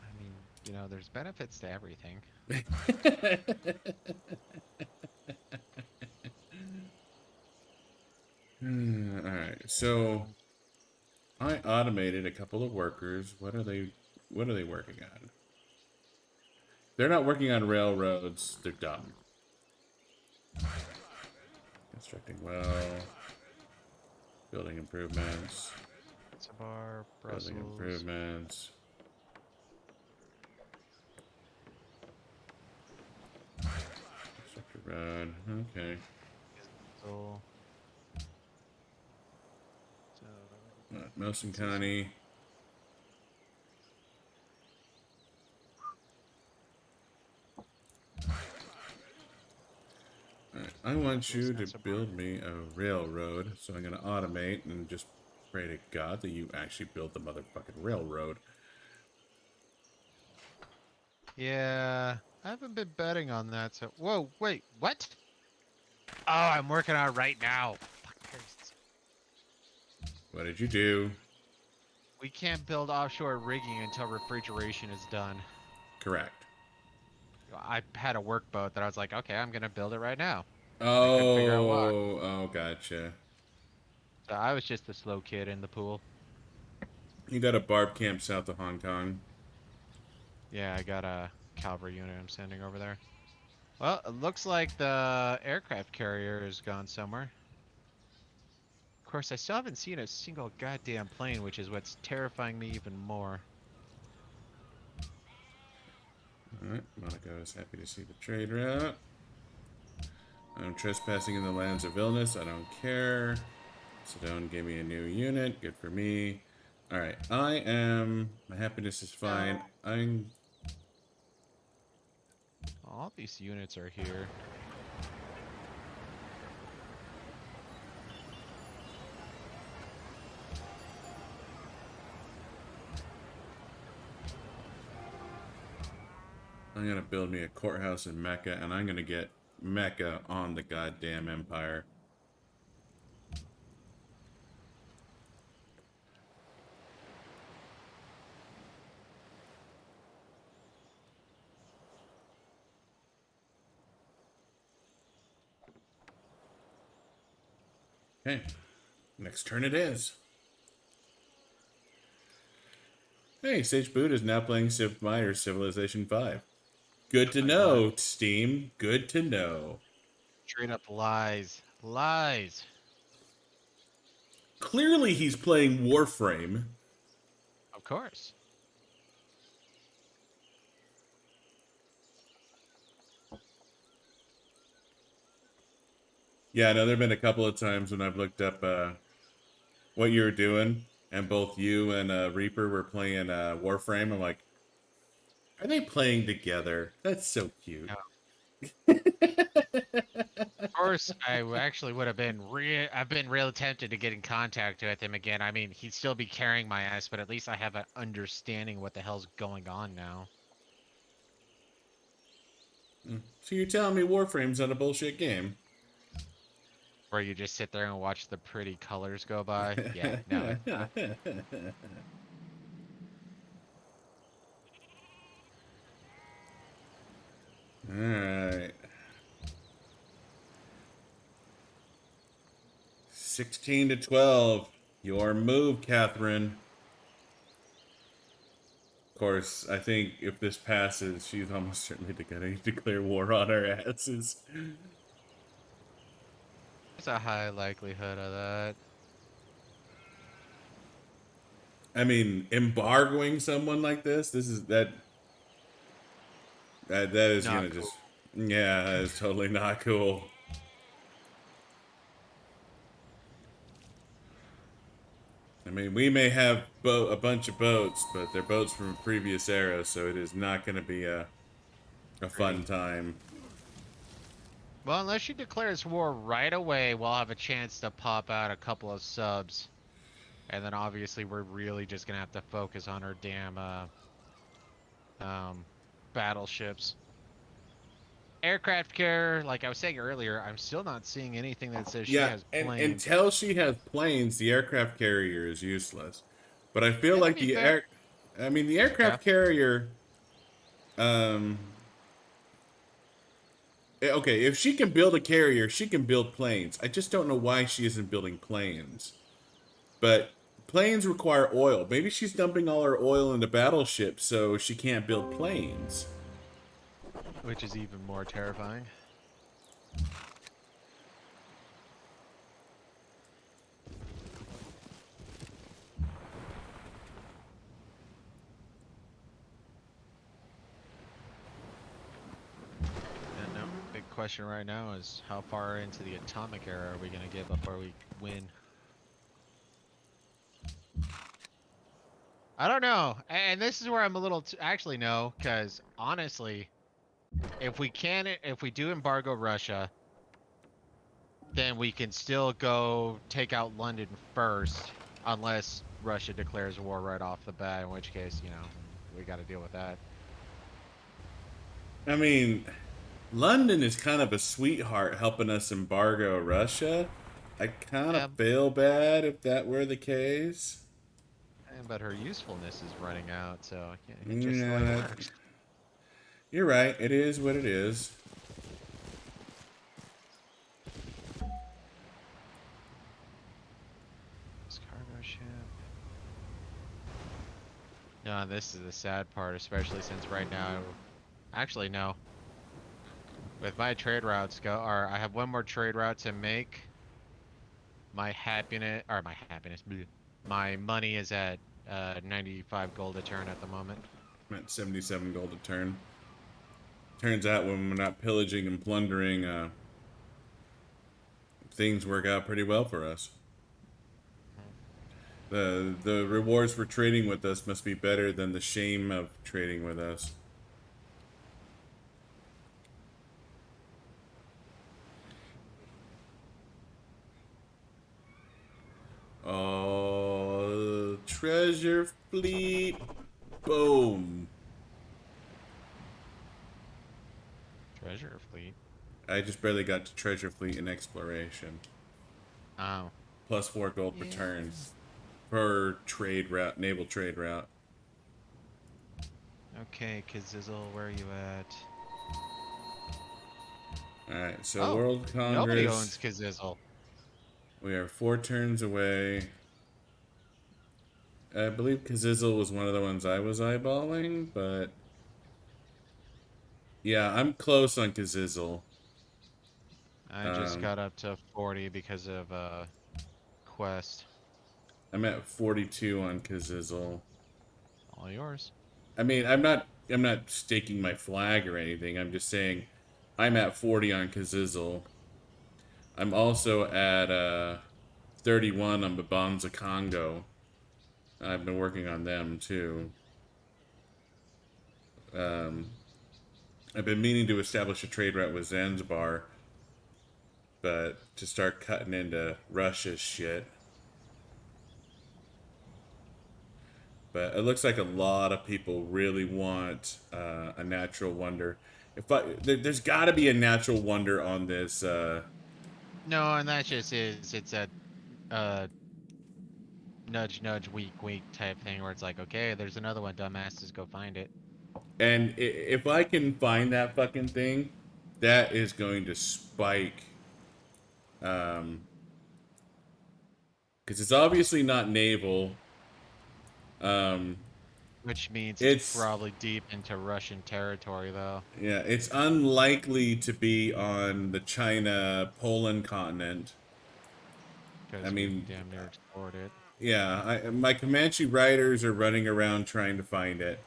Speaker 2: I mean, you know, there's benefits to everything.
Speaker 1: Alright, so I automated a couple of workers. What are they working on? They're not working on railroads. They're dumb. Constructing well. Building improvements.
Speaker 2: Sabar,
Speaker 1: Building
Speaker 2: Brussels.
Speaker 1: improvements. Constructor road. Okay.
Speaker 2: So,
Speaker 1: Nelson County. Alright, I want you to build me a railroad, so I'm gonna automate and just pray to God that you actually build the motherfucking railroad.
Speaker 2: yeah, I haven't been betting on that. So, whoa, wait, what? Oh, I'm working on it right now. Fuck Paris.
Speaker 1: What did you do?
Speaker 2: We can't build offshore rigging until refrigeration is done.
Speaker 1: Correct.
Speaker 2: I had a workboat that I was like, okay, I'm gonna build it right now. I couldn't figure out why.
Speaker 1: Oh, gotcha.
Speaker 2: So I was just a slow kid in the pool.
Speaker 1: You got a barb camp south of Hong Kong.
Speaker 2: Yeah, I got a cavalry unit I'm sending over there. Well, it looks like the aircraft carrier has gone somewhere. Of course, I still haven't seen a single goddamn plane, which is what's terrifying me even more.
Speaker 1: Alright, Monaco is happy to see the trade route. I'm trespassing in the lands of illness. I don't care. Sedone gave me a new unit. Good for me. Alright, I am... My happiness is fine. I'm...
Speaker 2: All these units are here.
Speaker 1: I'm gonna build me a courthouse in Mecca, and I'm gonna get Mecca on the goddamn empire. Okay, next turn it is. Hey, Sage Boot is now playing Civ Miner Civilization 5. Good to
Speaker 2: Wait, what?
Speaker 1: know, Steam. Good to know.
Speaker 2: Straight up lies. Lies.
Speaker 1: Clearly he's playing Warframe.
Speaker 2: Of course.
Speaker 1: Yeah, I know there've been a couple of times when I've looked up what you were doing, and both you and Reaper were playing Warframe. I'm like, are they playing together? That's so cute.
Speaker 2: Of course, actually would have been I've been real tempted to get in contact with him again. I mean, he'd still be carrying my ass, but at least I have an understanding what the hell's going on now.
Speaker 1: So you're telling me Warframe's not a bullshit game?
Speaker 2: Where you just sit there and watch the pretty colors go by. Yeah, no, it's not.
Speaker 1: All right. 16 to 12. Your move, Catherine. Of course, I think if this passes, she's almost certainly going to declare war on our asses.
Speaker 2: There's a high likelihood of that.
Speaker 1: I mean, embargoing someone like this is that is
Speaker 2: Not
Speaker 1: gonna
Speaker 2: cool.
Speaker 1: just, yeah, that is totally not cool. I mean, we may have a bunch of boats, but they're boats from a previous era, so it is not going to be a fun
Speaker 2: Pretty.
Speaker 1: time.
Speaker 2: Well, unless she declares war right away, we'll have a chance to pop out a couple of subs. And then obviously we're really just gonna have to focus on our damn um, battleships. Aircraft carrier, like I was saying earlier, I'm still not seeing anything that says she
Speaker 1: Yeah,
Speaker 2: has
Speaker 1: and
Speaker 2: planes.
Speaker 1: until she has planes, the aircraft carrier is useless. But I feel
Speaker 2: And to
Speaker 1: like
Speaker 2: be fair,
Speaker 1: I mean, the
Speaker 2: yeah,
Speaker 1: aircraft carrier, um, okay, if she can build a carrier, she can build planes. I just don't know why she isn't building planes. But planes require oil. Maybe she's dumping all her oil into battleships, so she can't build planes.
Speaker 2: which is even more terrifying. And no, big question right now is how far into the atomic era are we gonna get before we win? I don't know, and this is where I'm a little actually no, because honestly, if we do embargo Russia, then we can still go take out London first, unless Russia declares war right off the bat, in which case, you know, we got to deal with that.
Speaker 1: I mean, London is kind of a sweetheart helping us embargo Russia. I kind of
Speaker 2: Yeah,
Speaker 1: feel bad if that were the case.
Speaker 2: but her usefulness is running out, so yeah, it's just the way it
Speaker 1: Yeah,
Speaker 2: works.
Speaker 1: you're right. It is what it is.
Speaker 2: This cargo ship. No, this is the sad part, especially since right now, actually no, with my trade routes go, or I have one more trade route to make. Bleh. My money is at 95 gold a turn at the moment.
Speaker 1: I'm at 77 gold a turn. Turns out when we're not pillaging and plundering, things work out pretty well for us. The rewards for trading with us must be better than the shame of trading with us. Oh, treasure fleet. Boom.
Speaker 2: Treasure fleet.
Speaker 1: I just barely got to treasure fleet and exploration.
Speaker 2: Oh.
Speaker 1: Plus 4 gold per
Speaker 2: Yeah.
Speaker 1: turn per trade route, naval trade route.
Speaker 2: Okay, Kazizzle, where are you at?
Speaker 1: Alright, so
Speaker 2: Oh,
Speaker 1: World
Speaker 2: nobody
Speaker 1: Congress.
Speaker 2: owns Kazizzle.
Speaker 1: We are 4 turns away. I believe Kazizzle was one of the ones I was eyeballing, but yeah, I'm close on Kazizzle.
Speaker 2: I just
Speaker 1: Um,
Speaker 2: got up to 40 because of quest.
Speaker 1: I'm at 42 on Kazizzle.
Speaker 2: All yours.
Speaker 1: I mean, I'm not staking my flag or anything. I'm just saying I'm at 40 on Kazizzle. I'm also at 31 on Babanza Congo. I've been working on them too. Um, I've been meaning to establish a trade route with Zanzibar, but to start cutting into Russia's shit. But it looks like a lot of people really want a natural wonder. There's got to be a natural wonder on this.
Speaker 2: No, and that just is it's a uh nudge nudge wink wink type thing where it's like, okay, there's another one, dumbasses, go find it.
Speaker 1: And if I can find that fucking thing, that is going to spike. Um, because it's obviously not naval. Um,
Speaker 2: Which means it's
Speaker 1: it's
Speaker 2: probably deep into Russian territory though.
Speaker 1: yeah, it's unlikely to be on the China Poland continent. I
Speaker 2: Because we
Speaker 1: mean,
Speaker 2: damn near explored it.
Speaker 1: yeah, my Comanche riders are running around trying to find it.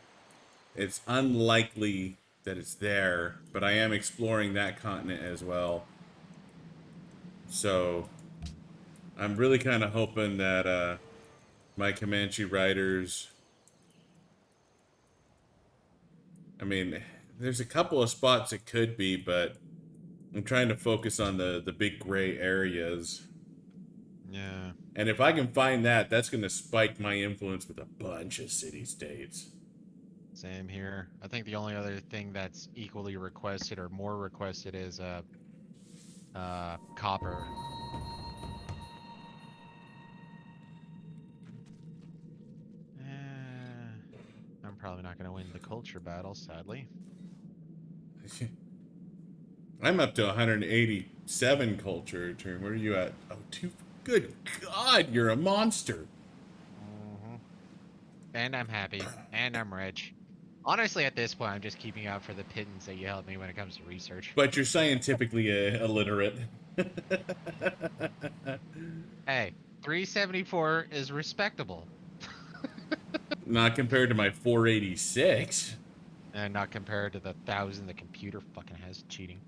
Speaker 1: It's unlikely that it's there, but I am exploring that continent as well. So I'm really kind of hoping that my Comanche riders. I mean, there's a couple of spots it could be, but I'm trying to focus on the big gray areas.
Speaker 2: Yeah,
Speaker 1: And if I can find that, that's going to spike my influence with a bunch of city states.
Speaker 2: same here. I think the only other thing that's equally requested or more requested is copper. I'm probably not gonna win the culture battle, sadly.
Speaker 1: I'm up to 187 culture turn. Where are you at? Oh, two. Good God, you're a monster.
Speaker 2: hmm And I'm happy, and I'm rich. Honestly, at this point, I'm just keeping out for the pittance that you helped me when it comes to research.
Speaker 1: But you're scientifically illiterate.
Speaker 2: Hey, 374 is respectable,
Speaker 1: Not compared to my 486.
Speaker 2: and not compared to the 1,000 the computer fucking has cheating.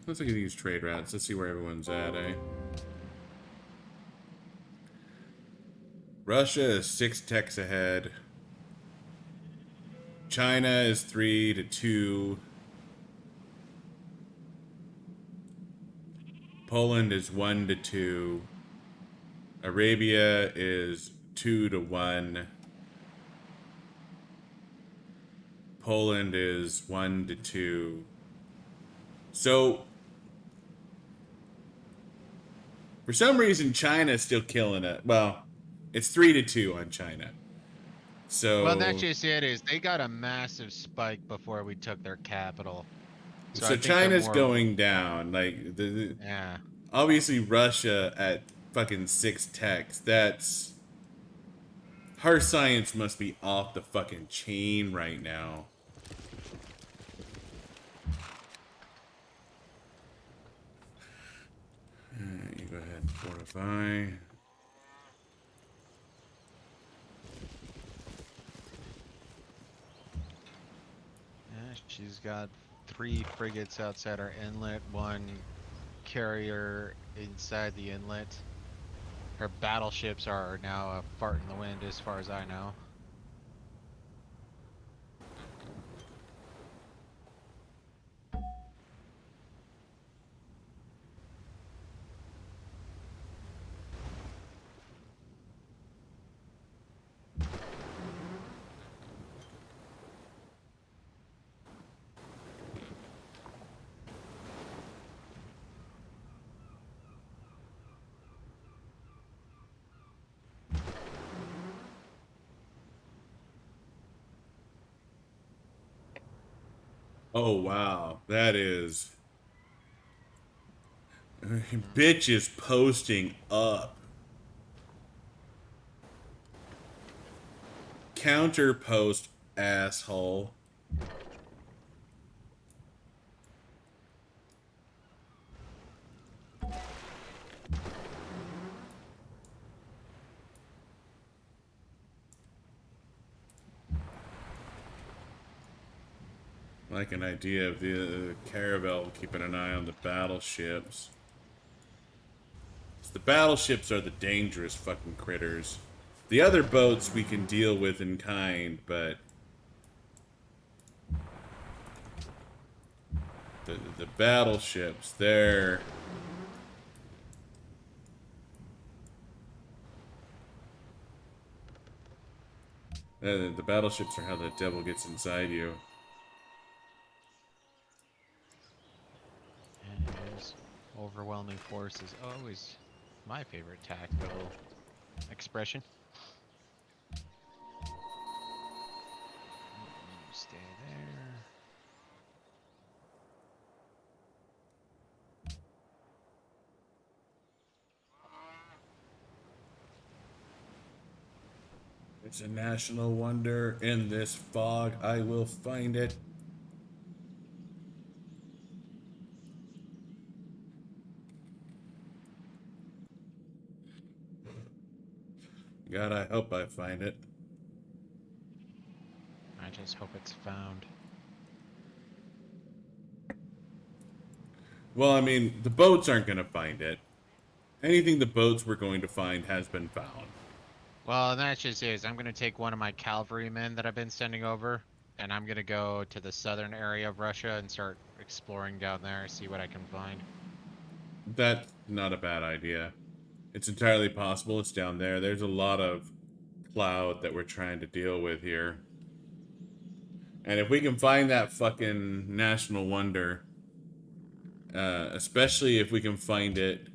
Speaker 1: Let's look at these trade routes. Let's see where everyone's at, eh? Russia is 6 techs ahead. China is 3-2. Poland is 1-2. Arabia is 2-1. Poland is 1-2. So, for some reason, China is still killing it. Well, it's 3-2 on China.
Speaker 2: Well, that's
Speaker 1: So,
Speaker 2: just it. Is they got a massive spike before we took their capital, so
Speaker 1: so
Speaker 2: I think they're
Speaker 1: China's
Speaker 2: more.
Speaker 1: going down. Like
Speaker 2: Yeah,
Speaker 1: obviously Russia at fucking 6 techs. That's her science must be off the fucking chain right now. You go ahead and fortify.
Speaker 2: yeah. She's got 3 frigates outside our inlet, 1 carrier inside the inlet. Her battleships are now a fart in the wind, as far as I know.
Speaker 1: Oh wow, that is
Speaker 2: Mm.
Speaker 1: bitch is posting up. Counter post asshole. like an idea of the caravel keeping an eye on the battleships. The battleships are the dangerous fucking critters. The other boats we can deal with in kind, but the battleships, they're the battleships are how the devil gets inside you.
Speaker 2: And his overwhelming force is always my favorite tactical expression. You stay there.
Speaker 1: It's a national wonder. In this fog, I will find it. God, I hope I find it.
Speaker 2: I just hope it's found.
Speaker 1: Well, I mean, the boats aren't going to find it. Anything the boats were going to find has been found.
Speaker 2: Well, that just is. I'm gonna take one of my cavalrymen that I've been sending over, and I'm gonna go to the southern area of Russia and start exploring down there, see what I can find.
Speaker 1: That's not a bad idea. It's entirely possible it's down there. There's a lot of cloud that we're trying to deal with here. And if we can find that fucking national wonder, especially if we can find it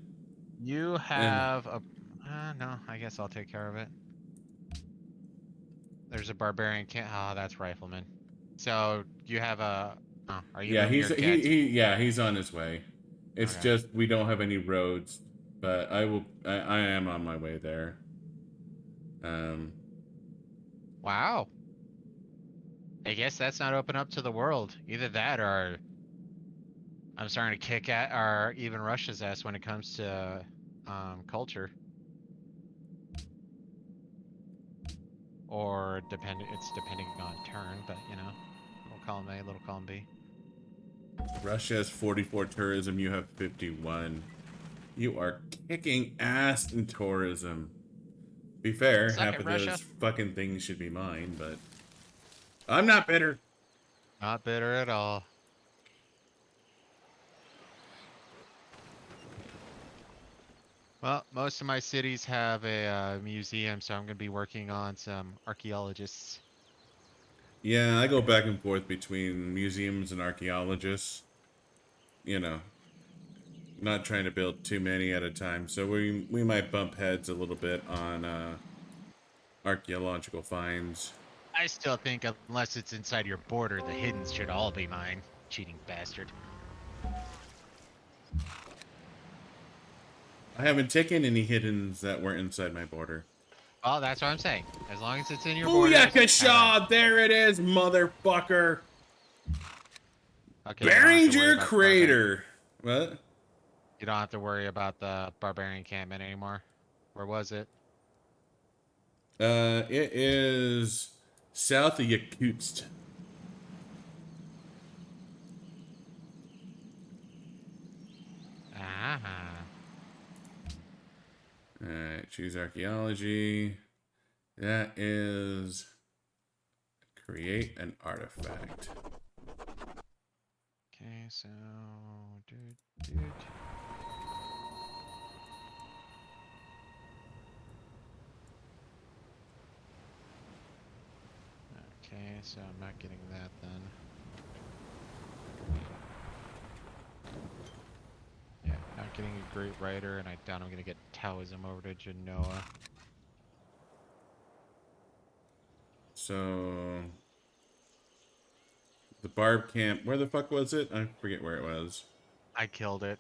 Speaker 2: You
Speaker 1: in...
Speaker 2: have a. No, I guess I'll take care of it. There's a barbarian camp. Oh, that's rifleman. So you have a. Oh, are you
Speaker 1: Yeah,
Speaker 2: moving
Speaker 1: he's
Speaker 2: your get?
Speaker 1: yeah, he's on his way. It's
Speaker 2: Okay.
Speaker 1: just we don't have any roads, but I am on my way there. Um
Speaker 2: Wow. I guess that's not open up to the world. Either that or I'm starting to kick at or even Russia's ass when it comes to culture. Or it's depending on turn, but you know, little column A, little column B.
Speaker 1: Russia has 44 tourism, you have 51. You are kicking ass in tourism. Be fair,
Speaker 2: Suck
Speaker 1: half
Speaker 2: it,
Speaker 1: of those
Speaker 2: Russia.
Speaker 1: fucking things should be mine, but I'm not bitter.
Speaker 2: Not bitter at all. Well, most of my cities have a museum, so I'm going to be working on some archaeologists.
Speaker 1: Yeah, I go back and forth between museums and archaeologists. You know, not trying to build too many at a time, so we might bump heads a little bit on archaeological finds.
Speaker 2: I still think unless it's inside your border, the hiddens should all be mine. Cheating bastard.
Speaker 1: I haven't taken any hiddens that were inside my border.
Speaker 2: Well, that's what I'm saying. As long as it's in your borders, have at it.
Speaker 1: Booyakasha! There it is, motherfucker!
Speaker 2: Okay, you don't have to worry
Speaker 1: Behringer
Speaker 2: about the barbarian.
Speaker 1: Crater! What?
Speaker 2: You don't have to worry about the barbarian encampment anymore. Where was it?
Speaker 1: It is south of Yakutsk.
Speaker 2: Ah.
Speaker 1: Alright, choose archaeology. That is create an artifact.
Speaker 2: Okay, so dude. Okay, so I'm not getting that then. Yeah, not getting a great writer, and I doubt I'm gonna get Taoism over to Genoa.
Speaker 1: So the barb camp, where the fuck was it? I forget where it was.
Speaker 2: I killed it.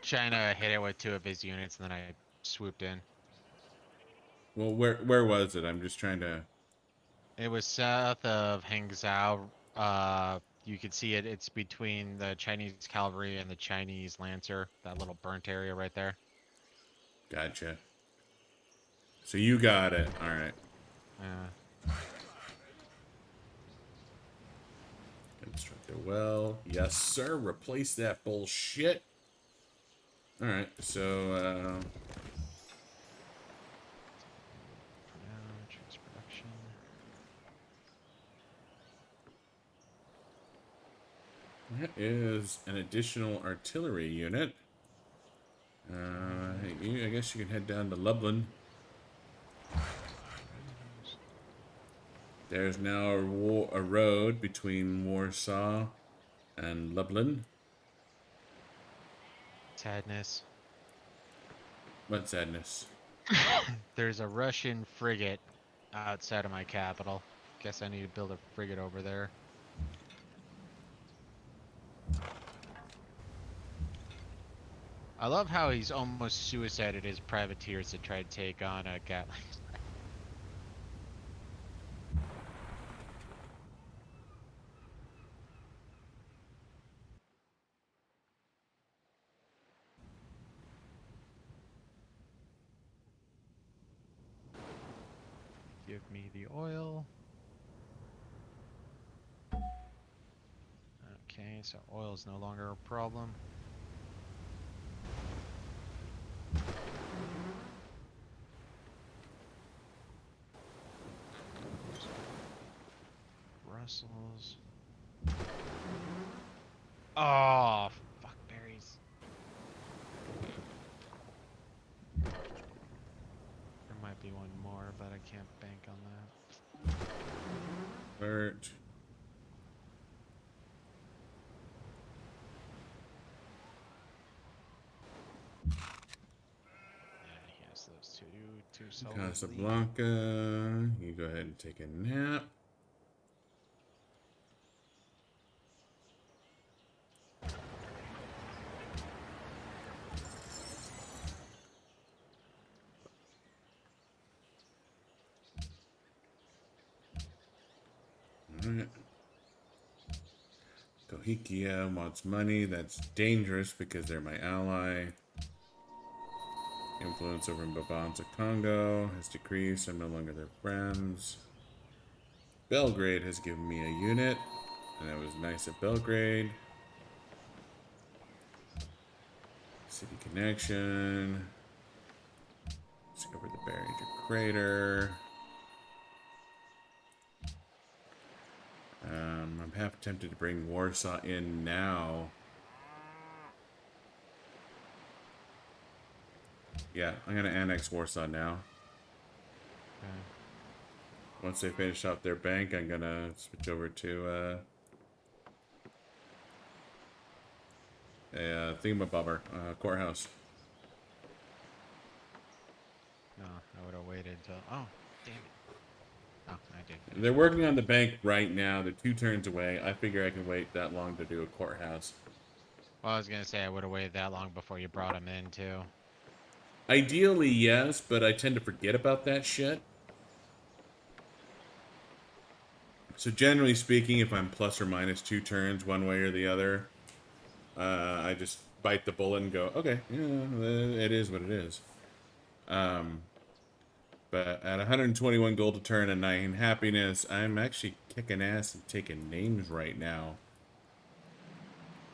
Speaker 2: China hit it with 2 of his units, and then I swooped in.
Speaker 1: Well, where was it? I'm just trying to...
Speaker 2: It was south of Hangzhou. You can see it. It's between the Chinese cavalry and the Chinese lancer. That little burnt area right there.
Speaker 1: Gotcha. So you got it. Alright.
Speaker 2: Uh,
Speaker 1: Construct. construct a well. Yes, sir. Replace that bullshit. Alright, so,
Speaker 2: For now, choose production.
Speaker 1: that is an additional artillery unit. I guess you can head down to Lublin. There's now a road between Warsaw and Lublin.
Speaker 2: Sadness.
Speaker 1: What sadness.
Speaker 2: There's a Russian frigate outside of my capital. Guess I need to build a frigate over there. I love how he's almost suicided his privateers to try to take on a Gatling. Give me the oil. Okay, so oil is no longer a problem. Brussels. Oh, fuck berries. There might be one more, but I can't bank on that.
Speaker 1: Alert.
Speaker 2: Yeah, he has those two solidly.
Speaker 1: Casablanca. You go ahead and take a nap. Alright. Kohikia wants money. That's dangerous because they're my ally. Influence over Mbabanza Congo has decreased. I'm no longer their friends. Belgrade has given me a unit. And that was nice at Belgrade. City connection. Discover the Barringer crater. I'm half tempted to bring Warsaw in now. Yeah, I'm gonna annex Warsaw now.
Speaker 2: Okay.
Speaker 1: Once they finish off their bank, I'm gonna switch over to a thingamabobber, courthouse.
Speaker 2: No, I would have waited until. Oh, damn it. Oh, I did.
Speaker 1: They're working on the bank right now. They're 2 turns away. I figure I can wait that long to do a courthouse.
Speaker 2: Well, I was gonna say I would have waited that long before you brought him in too.
Speaker 1: Ideally, yes, but I tend to forget about that shit. So generally speaking, if I'm plus or minus 2 turns one way or the other, I just bite the bullet and go, okay, yeah, it is what it is. But at 121 gold a turn and 9 happiness, I'm actually kicking ass and taking names right now.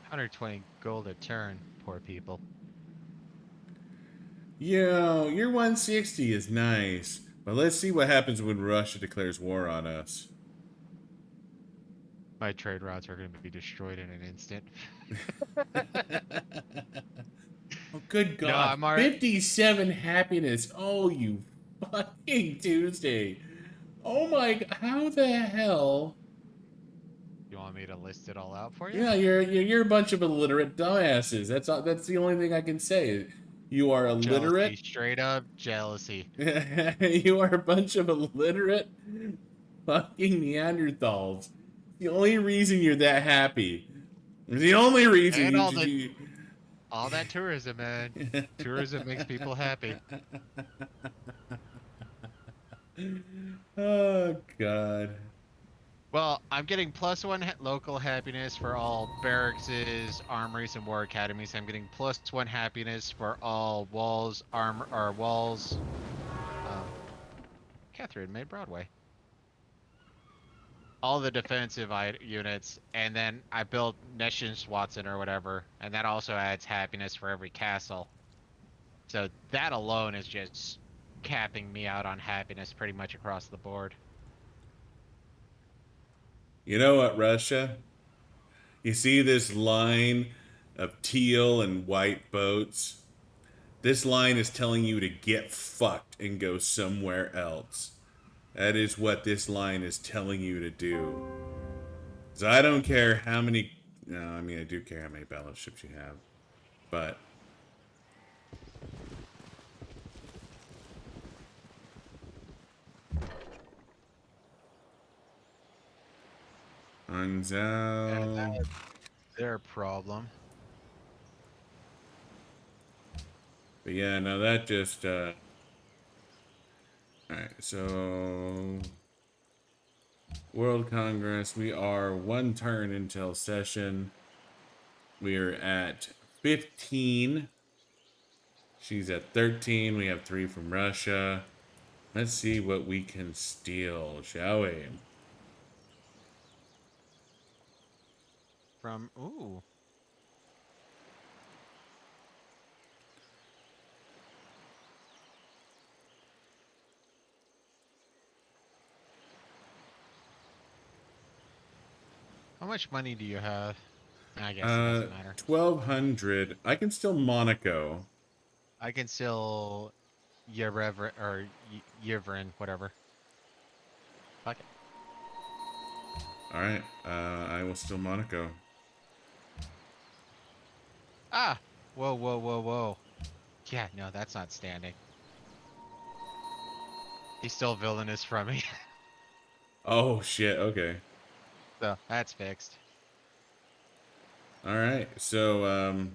Speaker 2: 120 gold a turn. Poor people.
Speaker 1: Yo, your 160 is nice. But let's see what happens when Russia declares war on us.
Speaker 2: My trade routes are gonna be destroyed in an instant.
Speaker 1: Oh, good
Speaker 2: No,
Speaker 1: God.
Speaker 2: I'm alright.
Speaker 1: 57 happiness. Oh, you fucking Tuesday. Oh my God. How the hell?
Speaker 2: You want me to list it all out for you?
Speaker 1: Yeah, you're a bunch of illiterate dumbasses. That's the only thing I can say. You are
Speaker 2: Jealousy,
Speaker 1: illiterate.
Speaker 2: straight up jealousy.
Speaker 1: You are a bunch of illiterate fucking Neanderthals. The only reason you're that happy. The only reason
Speaker 2: And
Speaker 1: you
Speaker 2: all
Speaker 1: just
Speaker 2: the
Speaker 1: you.
Speaker 2: all that tourism, man. Tourism makes people happy.
Speaker 1: Oh God.
Speaker 2: Well, I'm getting +1 local happiness for all barracks, armories, and war academies. I'm getting +1 happiness for all walls, armor, or walls. Um, Catherine made Broadway. all the defensive units, and then I built Nation Watson or whatever, and that also adds happiness for every castle. So that alone is just capping me out on happiness pretty much across the board.
Speaker 1: You know what, Russia? You see this line of teal and white boats? This line is telling you to get fucked and go somewhere else. That is what this line is telling you to do. So I don't care how many. No, I mean, I do care how many battleships you have. But.
Speaker 2: Yeah,
Speaker 1: Anzao.
Speaker 2: that's their problem.
Speaker 1: But yeah, no, that just. Alright, so. World Congress, we are one turn until session. We are at 15. She's at 13. We have 3 from Russia. Let's see what we can steal, shall we?
Speaker 2: From ooh, how much money do you have? I guess it doesn't matter.
Speaker 1: 1200. I can steal Monaco.
Speaker 2: I can still Yerever or Yevrin, whatever. Fuck it.
Speaker 1: Alright, I will steal Monaco.
Speaker 2: Ah! Whoa, whoa, whoa, whoa. Yeah, no, that's not standing. He's still villainous from me.
Speaker 1: Oh, shit, okay.
Speaker 2: So that's fixed.
Speaker 1: Alright, so,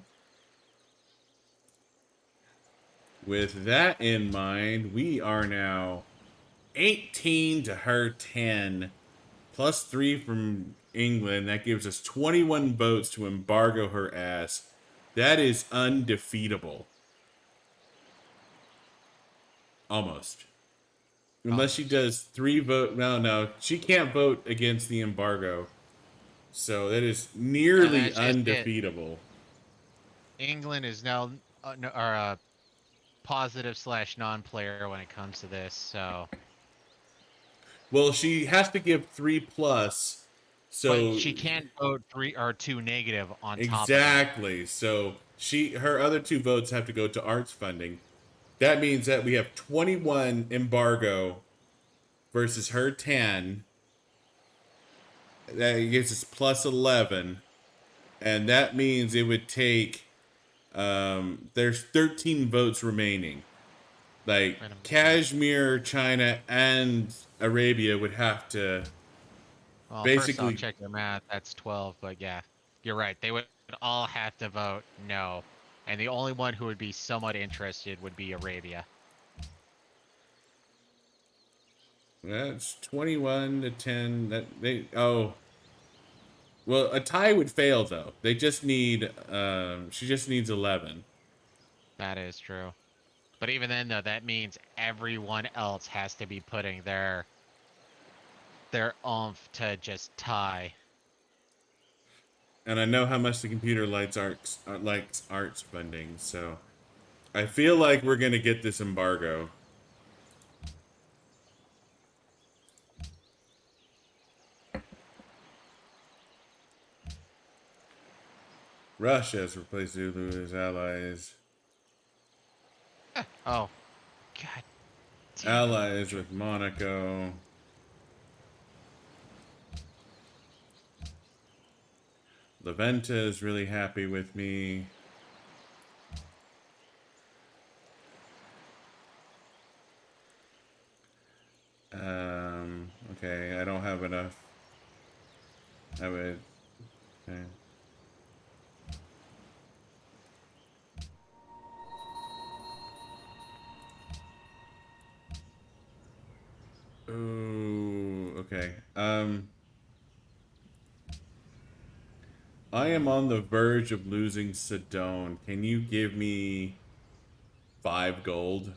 Speaker 1: with that in mind, we are now 18 to her 10, plus 3 from England. That gives us 21 votes to embargo her ass. That is undefeatable. Almost. Unless she
Speaker 2: Almost.
Speaker 1: does 3 vote. No, no. She can't vote against the embargo. So that is
Speaker 2: And
Speaker 1: nearly
Speaker 2: that's just it.
Speaker 1: undefeatable.
Speaker 2: England is now or positive slash non-player when it comes to this. So,
Speaker 1: Well, she has to give 3 plus.
Speaker 2: but
Speaker 1: So
Speaker 2: she can't vote 3 or 2 negative on top of that.
Speaker 1: exactly. So her other 2 votes have to go to arts funding. That means that we have 21 embargo versus her 10. That gives us plus 11. And that means it would take. There's 13 votes remaining. Like,
Speaker 2: Wait a minute.
Speaker 1: Kashmir, China, and Arabia would have to
Speaker 2: Well, first off,
Speaker 1: basically.
Speaker 2: check your math. That's 12, but yeah, you're right. They would all have to vote no. And the only one who would be somewhat interested would be Arabia.
Speaker 1: That's 21 to 10. That they. Oh. Well, a tie would fail, though. They just need. She just needs 11.
Speaker 2: That is true. But even then, though, that means everyone else has to be putting their oomph to just tie.
Speaker 1: And I know how much the computer likes arts funding, so I feel like we're gonna get this embargo. Russia has replaced Zulu as allies.
Speaker 2: Oh, god damn it.
Speaker 1: Allies with Monaco. Leventa is really happy with me. Okay, I don't have enough. I would. Okay. Ooh, okay. I am on the verge of losing Sedone. Can you give me 5 gold?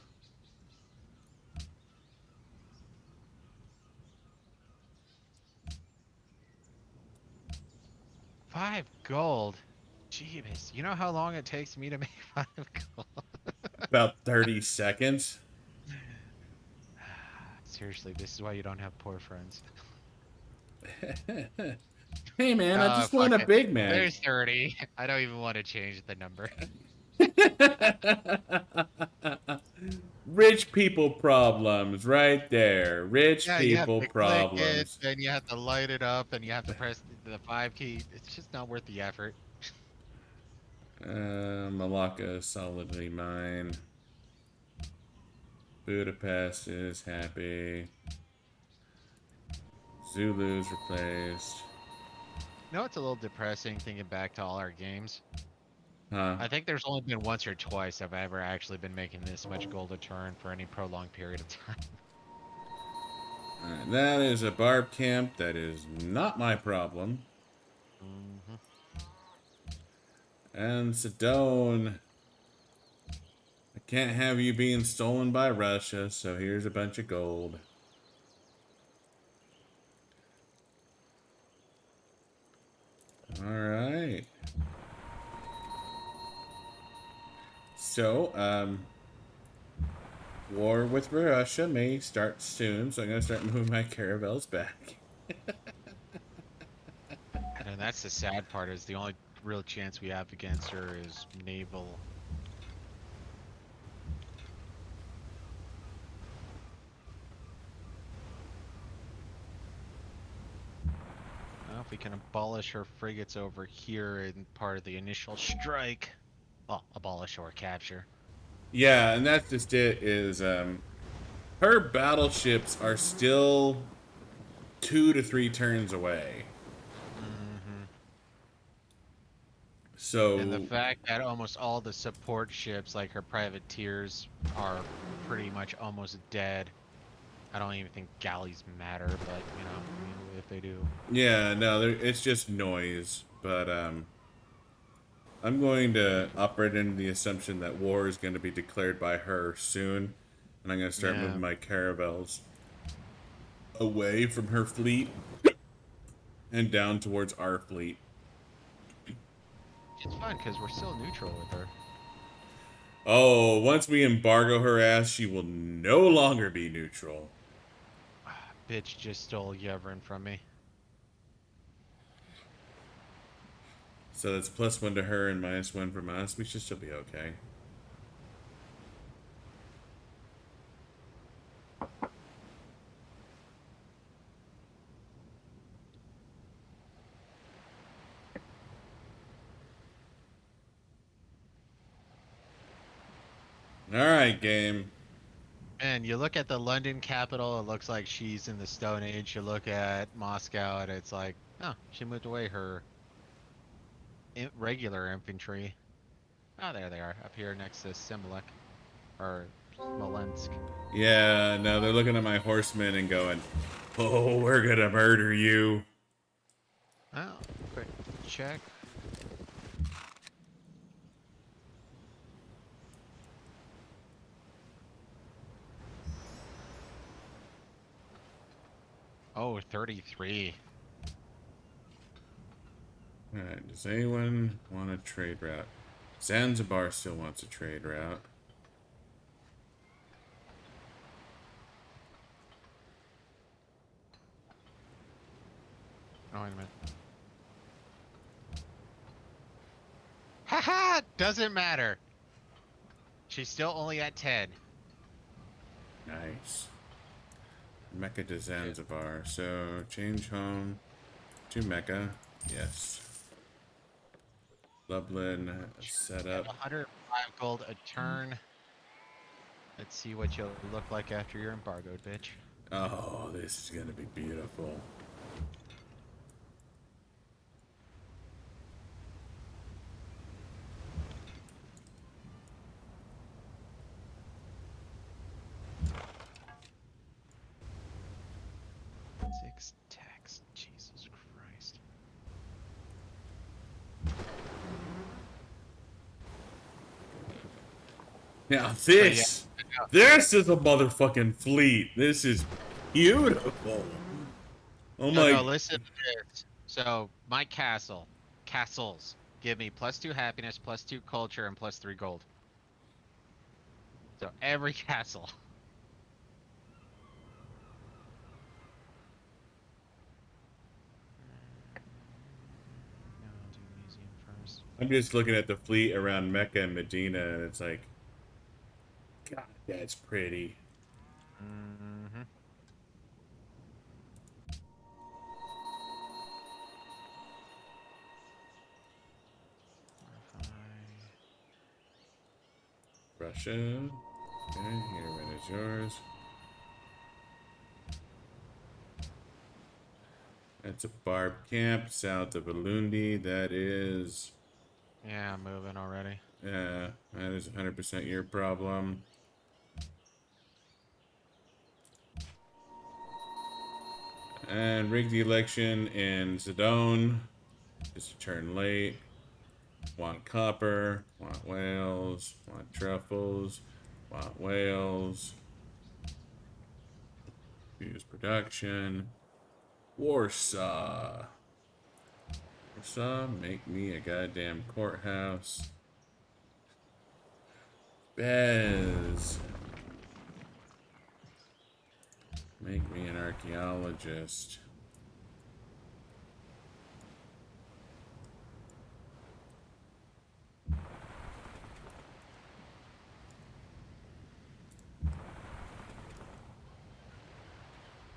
Speaker 2: 5 gold. Jeebus. You know how long it takes me to make 5 gold?
Speaker 1: About 30 seconds.
Speaker 2: Seriously, this is why you don't have poor friends.
Speaker 1: Hey man, I
Speaker 2: Oh,
Speaker 1: just want
Speaker 2: fuck
Speaker 1: a
Speaker 2: it.
Speaker 1: Big Mac.
Speaker 2: There's 30. I don't even want to change the number.
Speaker 1: Rich people problems right there. Rich
Speaker 2: Yeah, you have
Speaker 1: people
Speaker 2: to click it,
Speaker 1: problems.
Speaker 2: then you have to light it up, and you have to press the 5 key. It's just not worth the effort.
Speaker 1: Malacca is solidly mine. Budapest is happy. Zulu's replaced.
Speaker 2: You know, it's a little depressing thinking back to all our games.
Speaker 1: Huh.
Speaker 2: I think there's only been once or twice I've ever actually been making this much gold a turn for any prolonged period of time.
Speaker 1: Alright, that is a barb camp. That is not my problem.
Speaker 2: Hmm.
Speaker 1: And Sedone. I can't have you being stolen by Russia, so here's a bunch of gold. Alright. So, war with Russia may start soon, so I'm gonna start moving my caravels back.
Speaker 2: And that's the sad part is the only real chance we have against her is naval. Well, if we can abolish her frigates over here in part of the initial strike. Well, abolish or capture.
Speaker 1: Yeah, and that's just it, is, her battleships are still 2 to 3 turns away.
Speaker 2: Hmm. And the
Speaker 1: So,
Speaker 2: fact that almost all the support ships, like her privateers, are pretty much almost dead. I don't even think galleys matter, but you know, I mean, if they do.
Speaker 1: yeah, no, it's just noise. But, I'm going to operate under the assumption that war is going to be declared by her soon. And I'm going to start
Speaker 2: Yeah,
Speaker 1: moving my caravels away from her fleet and down towards our fleet.
Speaker 2: it's fine because we're still neutral with her.
Speaker 1: Oh, once we embargo her ass, she will no longer be neutral.
Speaker 2: Bitch just stole Yevon from me.
Speaker 1: So that's +1 to her and -1 from us. We should still be okay. Alright, game.
Speaker 2: And you look at the London capital, it looks like she's in the Stone Age. You look at Moscow, and it's like, oh, she moved away her regular infantry. Oh, there they are, up here next to Similek, or Smolensk.
Speaker 1: Yeah, no, they're looking at my horsemen and going, oh, we're gonna murder you.
Speaker 2: Oh, quick check. Oh, 33.
Speaker 1: Alright, does anyone want a trade route? Zanzibar still wants a trade route.
Speaker 2: Oh, wait a minute. Haha! Doesn't matter. She's still only at 10.
Speaker 1: Nice. Mecca to Zanzibar. So, change home to Mecca. Yes. Lublin, set
Speaker 2: Have
Speaker 1: up.
Speaker 2: 105 gold a turn. Let's see what you'll look like after you're embargoed, bitch.
Speaker 1: Oh, this is gonna be beautiful.
Speaker 2: Six tax. Jesus Christ.
Speaker 1: Now
Speaker 2: So yeah.
Speaker 1: this is a motherfucking fleet. This is beautiful. Oh
Speaker 2: No,
Speaker 1: my,
Speaker 2: listen to this. So my castle. castles. Give me +2 happiness, +2 culture, and +3 gold. So every castle. No, I'll do museum first.
Speaker 1: I'm just looking at the fleet around Mecca and Medina, and it's like, God, that's pretty.
Speaker 2: Mm-hmm.
Speaker 1: Russia. Okay, here, when is yours? That's a barb camp south of Alundi. That is,
Speaker 2: Yeah, I'm moving already.
Speaker 1: that is 100% your problem. And rig the election in Zidane. Just a turn late. Want copper. Want whales. Want truffles. Want whales. Use production. Warsaw. Warsaw, make me a goddamn courthouse. Bez. Make me an archaeologist.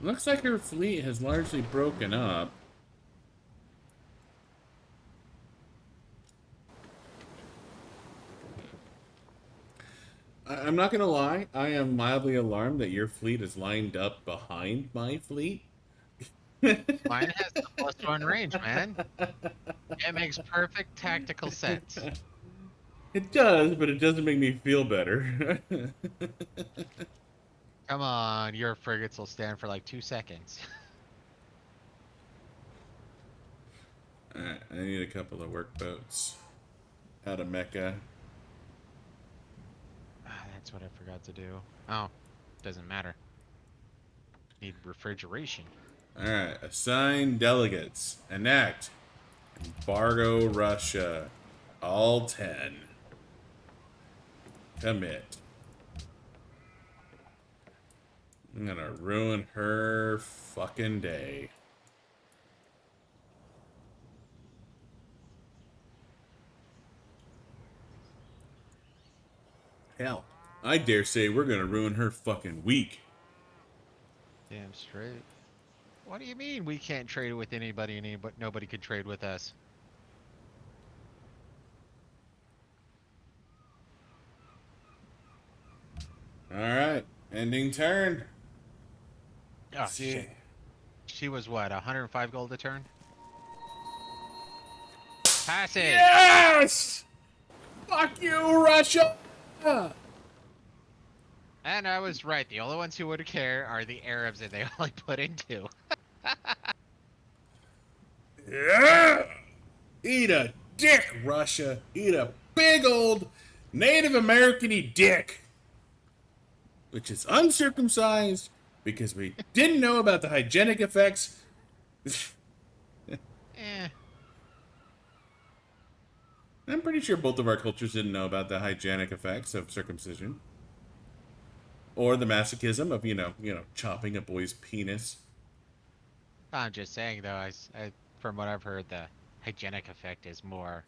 Speaker 1: Looks like her fleet has largely broken up. I'm not gonna lie, I am mildly alarmed that your fleet is lined up behind my fleet.
Speaker 2: Mine has the +1 range, man. It makes perfect tactical sense.
Speaker 1: It does, but it doesn't make me feel better.
Speaker 2: Come on, your frigates will stand for like 2 seconds.
Speaker 1: Alright, I need a couple of workboats out of Mecca.
Speaker 2: That's what I forgot to do. Oh, doesn't matter. Need refrigeration.
Speaker 1: Alright, assign delegates. Enact. Embargo Russia. All 10. Commit. I'm gonna ruin her fucking day. Hell, I dare say we're gonna ruin her fucking week.
Speaker 2: Damn straight. What do you mean we can't trade with anybody and nobody could trade with us?
Speaker 1: Alright, ending turn.
Speaker 2: Oh
Speaker 1: See.
Speaker 2: shit. She was what, 105 gold a turn? Passage!
Speaker 1: Yes! Fuck you, Russia!
Speaker 2: And I was right. The only ones who would care are the Arabs that they only put into.
Speaker 1: Yeah! Eat a dick, Russia. Eat a big old Native American-y dick. Which is uncircumcised because we didn't know about the hygienic effects.
Speaker 2: Eh.
Speaker 1: I'm pretty sure both of our cultures didn't know about the hygienic effects of circumcision. Or the masochism of, chopping a boy's penis.
Speaker 2: I'm just saying though, from what I've heard, the hygienic effect is more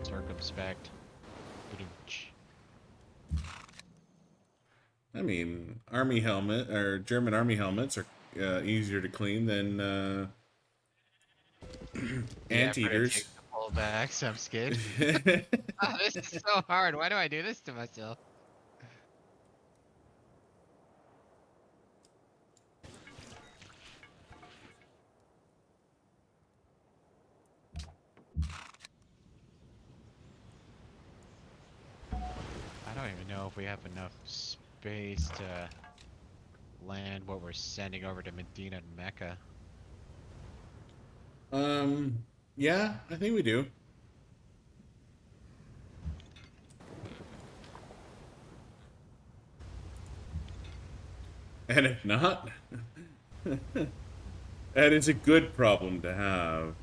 Speaker 2: circumspect.
Speaker 1: I mean, army helmet or German army helmets are easier to clean than
Speaker 2: The effort it
Speaker 1: anteaters.
Speaker 2: takes to pull back some skin. Oh, this is so hard. Why do I do this to myself? I don't even know if we have enough space to land what we're sending over to Medina and Mecca.
Speaker 1: Yeah, I think we do. And if not, that is a good problem to have.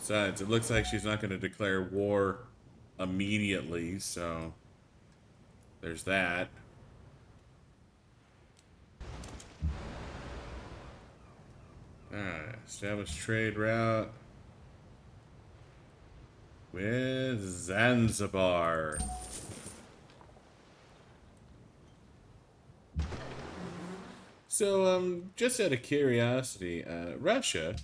Speaker 1: Besides, it looks like she's not going to declare war immediately, so there's that. Alright, establish trade route with Zanzibar. So, just out of curiosity, Russia,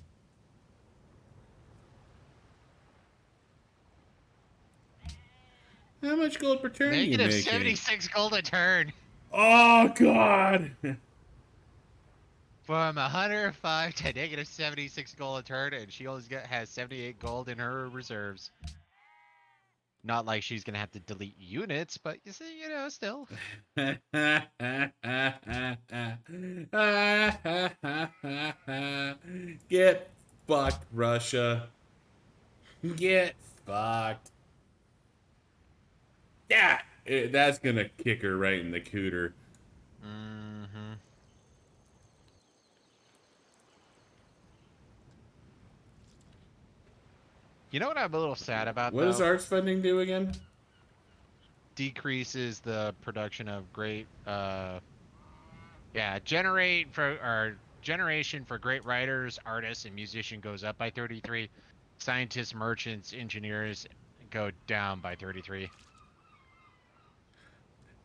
Speaker 1: how much gold per turn are you
Speaker 2: Negative
Speaker 1: making?
Speaker 2: 76 gold a turn.
Speaker 1: Oh, God!
Speaker 2: From 105 to negative 76 gold a turn, and she only has 78 gold in her reserves. Not like she's gonna have to delete units, but you see, still.
Speaker 1: Get fucked, Russia. Get fucked. Yeah, that's gonna kick her right in the cooter.
Speaker 2: Mm-hmm. You know what I'm a little sad about,
Speaker 1: What does
Speaker 2: though?
Speaker 1: arts funding do again?
Speaker 2: Decreases the production of great, generation for great writers, artists, and musicians goes up by 33. Scientists, merchants, engineers go down by 33.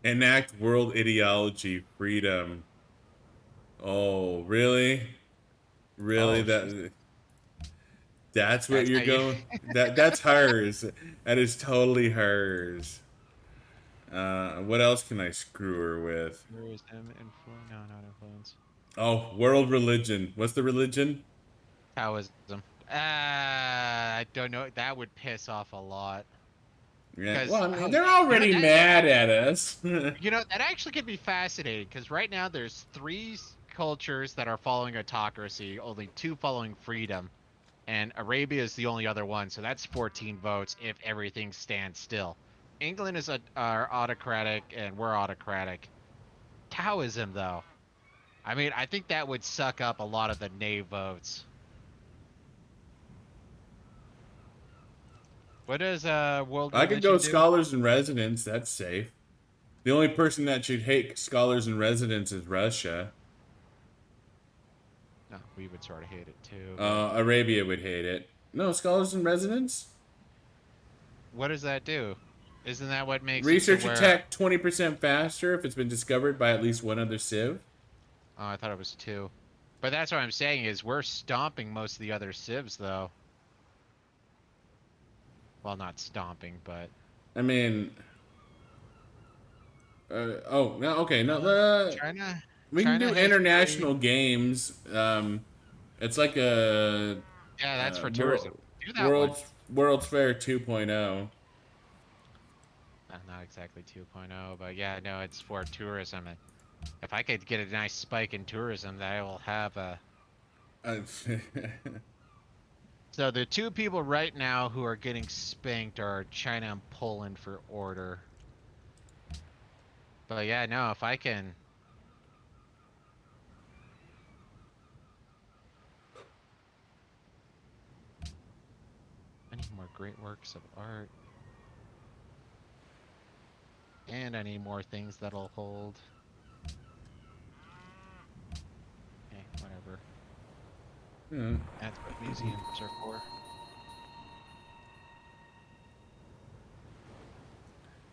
Speaker 1: Enact world ideology freedom. Oh, really? Really?
Speaker 2: Oh, she's.
Speaker 1: That's what
Speaker 2: That's
Speaker 1: you're
Speaker 2: how you.
Speaker 1: going. That's hers. That is totally hers. What else can I screw her with?
Speaker 2: Tourism influence? No, not influence.
Speaker 1: Oh, world religion. What's the religion?
Speaker 2: Taoism. I don't know. That would piss off a lot.
Speaker 1: Yeah. Well,
Speaker 2: Because
Speaker 1: I mean,
Speaker 2: oh,
Speaker 1: they're already mad at us.
Speaker 2: that actually could be fascinating. Because right now there's three cultures that are following autocracy, only two following freedom, and Arabia is the only other one. So that's 14 votes if everything stands still. England is are autocratic, and we're autocratic. Taoism, though, I mean, I think that would suck up a lot of the nay votes. What does world
Speaker 1: I could go
Speaker 2: religion do?
Speaker 1: scholars in residence. That's safe. The only person that should hate scholars in residence is Russia.
Speaker 2: No, we would sort of hate it too, but
Speaker 1: Arabia would hate it. No, scholars in residence?
Speaker 2: what does that do? Isn't that what makes it to
Speaker 1: Research
Speaker 2: where?
Speaker 1: attack 20% faster if it's been discovered by at least one other civ.
Speaker 2: Oh, I thought it was two. But that's what I'm saying is we're stomping most of the other civs though. Well, not stomping, but
Speaker 1: I mean, oh, no, okay, no,
Speaker 2: China.
Speaker 1: we can
Speaker 2: China
Speaker 1: do
Speaker 2: has three.
Speaker 1: international games. It's like a
Speaker 2: Yeah, that's for tourism.
Speaker 1: world
Speaker 2: Do that one.
Speaker 1: World's Fair 2.0.
Speaker 2: Not exactly 2.0, but yeah, no, it's for tourism. And if I could get a nice spike in tourism, that I will have a.
Speaker 1: Uh,
Speaker 2: So the two people right now who are getting spanked are China and Poland for order. But yeah, no, if I can. I need more great works of art. And I need more things that'll hold. Okay, whatever.
Speaker 1: yeah.
Speaker 2: That's what museums are for.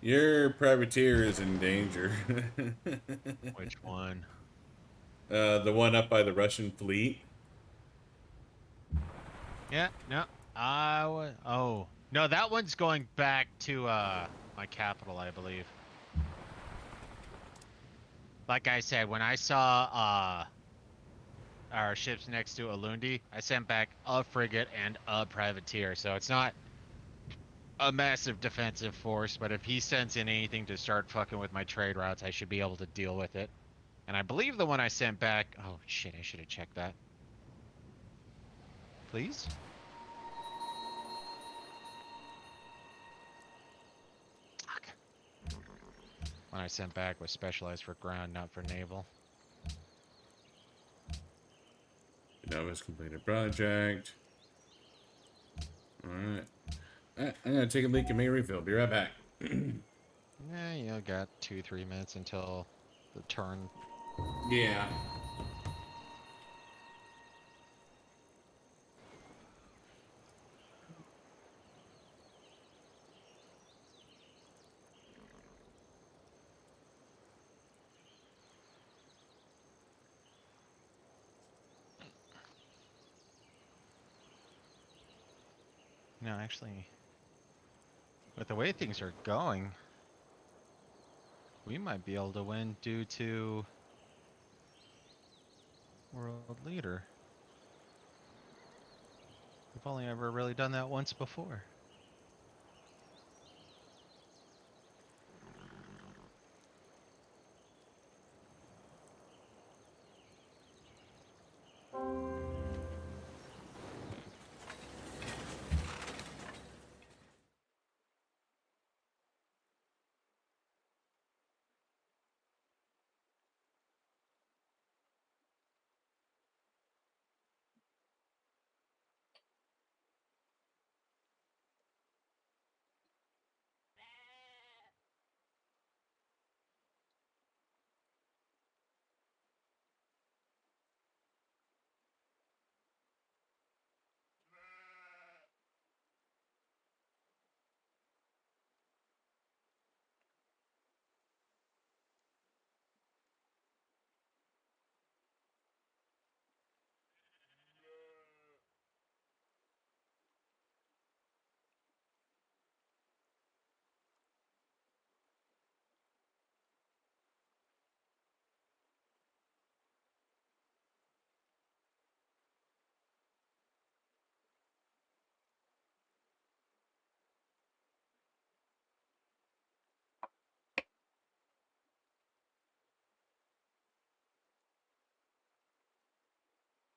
Speaker 1: Your privateer is in danger.
Speaker 2: Which one?
Speaker 1: The one up by the Russian fleet.
Speaker 2: Yeah, no. Oh. No, that one's going back to my capital, I believe. Like I said, when I saw our ships next to Alundi, I sent back a frigate and a privateer. So it's not a massive defensive force, but if he sends in anything to start fucking with my trade routes, I should be able to deal with it. And I believe the one I sent back. Oh shit! I should have checked that. Please. Fuck. One I sent back was specialized for ground, not for naval.
Speaker 1: Nova's completed project. All right. I'm gonna take a leak and make a refill. Be right back.
Speaker 2: Yeah, got 2, 3 minutes until the turn.
Speaker 1: Yeah.
Speaker 2: No, actually, with the way things are going, we might be able to win due to world leader. We've only ever really done that once before.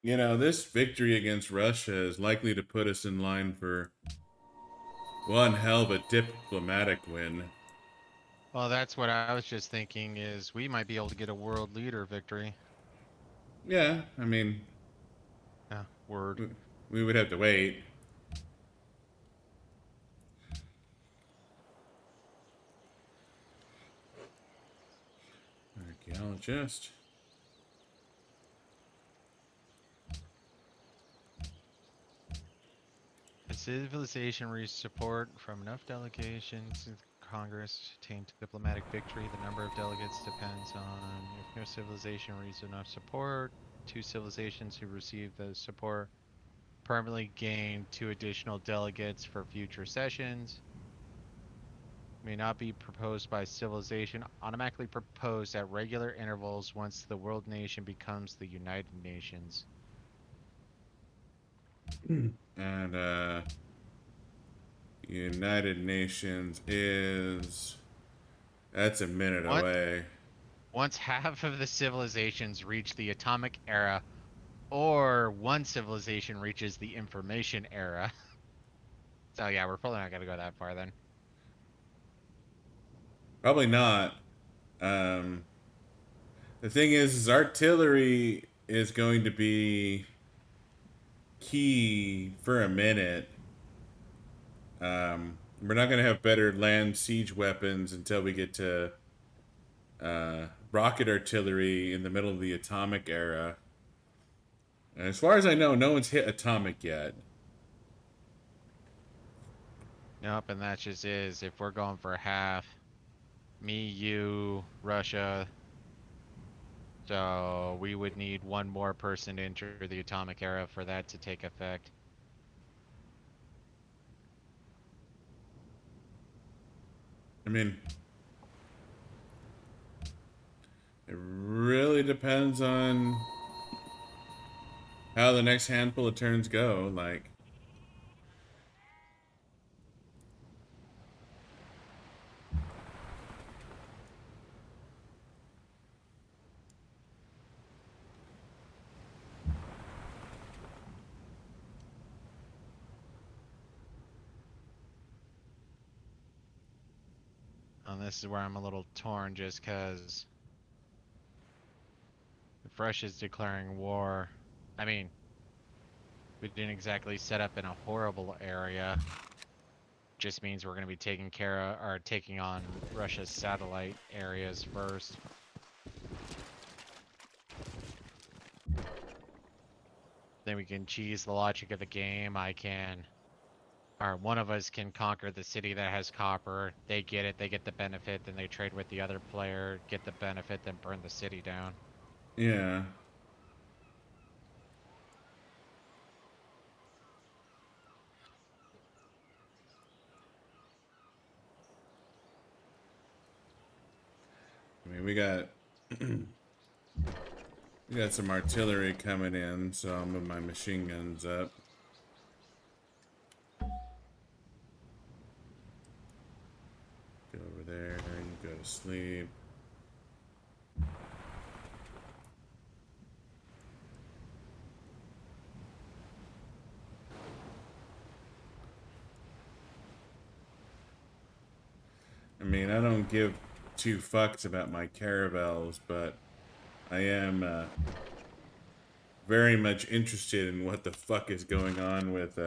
Speaker 1: You know, this victory against Russia is likely to put us in line for one hell of a diplomatic win.
Speaker 2: Well, that's what I was just thinking is we might be able to get a world leader victory.
Speaker 1: Yeah, I mean,
Speaker 2: Yeah, word.
Speaker 1: we, we would have to wait. Archaeologist.
Speaker 2: A civilization reached support from enough delegations in Congress to obtain diplomatic victory. The number of delegates depends on if no civilization reaches enough support. Two civilizations who receive the support permanently gain 2 additional delegates for future sessions. May not be proposed by civilization, automatically proposed at regular intervals once the world nation becomes the United Nations.
Speaker 1: And United Nations is that's a minute
Speaker 2: Once,
Speaker 1: away.
Speaker 2: once half of the civilizations reach the atomic era, or one civilization reaches the information era. So yeah, we're probably not gonna go that far then.
Speaker 1: Probably not. Um, the thing is artillery is going to be key for a minute. We're not going to have better land siege weapons until we get to rocket artillery in the middle of the atomic era. And as far as I know, no one's hit atomic yet.
Speaker 2: Nope, and that just is if we're going for half. Me, you, Russia. So we would need one more person to enter the atomic era for that to take effect.
Speaker 1: I mean, it really depends on how the next handful of turns go. Like,
Speaker 2: And this is where I'm a little torn just because if Russia's declaring war, I mean, We didn't exactly set up in a horrible area. Just means we're going to be taking care of or taking on Russia's satellite areas first. Then we can cheese the logic of the game. I can, or one of us can conquer the city that has copper. They get it, they get the benefit, then they trade with the other player, get the benefit, then burn the city down.
Speaker 1: Yeah. I mean, we got some artillery coming in, so I'll move my machine guns up. Go over there and go to sleep. I mean, I don't give two fucks about my caravels, but I am very much interested in what the fuck is going on with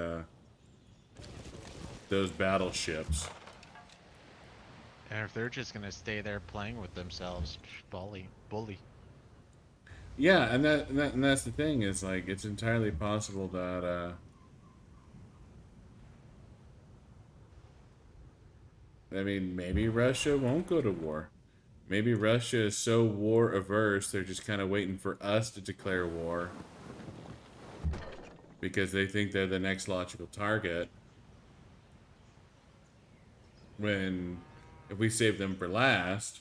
Speaker 1: those battleships.
Speaker 2: And if they're just going to stay there playing with themselves, bully.
Speaker 1: Yeah, and that's the thing is like it's entirely possible that I mean maybe Russia won't go to war. Maybe Russia is so war averse they're just kind of waiting for us to declare war because they think they're the next logical target. When if we save them for last,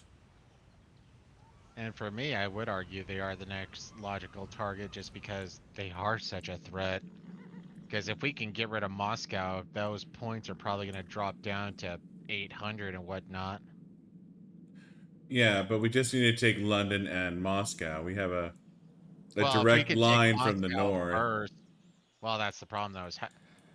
Speaker 2: And for me, I would argue they are the next logical target just because they are such a threat. Because if we can get rid of Moscow, those points are probably going to drop down to 800 and whatnot.
Speaker 1: yeah, but we just need to take London and Moscow. We have a
Speaker 2: Well, if we
Speaker 1: direct
Speaker 2: could take
Speaker 1: line from the
Speaker 2: Moscow
Speaker 1: north.
Speaker 2: first, well, that's the problem though.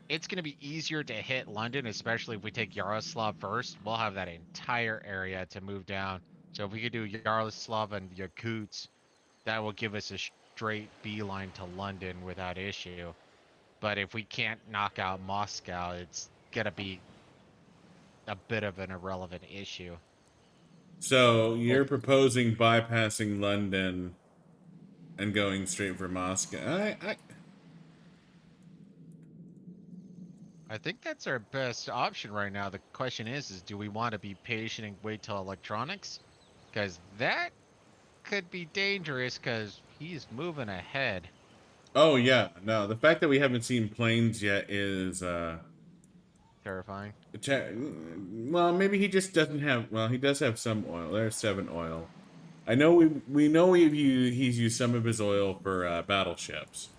Speaker 2: It's going to be easier to hit London, especially if we take Yaroslav first. We'll have that entire area to move down. So if we could do Yaroslav and Yakutsk, that will give us a straight beeline to London without issue. But if we can't knock out Moscow, it's gonna be a bit of an irrelevant issue.
Speaker 1: So
Speaker 2: But
Speaker 1: you're proposing bypassing London and going straight for Moscow.
Speaker 2: I think that's our best option right now. The question is do we want to be patient and wait till electronics? Because that could be dangerous because he's moving ahead.
Speaker 1: Oh yeah, no. The fact that we haven't seen planes yet is
Speaker 2: Terrifying.
Speaker 1: well, maybe he just doesn't have. Well, he does have some oil. There's 7 oil. I know we know he's used some of his oil for battleships.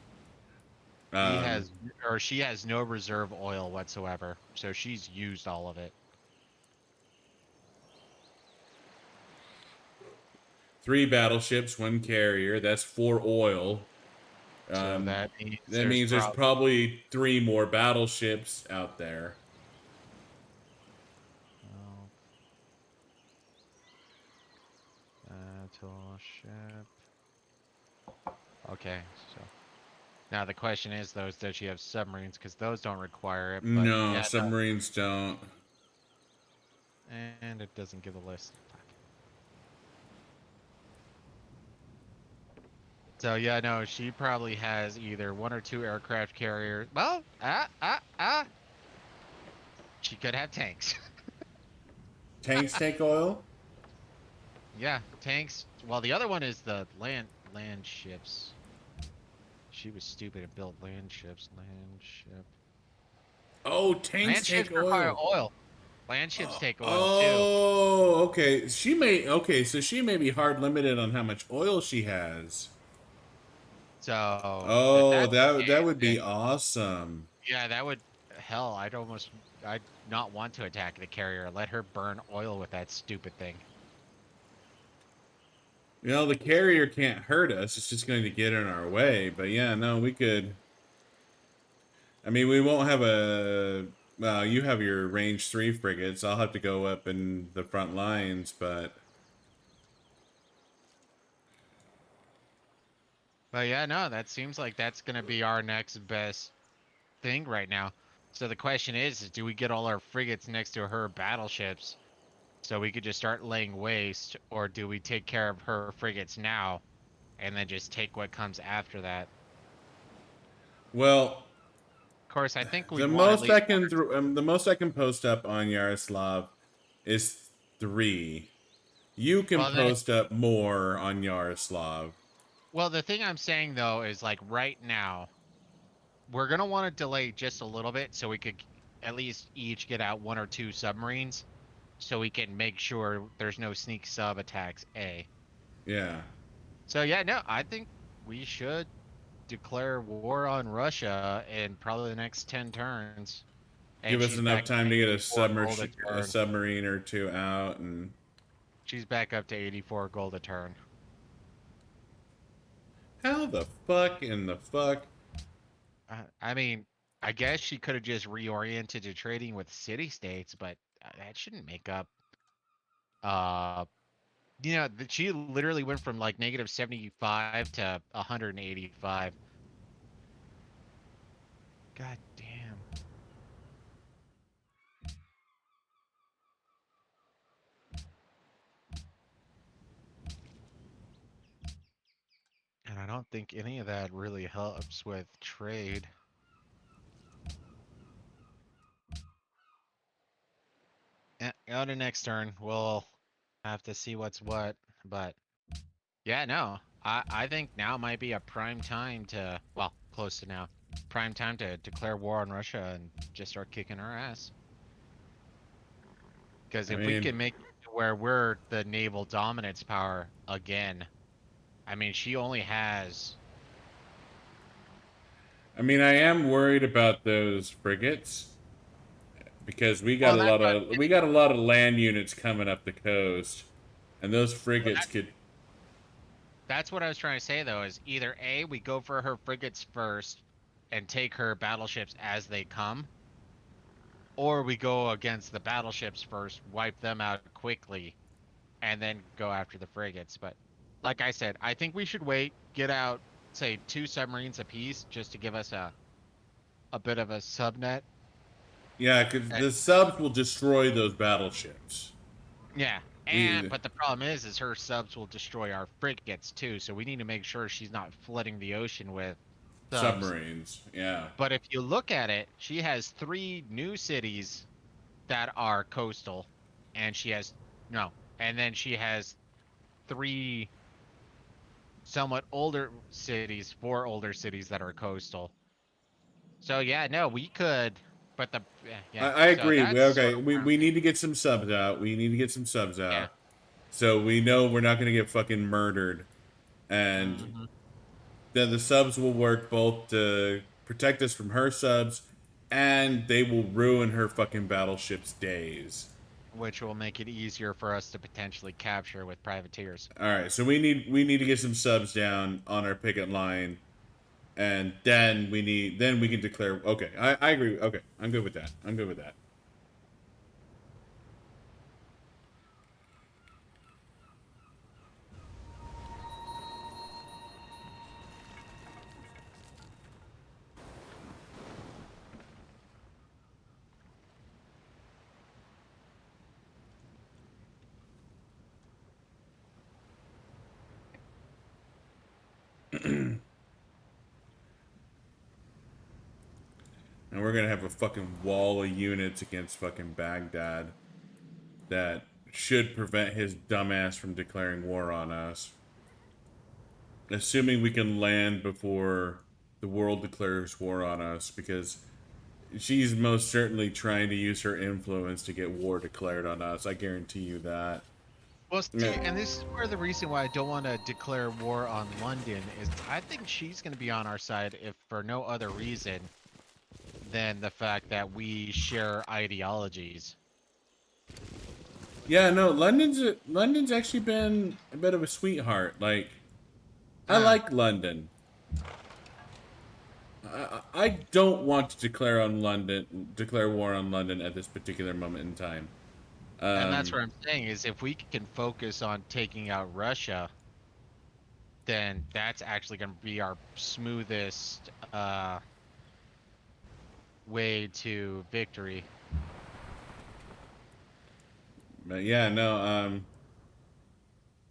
Speaker 2: He
Speaker 1: Um,
Speaker 2: has, or she has no reserve oil whatsoever. So she's used all of it.
Speaker 1: 3 battleships, 1 carrier. That's 4 oil.
Speaker 2: So that means
Speaker 1: That
Speaker 2: there's
Speaker 1: means there's
Speaker 2: probably
Speaker 1: probably 3 more battleships out there.
Speaker 2: battleship. Okay, so now the question is, though, does she have submarines? Because those don't require it. But
Speaker 1: No,
Speaker 2: yeah, no,
Speaker 1: submarines don't.
Speaker 2: and it doesn't give a list. Fuck. So yeah, no, she probably has either 1 or 2 aircraft carriers. Well, she could have tanks.
Speaker 1: Tanks take oil?
Speaker 2: Yeah, tanks. Well, the other one is the land ships. She was stupid and built land ships.
Speaker 1: Oh, tanks
Speaker 2: Land ships
Speaker 1: take
Speaker 2: require
Speaker 1: oil.
Speaker 2: oil. Land ships take oil too.
Speaker 1: Oh, okay. Okay, so she may be hard limited on how much oil she has.
Speaker 2: So if
Speaker 1: Oh,
Speaker 2: that's the
Speaker 1: that
Speaker 2: case,
Speaker 1: would be
Speaker 2: then
Speaker 1: awesome.
Speaker 2: yeah, that would hell. I'd not want to attack the carrier. Let her burn oil with that stupid thing.
Speaker 1: You know, the carrier can't hurt us. It's just going to get in our way. But yeah, no, we could. I mean, we won't have a. Well, you have your range 3 frigates. I'll have to go up in the front lines, but
Speaker 2: But yeah, no, that seems like that's gonna be our next best. thing right now. So the question is do we get all our frigates next to her battleships so we could just start laying waste, or do we take care of her frigates now and then just take what comes after that?
Speaker 1: Well,
Speaker 2: Of course, I think
Speaker 1: the
Speaker 2: we'd want at
Speaker 1: most I
Speaker 2: least one
Speaker 1: can
Speaker 2: or two.
Speaker 1: the most I can post up on Yaroslav is 3. You can
Speaker 2: Well, then,
Speaker 1: post up more on Yaroslav.
Speaker 2: well, the thing I'm saying though is like right now, we're gonna want to delay just a little bit so we could at least each get out one or two submarines, so we can make sure there's no sneak sub attacks. A.
Speaker 1: Yeah.
Speaker 2: So yeah, no, I think we should declare war on Russia in probably the next 10 turns,
Speaker 1: Give
Speaker 2: and
Speaker 1: us
Speaker 2: she's
Speaker 1: enough
Speaker 2: back up
Speaker 1: time
Speaker 2: to
Speaker 1: to get
Speaker 2: 84 gold a
Speaker 1: a
Speaker 2: turn.
Speaker 1: submarine or two out and
Speaker 2: She's back up to 84 gold a turn.
Speaker 1: how the fuck in the fuck?
Speaker 2: I mean, I guess she could have just reoriented to trading with city states, but that shouldn't make up. Uh, she literally went from like negative 75 to 185. God damn. And I don't think any of that really helps with trade. On the next turn, we'll have to see what's what. But yeah, no, I think now might be a prime time to, well, close to now, prime time to declare war on Russia and just start kicking her ass. Because
Speaker 1: I
Speaker 2: if we
Speaker 1: mean,
Speaker 2: can make it to where we're the naval dominance power again, I mean, she only has.
Speaker 1: I am worried about those frigates because
Speaker 2: Well, that's what I'm
Speaker 1: we
Speaker 2: getting.
Speaker 1: got a lot of land units coming up the coast, and those
Speaker 2: Well,
Speaker 1: frigates could.
Speaker 2: that's what I was trying to say though. Is either A, we go for her frigates first and take her battleships as they come, or we go against the battleships first, wipe them out quickly, and then go after the frigates. But like I said, I think we should wait, get out, say, two submarines apiece, just to give us a bit of a subnet.
Speaker 1: Yeah, because
Speaker 2: Uh,
Speaker 1: the subs will destroy those battleships.
Speaker 2: yeah, and
Speaker 1: We
Speaker 2: but the problem is her subs will destroy our frigates too. So we need to make sure she's not flooding the ocean with subs.
Speaker 1: submarines. Yeah.
Speaker 2: But if you look at it, she has three new cities that are coastal, and she has no, and then she has three somewhat older cities, four older cities that are coastal. So yeah, no, we could, but yeah.
Speaker 1: I
Speaker 2: So
Speaker 1: agree.
Speaker 2: that's sort
Speaker 1: Okay,
Speaker 2: of where I'm
Speaker 1: we need to
Speaker 2: thinking.
Speaker 1: get some subs out. We need to get some subs
Speaker 2: Yeah.
Speaker 1: out. So we know we're not going to get fucking murdered. And
Speaker 2: Hmm.
Speaker 1: then the subs will work both to protect us from her subs and they will ruin her fucking battleship's days.
Speaker 2: Which will make it easier for us to potentially capture with privateers.
Speaker 1: All right, so we need to get some subs down on our picket line, and then we can declare. Okay, I agree. Okay, I'm good with that. I'm good with that. And we're gonna have a fucking wall of units against fucking Baghdad that should prevent his dumbass from declaring war on us. Assuming we can land before the world declares war on us, because she's most certainly trying to use her influence to get war declared on us. I guarantee you that.
Speaker 2: Well, see, and this is where the reason why I don't want to declare war on London is I think she's going to be on our side if for no other reason than the fact that we share ideologies.
Speaker 1: Yeah, no, London's actually been a bit of a sweetheart. Like, I
Speaker 2: Uh,
Speaker 1: like London. I don't want to declare war on London at this particular moment in time.
Speaker 2: and that's
Speaker 1: Um,
Speaker 2: what I'm saying is if we can focus on taking out Russia, then that's actually going to be our smoothest way to victory.
Speaker 1: But yeah, no.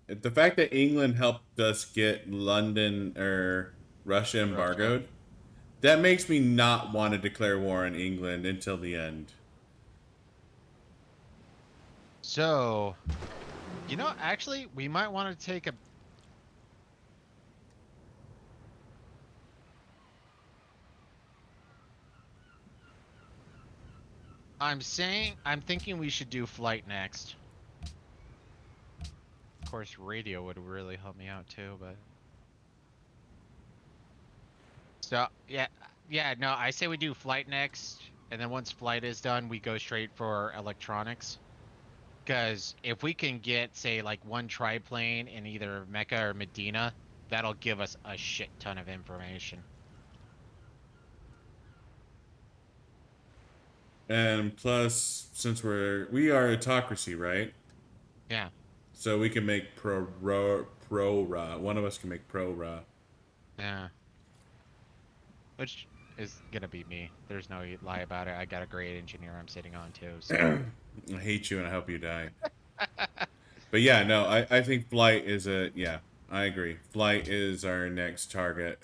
Speaker 1: The fact that England helped us get London or Russia
Speaker 2: Russia.
Speaker 1: embargoed, that makes me not want to declare war on England until the end.
Speaker 2: So, actually, we might want to take a. I'm thinking we should do flight next. Of course, radio would really help me out too, but. So, yeah, yeah, no, I say we do flight next, and then once flight is done, we go straight for electronics. Because if we can get, say, like one triplane in either Mecca or Medina, that'll give us a shit ton of information.
Speaker 1: And plus, since we are autocracy, right?
Speaker 2: Yeah,
Speaker 1: So we can make pro ra. One of us can make pro ra.
Speaker 2: yeah. Which is gonna be me. There's no lie about it. I got a great engineer I'm sitting on too, so.
Speaker 1: I hate you and I hope you die. But yeah, no, I think flight is a yeah. I agree. Flight is our next target.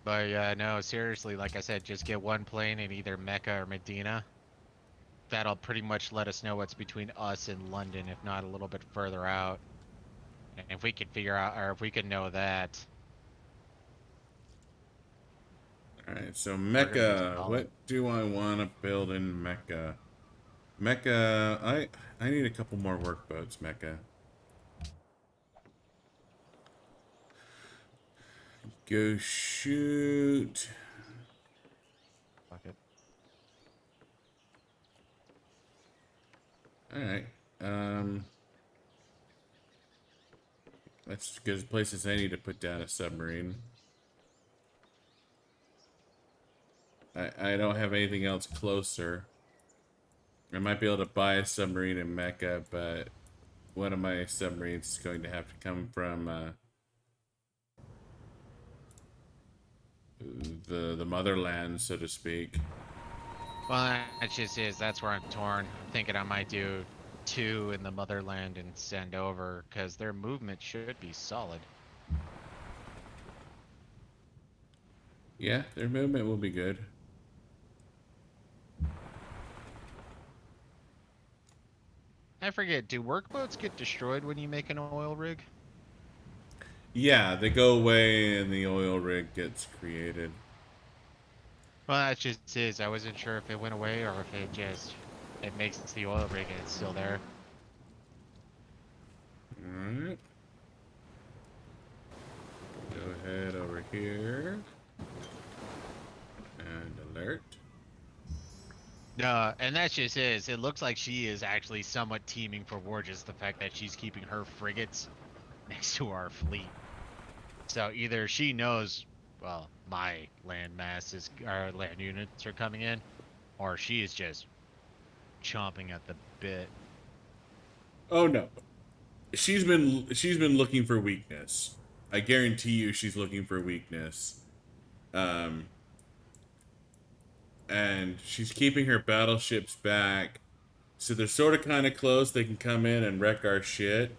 Speaker 2: But yeah, no, seriously, like I said, just get one plane in either Mecca or Medina. That'll pretty much let us know what's between us and London, if not a little bit further out. And if we could figure out, or if we could know that,
Speaker 1: All right, so
Speaker 2: we're gonna be
Speaker 1: Mecca.
Speaker 2: solid.
Speaker 1: What do I want to build in Mecca? Mecca. I need a couple more workboats. Mecca. Go shoot.
Speaker 2: Fuck it.
Speaker 1: All right. That's good places I need to put down a submarine. I don't have anything else closer. I might be able to buy a submarine in Mecca, but one of my submarines is going to have to come from the motherland, so to speak.
Speaker 2: Well, that just is. That's where I'm torn. I'm thinking I might do two in the motherland and send over, because their movement should be solid.
Speaker 1: Yeah, their movement will be good.
Speaker 2: I forget, do workboats get destroyed when you make an oil rig?
Speaker 1: Yeah, they go away and the oil rig gets created.
Speaker 2: Well, that just is. I wasn't sure if it went away or if it makes the oil rig and it's still there.
Speaker 1: Alright. Go ahead over here. And alert.
Speaker 2: And that just is. It looks like she is actually somewhat teaming for war, just the fact that she's keeping her frigates next to our fleet. So either she knows, well, my land masses, our land units are coming in, or she is just chomping at the bit.
Speaker 1: Oh no. She's been looking for weakness. I guarantee you she's looking for weakness. Um and she's keeping her battleships back. So they're sort of kind of close. They can come in and wreck our shit,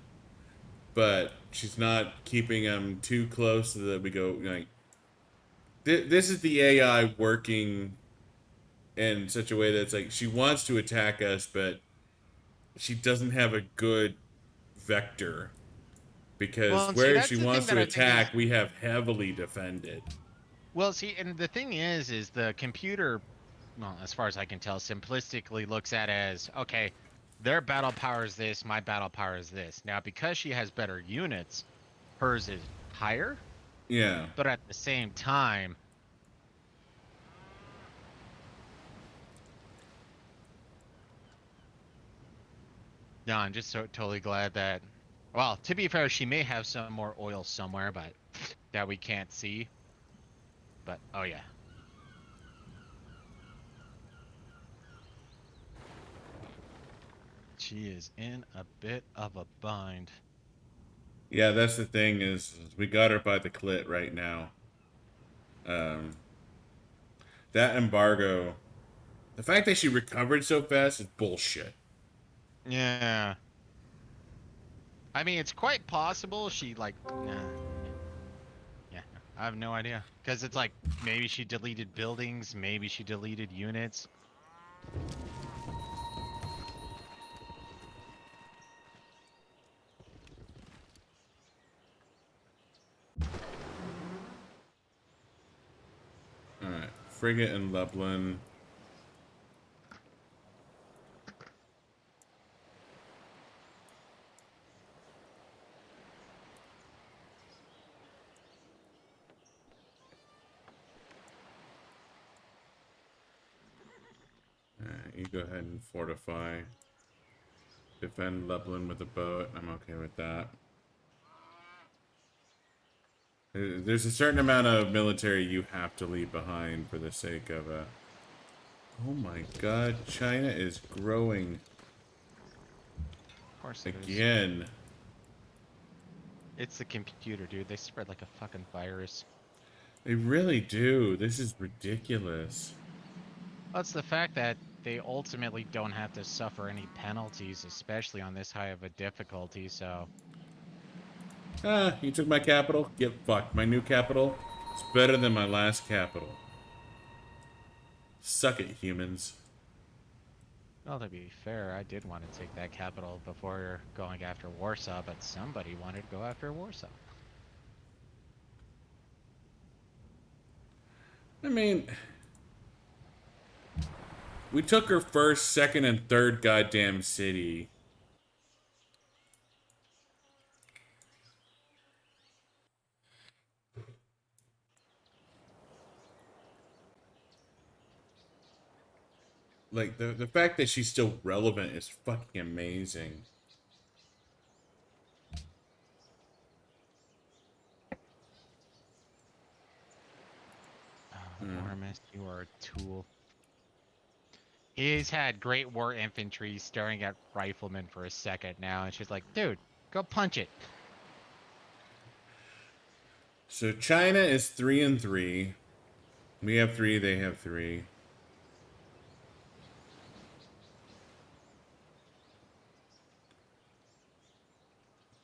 Speaker 1: but she's not keeping them too close so that we go like. This is the AI working in such a way that's like she wants to attack us, but she doesn't have a good vector
Speaker 2: Well,
Speaker 1: because
Speaker 2: and see,
Speaker 1: where she
Speaker 2: that's the thing
Speaker 1: wants
Speaker 2: that
Speaker 1: to
Speaker 2: I think is,
Speaker 1: attack, we have heavily defended.
Speaker 2: well, see, and the thing is the computer, well, as far as I can tell, simplistically looks at it as, okay, their battle power is this, my battle power is this. Now, because she has better units, hers is higher,
Speaker 1: Yeah.
Speaker 2: but at the same time, no, I'm just so totally glad that, well, to be fair, she may have some more oil somewhere, but that we can't see. But, oh yeah. She is in a bit of a bind.
Speaker 1: Yeah, that's the thing is we got her by the clit right now. That embargo, the fact that she recovered so fast is bullshit.
Speaker 2: Yeah. I mean, it's quite possible she like, nah, yeah, yeah. No, I have no idea because it's like maybe she deleted buildings, maybe she deleted units.
Speaker 1: Alright, frigate and Lublin. Alright, you go ahead and fortify. Defend Lublin with a boat. I'm okay with that. There's a certain amount of military you have to leave behind for the sake of Oh my god, China is growing
Speaker 2: Of course it is.
Speaker 1: again.
Speaker 2: It's the computer, dude. They spread like a fucking virus.
Speaker 1: They really do. This is ridiculous.
Speaker 2: That's the fact that they ultimately don't have to suffer any penalties, especially on this high of a difficulty. So,
Speaker 1: Ah, you took my capital? Get fucked. My new capital is better than my last capital. Suck it, humans.
Speaker 2: well, to be fair, I did want to take that capital before going after Warsaw, but somebody wanted to go after Warsaw.
Speaker 1: I mean, we took her first, second, and third goddamn city. Like, the fact that she's still relevant is fucking amazing.
Speaker 2: Oh, Artemis, you are a tool. He's had Great War infantry staring at riflemen for a second now, and she's like, dude, go punch it.
Speaker 1: So China is 3-3. We have 3, they have 3.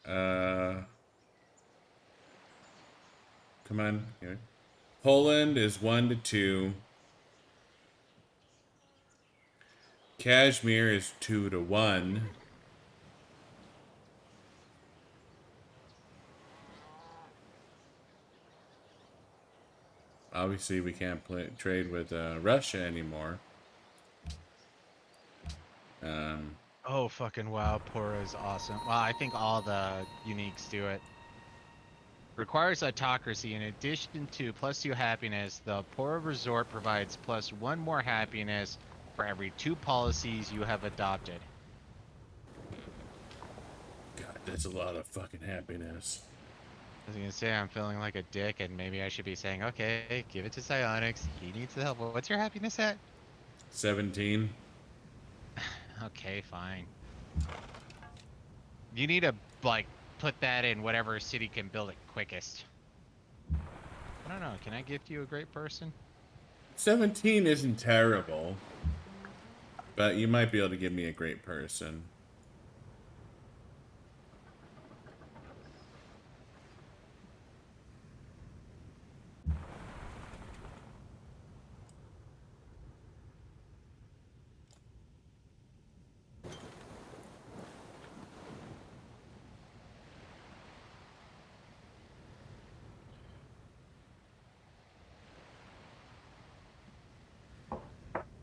Speaker 1: Uh, come on. Here. Poland is 1-2. Kashmir is 2-1. Obviously, we can't trade with Russia anymore. Um,
Speaker 2: Oh, fucking wow, Poro is awesome. Well, I think all the uniques do it. Requires autocracy. In addition to +2 happiness, the Poro Resort provides +1 more happiness for every 2 policies you have adopted.
Speaker 1: God, that's a lot of fucking happiness.
Speaker 2: I was gonna say I'm feeling like a dick, and maybe I should be saying, okay, give it to Psionics. He needs the help. What's your happiness at?
Speaker 1: 17.
Speaker 2: Okay, fine. You need to like put that in whatever city can build it quickest. I don't know. Can I gift you a great person?
Speaker 1: 17 isn't terrible. But you might be able to give me a great person.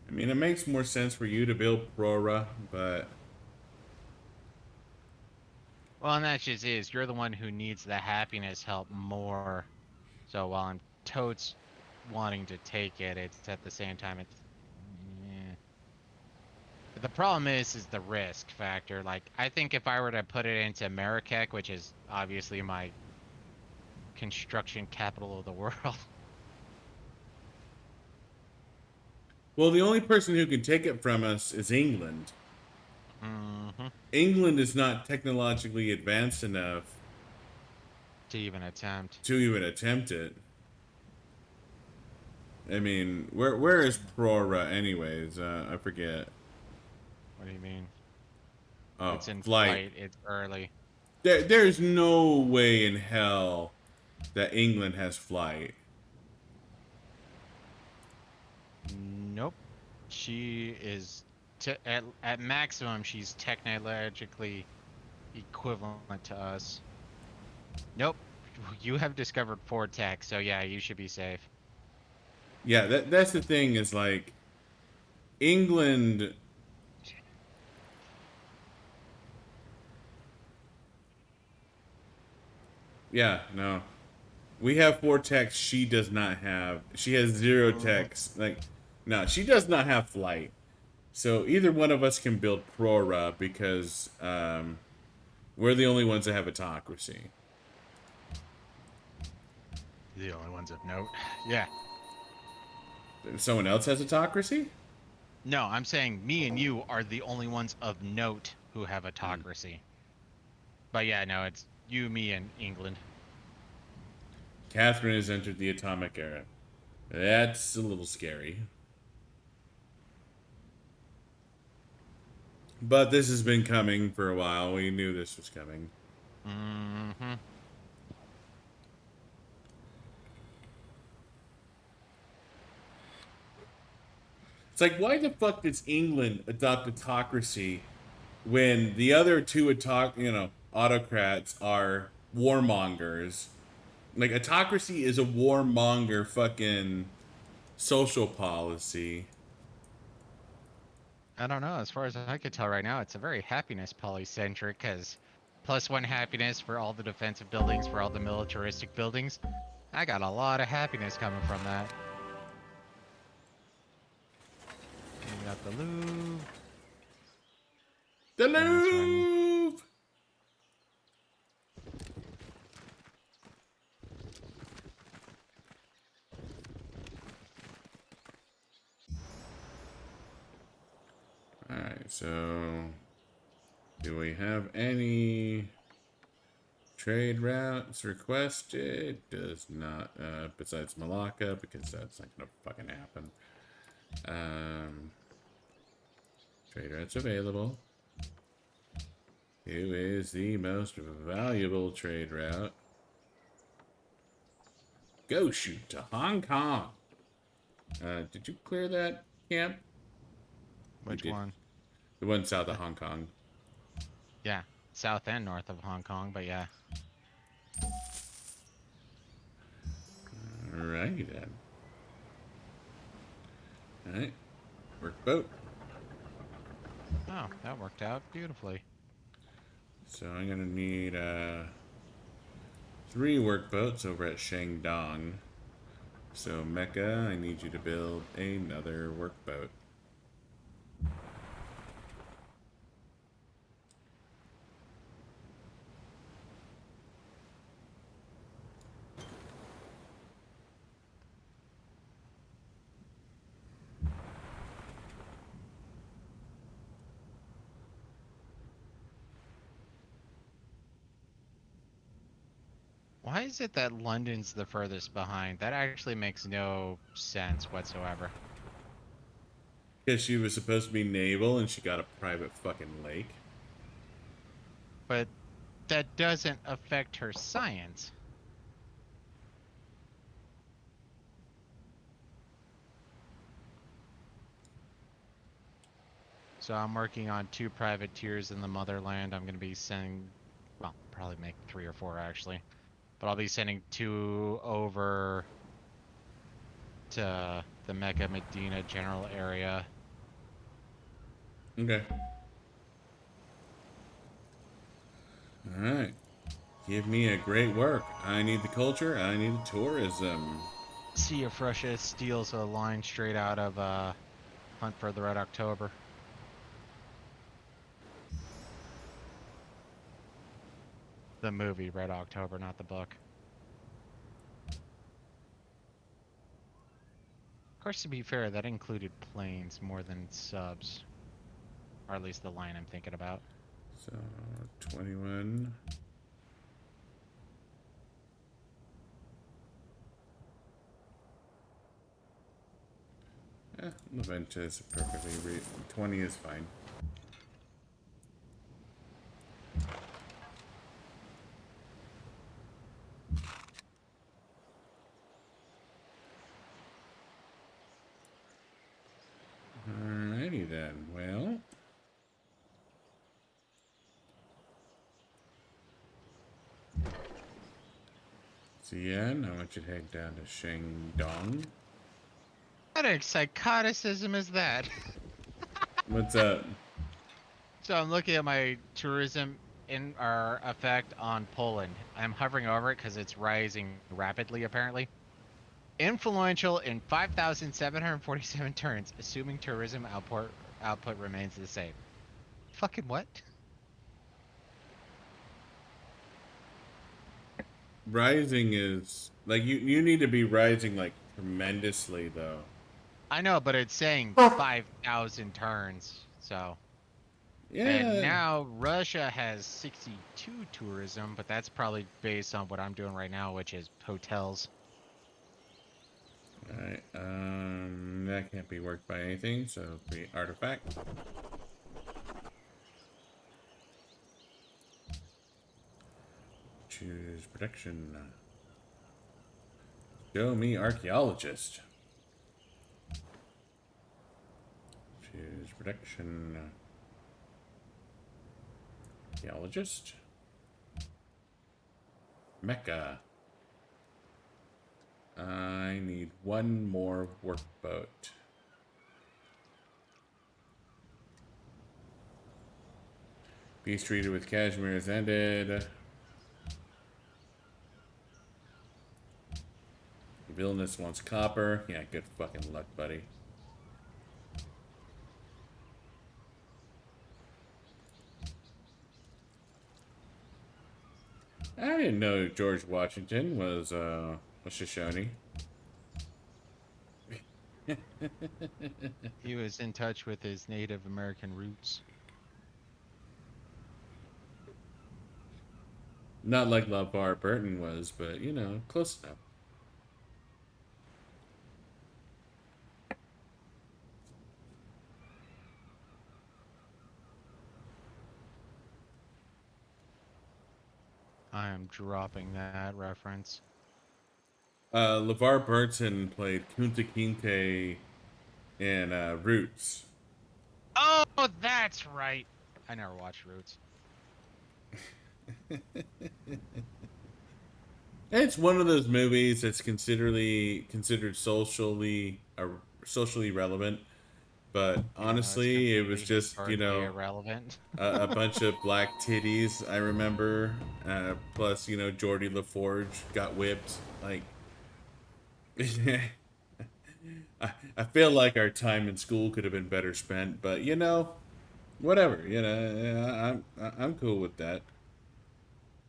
Speaker 1: I mean, it makes more sense for you to build Prora, but
Speaker 2: Well, and that just is. You're the one who needs the happiness help more. So while I'm totes wanting to take it, it's at the same time it's. Eh. But the problem is the risk factor. Like, I think if I were to put it into Marrakech, which is obviously my construction capital of the world.
Speaker 1: well, the only person who can take it from us is England.
Speaker 2: Mm-hmm.
Speaker 1: England is not technologically advanced enough
Speaker 2: To even attempt.
Speaker 1: to even attempt it. I mean, where is Prora anyways? I forget.
Speaker 2: What do you mean?
Speaker 1: Oh,
Speaker 2: It's in
Speaker 1: flight.
Speaker 2: flight. It's early.
Speaker 1: There's no way in hell that England has flight.
Speaker 2: Nope. She is at maximum. She's technologically equivalent to us. Nope. You have discovered four tech, so yeah, you should be safe.
Speaker 1: Yeah, that's the thing is like England. Yeah, no. We have four techs. She does not have. She has zero
Speaker 2: Oh.
Speaker 1: techs. Like, no, she does not have flight. So either one of us can build Prora because we're the only ones that have autocracy.
Speaker 2: The only ones of note. Yeah.
Speaker 1: Someone else has autocracy?
Speaker 2: No, I'm saying me and you are the only ones of note who have autocracy. But yeah, no, it's you, me, and England.
Speaker 1: Catherine has entered the atomic era. That's a little scary. But this has been coming for a while. We knew this was coming.
Speaker 2: Mm-hmm.
Speaker 1: It's like, why the fuck does England adopt autocracy when the other two autocrats are warmongers? Like, autocracy is a warmonger fucking social policy.
Speaker 2: I don't know. As far as I could tell right now, it's a very happiness polycentric because +1 happiness for all the defensive buildings, for all the militaristic buildings. I got a lot of happiness coming from that. We got the Louvre.
Speaker 1: The
Speaker 2: That's running.
Speaker 1: Louvre! Alright, so do we have any trade routes requested? Does not, besides Malacca, because that's not gonna fucking happen. Um, trade routes available. Who is the most valuable trade route? Go shoot to Hong Kong. Did you clear that camp? You
Speaker 2: Which
Speaker 1: did.
Speaker 2: one?
Speaker 1: The one south of
Speaker 2: Uh,
Speaker 1: Hong Kong.
Speaker 2: yeah, south and north of Hong Kong, but yeah.
Speaker 1: Alrighty then. Alright. Workboat.
Speaker 2: Oh, that worked out beautifully.
Speaker 1: So I'm gonna need 3 workboats over at Shandong. So Mecca, I need you to build another workboat.
Speaker 2: Why is it that London's the furthest behind? That actually makes no sense whatsoever.
Speaker 1: Because she was supposed to be naval and she got a private fucking lake.
Speaker 2: But that doesn't affect her science. So I'm working on 2 privateers in the motherland. I'm going to be sending, well, probably make 3 or 4 actually. But I'll be sending 2 over to the Mecca Medina general area.
Speaker 1: Okay. Alright. Give me a great work. I need the culture, I need the tourism.
Speaker 2: Sea of Russia steals a line straight out of Hunt for the Red October. The movie Red October, not the book. Of course, to be fair, that included planes more than subs. Or at least the line I'm thinking about.
Speaker 1: So 21. Leventa is perfectly 20 is fine. Alrighty then. Well, Zian, I want you to head down to Shandong.
Speaker 2: What a psychoticism is that?
Speaker 1: What's up?
Speaker 2: So I'm looking at my tourism in our effect on Poland. I'm hovering over it because it's rising rapidly, apparently. Influential in 5,747 turns, assuming tourism output remains the same. Fucking what?
Speaker 1: Rising is like you need to be rising like tremendously though.
Speaker 2: I know, but it's saying 5,000 turns. So, and
Speaker 1: Yeah.
Speaker 2: now Russia has 62 tourism, but that's probably based on what I'm doing right now, which is hotels.
Speaker 1: Alright. That can't be worked by anything, so create artifact. Choose protection. Show me archaeologist. Choose protection. Archaeologist. Mecca. I need one more workboat. Peace treated with Kashmir has ended. Villainous wants copper. Yeah, good fucking luck, buddy. I didn't know George Washington was Shoshone.
Speaker 2: He was in touch with his Native American roots.
Speaker 1: Not like LeVar Burton was, but you know, close enough.
Speaker 2: I am dropping that reference.
Speaker 1: LeVar Burton played Kunta Kinte in Roots.
Speaker 2: Oh, that's right. I never watched Roots.
Speaker 1: It's one of those movies that's considered socially relevant, but
Speaker 2: Yeah, it's
Speaker 1: honestly, it was
Speaker 2: completely
Speaker 1: just
Speaker 2: historically irrelevant.
Speaker 1: a bunch of black titties. I remember, plus Geordie LaForge got whipped. Like, I feel like our time in school could have been better spent, but whatever. I'm cool with that.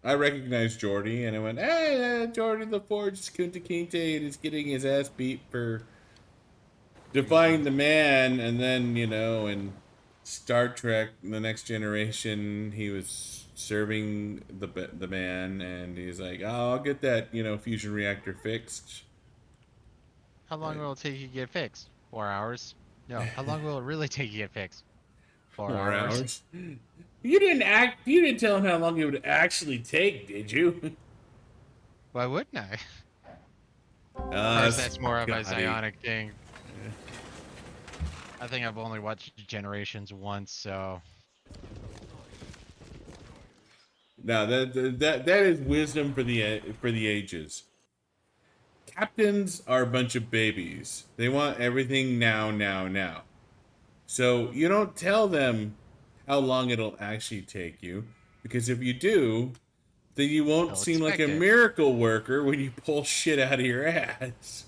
Speaker 1: I recognized Jordy, and I went, "Hey, Jordy LaForge is Kunta Kinte, and is getting his ass beat for defying
Speaker 2: Treason.
Speaker 1: the man." And then, in Star Trek: The Next Generation, he was serving the man, and he's like, "Oh, I'll get that, fusion reactor fixed."
Speaker 2: How long
Speaker 1: Like
Speaker 2: will it take you to get fixed? 4 hours? No. How long will it really take you to get fixed? 4
Speaker 1: 4
Speaker 2: hours.
Speaker 1: hours. You didn't tell him how long it would actually take, did you?
Speaker 2: Why wouldn't I? Of
Speaker 1: Ah,
Speaker 2: course, that's more of a
Speaker 1: Scotty.
Speaker 2: psionic thing. I think I've only watched Generations once, so
Speaker 1: Now that is wisdom for the ages. Captains are a bunch of babies. They want everything now, now, now. So you don't tell them how long it'll actually take you, because if you do, then you won't
Speaker 2: they'll
Speaker 1: seem like a
Speaker 2: expect it.
Speaker 1: miracle worker when you pull shit out of your ass.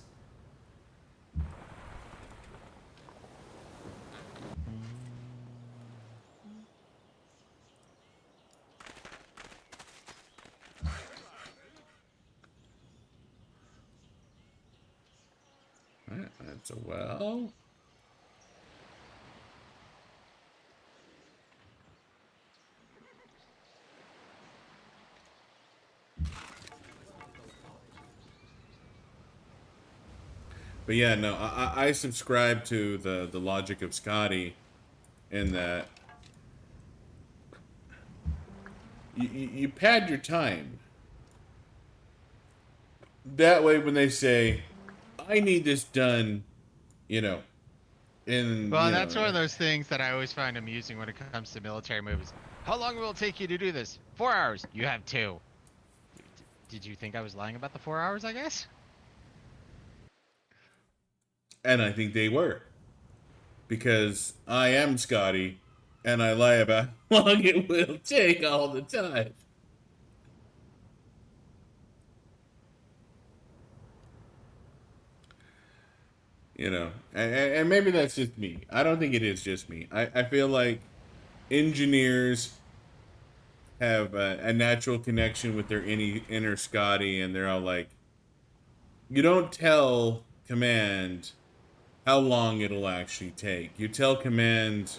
Speaker 1: That's a well. But But yeah, no, I subscribe to the logic of Scotty in that you pad your time. That way, when they say, "I need this done," you know, in
Speaker 2: Well, that's one of those things that I always find amusing when it comes to military movies. How long will it take you to do this? 4 hours. You have two. Did you think I was lying about the 4 hours, I guess?
Speaker 1: and I think they were because I am Scotty, and I lie about how long it will take all the time. And maybe that's just me. I don't think it is just me. I feel like engineers have a natural connection with their inner Scotty, and they're all like, you don't tell command how long it'll actually take. You tell command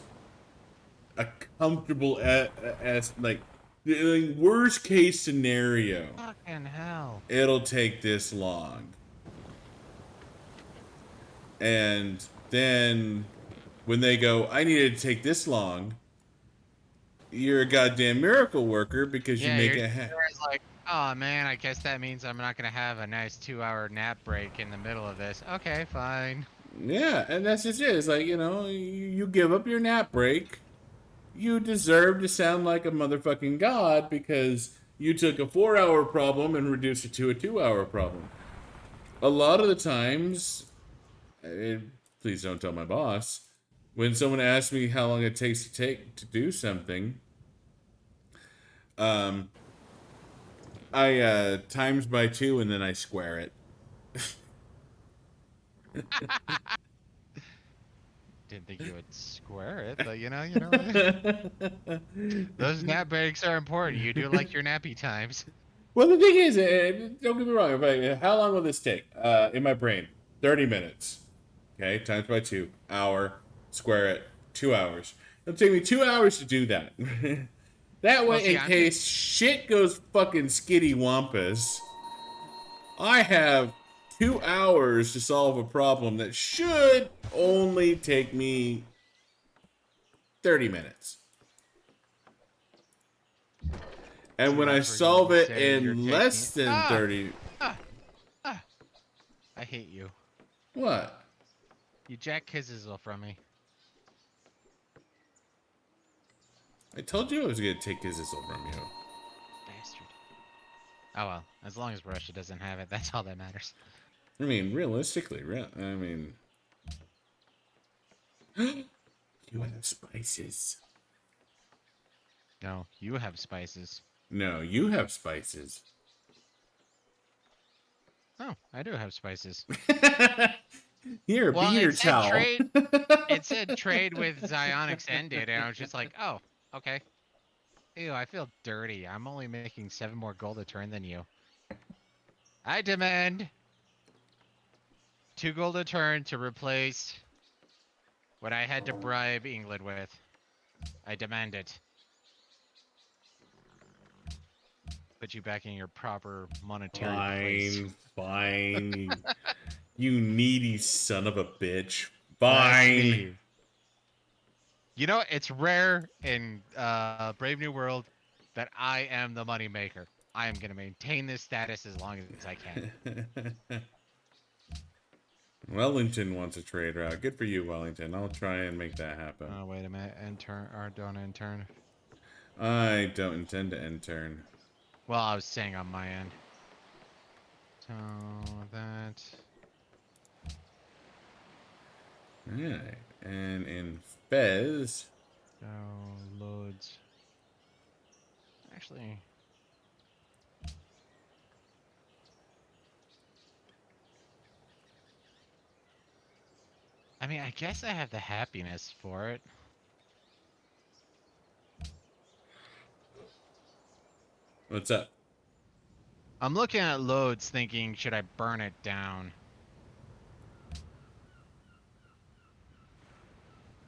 Speaker 1: a comfortable as like the worst case scenario.
Speaker 2: Fucking hell.
Speaker 1: It'll take this long, and then when they go, I needed to take this long. You're a goddamn miracle worker because you
Speaker 2: Yeah,
Speaker 1: make
Speaker 2: you're
Speaker 1: it.
Speaker 2: like, oh man, I guess that means I'm not gonna have a nice 2 hour nap break in the middle of this. Okay, fine.
Speaker 1: Yeah, and that's just it. It's like, you give up your nap break. You deserve to sound like a motherfucking god because you took a 4 hour problem and reduced it to a 2 hour problem. A lot of the times, eh, please don't tell my boss, when someone asks me how long it takes to do something, um, I times by two and then I square it.
Speaker 2: Didn't think you would square it, but you know, those nap breaks are important. You do like your nappy times.
Speaker 1: Well, the thing is, don't get me wrong. How long will this take? In my brain, 30 minutes. Okay, times by two, hour, square it, 2 hours. It'll take me 2 hours to do that. That
Speaker 2: Well,
Speaker 1: way,
Speaker 2: see,
Speaker 1: in
Speaker 2: I'm just
Speaker 1: case shit goes fucking skitty wampus, I have 2 hours to solve a problem that should only take me 30 minutes. And
Speaker 2: too
Speaker 1: when I
Speaker 2: much for you
Speaker 1: solve
Speaker 2: to
Speaker 1: it
Speaker 2: say you're
Speaker 1: in
Speaker 2: taking
Speaker 1: less
Speaker 2: it.
Speaker 1: than 30,
Speaker 2: Ah, ah. I hate you.
Speaker 1: what?
Speaker 2: You jack kisses from me.
Speaker 1: I told you I was gonna take his Izzle from you.
Speaker 2: Bastard. Oh well, as long as Russia doesn't have it, that's all that matters.
Speaker 1: I mean, realistically, I mean, you have spices.
Speaker 2: No, you have spices.
Speaker 1: No, you have spices.
Speaker 2: Oh, I do have spices.
Speaker 1: Here, a
Speaker 2: Well,
Speaker 1: beater
Speaker 2: it said
Speaker 1: towel.
Speaker 2: trade. It said trade with Xionics ended, and I was just like, oh, okay. Ew, I feel dirty. I'm only making 7 more gold a turn than you. I demand 2 gold a turn to replace what I had to bribe England with. I demand it. Put you back in your proper monetary place.
Speaker 1: Fine, fine. You needy son of a bitch.
Speaker 2: That's
Speaker 1: Fine.
Speaker 2: me. You know, it's rare in Brave New World that I am the money maker. I am going to maintain this status as long as I can.
Speaker 1: Wellington wants a trade route. Good for you, Wellington. I'll try and make that happen.
Speaker 2: Oh, wait a minute. End turn or don't end turn.
Speaker 1: I don't intend to end turn.
Speaker 2: Well, I was saying on my end. So that.
Speaker 1: Alright. And in Fez.
Speaker 2: So loads. Actually. I mean, I guess I have the happiness for it.
Speaker 1: What's up?
Speaker 2: I'm looking at loads thinking, should I burn it down?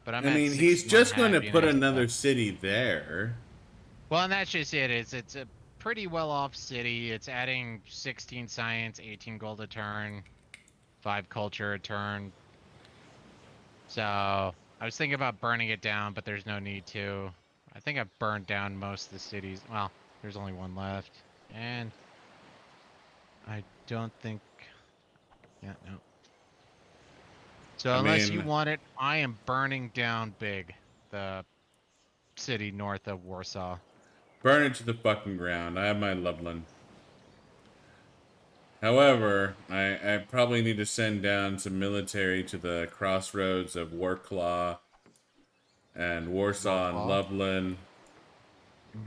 Speaker 2: But I'm
Speaker 1: I
Speaker 2: at
Speaker 1: mean, he's
Speaker 2: 61
Speaker 1: just going to put
Speaker 2: happiness.
Speaker 1: another city there.
Speaker 2: Well, and that's just it. It's a pretty well off city. It's adding 16 science, 18 gold a turn. 5 culture a turn. So I was thinking about burning it down, but there's no need to. I think I've burned down most of the cities. Well, there's only one left. And I don't think... Yeah, no. So
Speaker 1: I
Speaker 2: unless you
Speaker 1: mean,
Speaker 2: want it, I am burning down big the city north of Warsaw.
Speaker 1: burn it to the fucking ground. I have my Loveland. However, I probably need to send down some military to the crossroads of Warclaw and Warsaw and
Speaker 2: Warclaw.
Speaker 1: Loveland.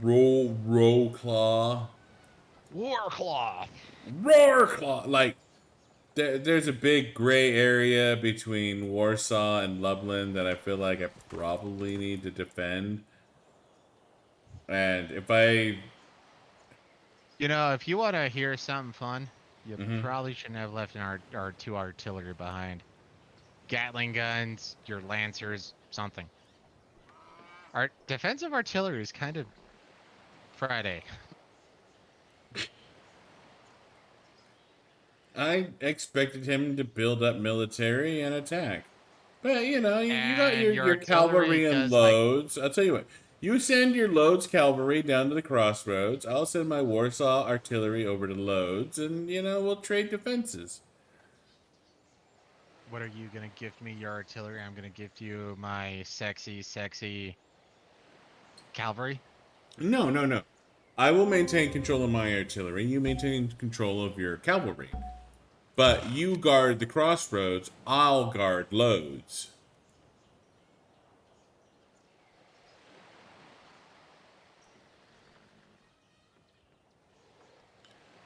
Speaker 1: Rollclaw.
Speaker 2: Warclaw!
Speaker 1: Roarclaw. Like, there's a big gray area between Warsaw and Lublin that I feel like I probably need to defend. And if I.
Speaker 2: You know, if you want to hear something fun, you
Speaker 1: Mhm.
Speaker 2: probably shouldn't have left our 2 artillery behind. Gatling guns, your lancers, something. Our defensive artillery is kind of Friday.
Speaker 1: I expected him to build up military and attack. But, you know, you got
Speaker 2: And your
Speaker 1: your
Speaker 2: artillery
Speaker 1: cavalry and
Speaker 2: does like...
Speaker 1: loads. I'll tell you what. You send your loads cavalry down to the crossroads. I'll send my Warsaw artillery over to loads, and, you know, we'll trade defenses.
Speaker 2: What are you going to gift me? Your artillery? I'm going to gift you my sexy, sexy cavalry.
Speaker 1: No, no, no. I will maintain control of my artillery. You maintain control of your cavalry. But you guard the crossroads. I'll guard loads.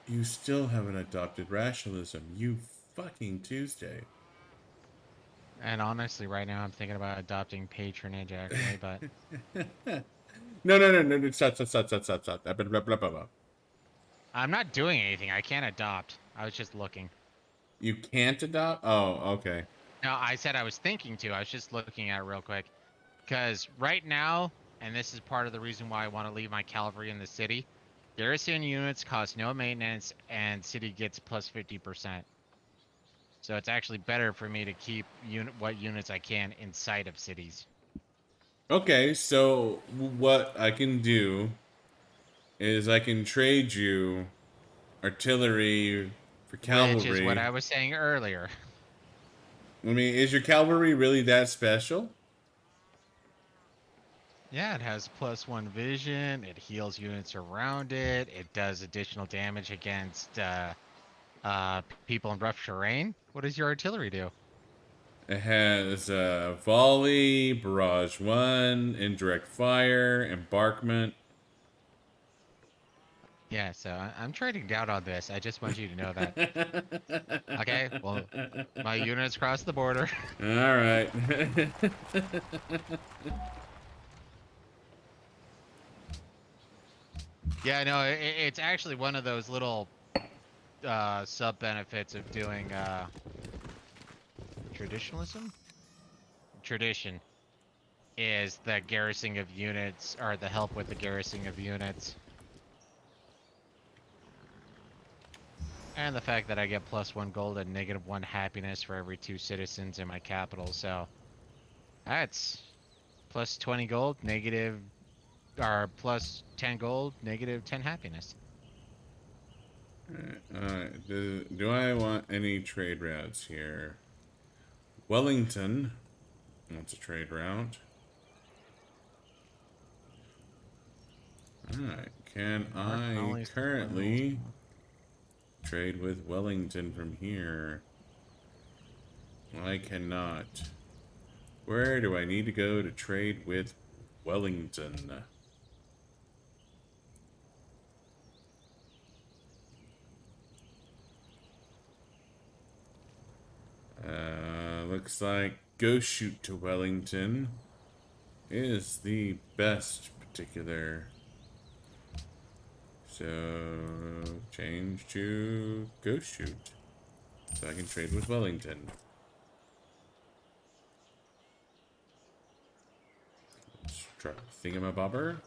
Speaker 1: You still haven't adopted rationalism. You fucking Tuesday.
Speaker 2: And honestly, right now I'm thinking about adopting patronage, actually, but
Speaker 1: No, no, no, no, no. Stop, stop, stop, stop, stop, stop. Blah, blah, blah, blah, blah.
Speaker 2: I'm not doing anything. I can't adopt. I was just looking.
Speaker 1: You can't adopt? Oh, okay.
Speaker 2: No, I said I was thinking to. I was just looking at it real quick. Because right now, and this is part of the reason why I want to leave my cavalry in the city, garrison units cost no maintenance and city gets plus 50%. So it's actually better for me to keep what units I can inside of cities.
Speaker 1: Okay, so what I can do is I can trade you artillery for
Speaker 2: Which is what
Speaker 1: cavalry.
Speaker 2: I was saying earlier.
Speaker 1: I mean, is your cavalry really that special?
Speaker 2: Yeah, it has +1 vision. It heals units around it. It does additional damage against people in rough terrain. What does your artillery do?
Speaker 1: It has volley, barrage one, indirect fire, embarkment.
Speaker 2: Yeah, so I'm trading down on this. I just want you to know that. Okay, well, my units cross the border.
Speaker 1: All right.
Speaker 2: Yeah, no, it's actually one of those little sub benefits of doing traditionalism. Tradition is the garrisoning of units, or the help with the garrisoning of units. And the fact that I get +1 gold and -1 happiness for every 2 citizens in my capital, so that's +20 gold, negative, or +10 gold, -10 happiness.
Speaker 1: Do I want any trade routes here? Wellington wants a trade route. All right. Can
Speaker 2: Our
Speaker 1: I
Speaker 2: colonies well.
Speaker 1: currently trade with Wellington from here? I cannot. Where do I need to go to trade with Wellington? Looks like Go Shoot to Wellington is the best particular. So change to Go Shoot so I can trade with Wellington. Let's try Thingamabobber.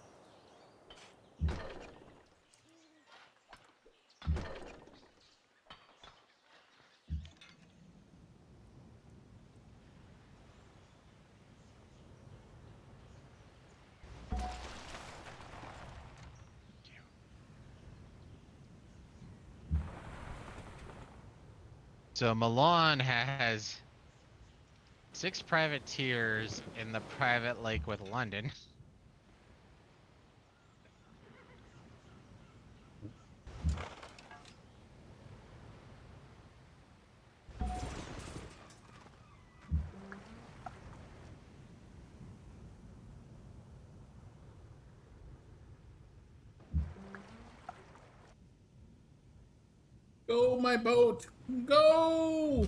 Speaker 2: So Milan has 6 privateers in the private lake with London.
Speaker 1: Go, my boat! Go!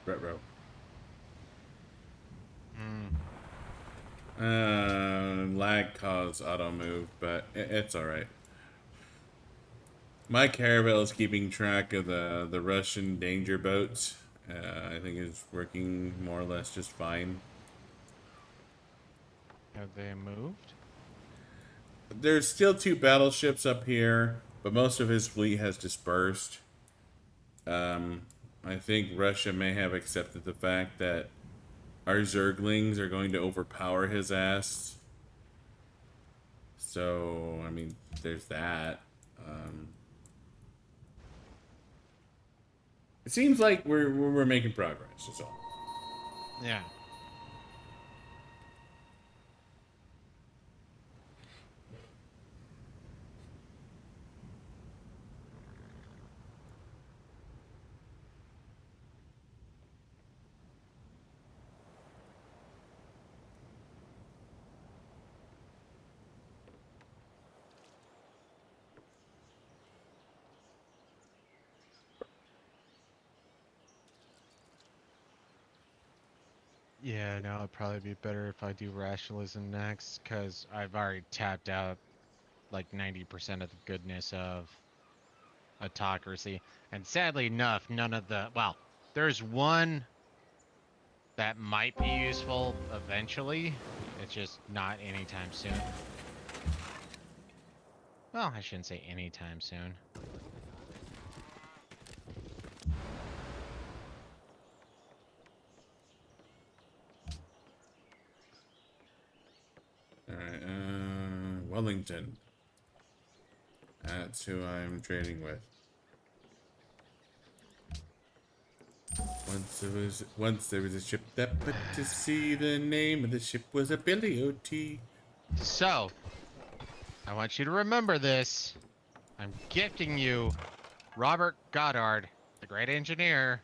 Speaker 1: Retro.
Speaker 2: Hmm.
Speaker 1: Lag caused auto move, but it's alright. My caravel is keeping track of the Russian danger boats. I think it's working more or less just fine.
Speaker 2: Have they moved?
Speaker 1: There's still 2 battleships up here, but most of his fleet has dispersed. Um, I think Russia may have accepted the fact that our Zerglings are going to overpower his ass. So, I mean, there's that. Um, it seems like we're making progress. That's all.
Speaker 2: Yeah. Yeah, no, it'd probably be better if I do rationalism next, because I've already tapped out like 90% of the goodness of autocracy. And sadly enough, none of the, well, there's one that might be useful eventually. It's just not anytime soon. Well, I shouldn't say anytime soon.
Speaker 1: All right. Wellington. That's who I'm trading with. Once there was a ship that put to sea. The name of the ship was a Billy O.T.
Speaker 2: So, I want you to remember this. I'm gifting you Robert Goddard, the great engineer,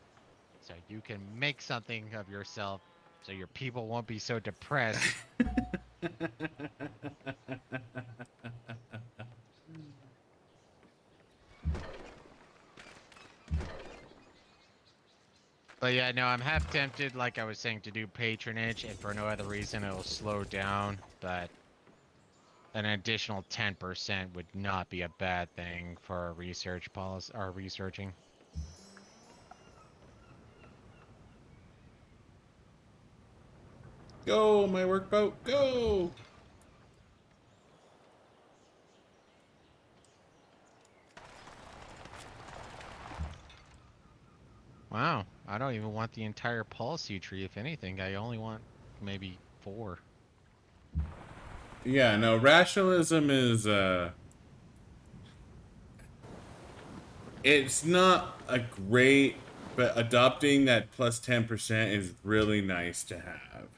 Speaker 2: so you can make something of yourself so your people won't be so depressed. But yeah, no, I'm half tempted, like I was saying, to do patronage, and for no other reason, it'll slow down. But an additional 10% would not be a bad thing for our research policy, our researching.
Speaker 1: Go, my workboat, go!
Speaker 2: Wow, I don't even want the entire policy tree. If anything, I only want maybe 4.
Speaker 1: Yeah, no, rationalism is, it's not a great, but adopting that plus 10% is really nice to have.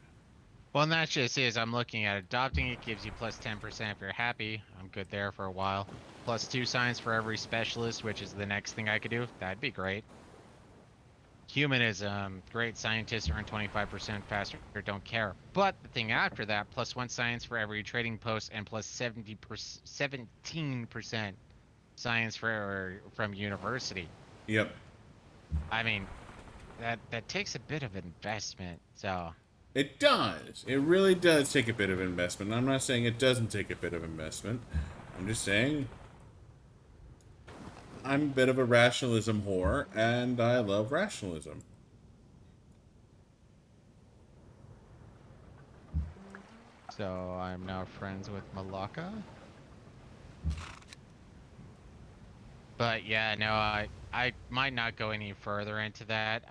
Speaker 2: Well, and that just is, I'm looking at adopting it gives you plus 10% if you're happy. I'm good there for a while. Plus 2 signs for every specialist, which is the next thing I could do. That'd be great. Humanism, great scientists earn 25% faster, don't care. But the thing after that, plus 1 science for every trading post and plus 17% science from university.
Speaker 1: Yep.
Speaker 2: I mean, that takes a bit of investment. So,
Speaker 1: It does. It really does take a bit of investment. I'm not saying it doesn't take a bit of investment. I'm just saying I'm a bit of a rationalism whore, and I love rationalism.
Speaker 2: so I'm now friends with Malaka. But yeah, no, I might not go any further into that.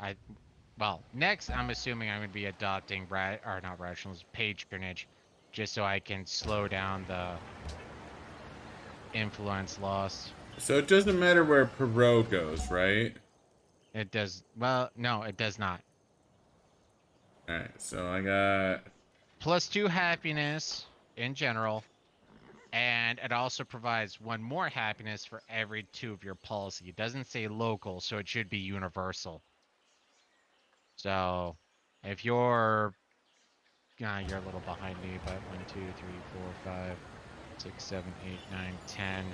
Speaker 2: Well, next I'm assuming I'm going to be adopting or not rationalism, patronage, just so I can slow down the influence loss.
Speaker 1: So it doesn't matter where Perot goes, right?
Speaker 2: It does well, no, it does not.
Speaker 1: Alright, so I got...
Speaker 2: +2 happiness in general, and it also provides one more happiness for every 2 of your policy. It doesn't say local, so it should be universal. So, if you're a little behind me, but 1, 2, 3, 4, 5, 6, 7, 8, 9, 10,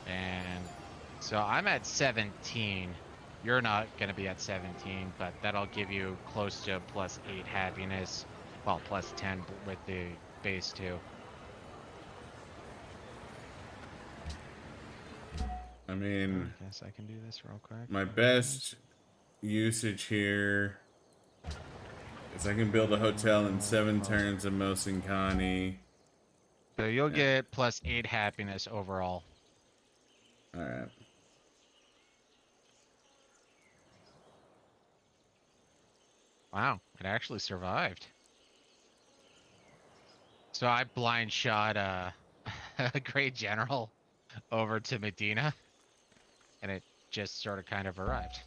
Speaker 2: and so I'm at 17. You're not going to be at 17, but that'll give you close to +8 happiness. Well, +10 with the base 2.
Speaker 1: I
Speaker 2: I
Speaker 1: mean,
Speaker 2: guess I can do this real quick.
Speaker 1: my best usage here is I can build a hotel in 7 turns in Mosin.
Speaker 2: So you'll
Speaker 1: Yeah.
Speaker 2: get +8 happiness overall.
Speaker 1: Alright.
Speaker 2: Wow, it actually survived. So I blind shot a great general over to Medina, and it just sort of kind of arrived.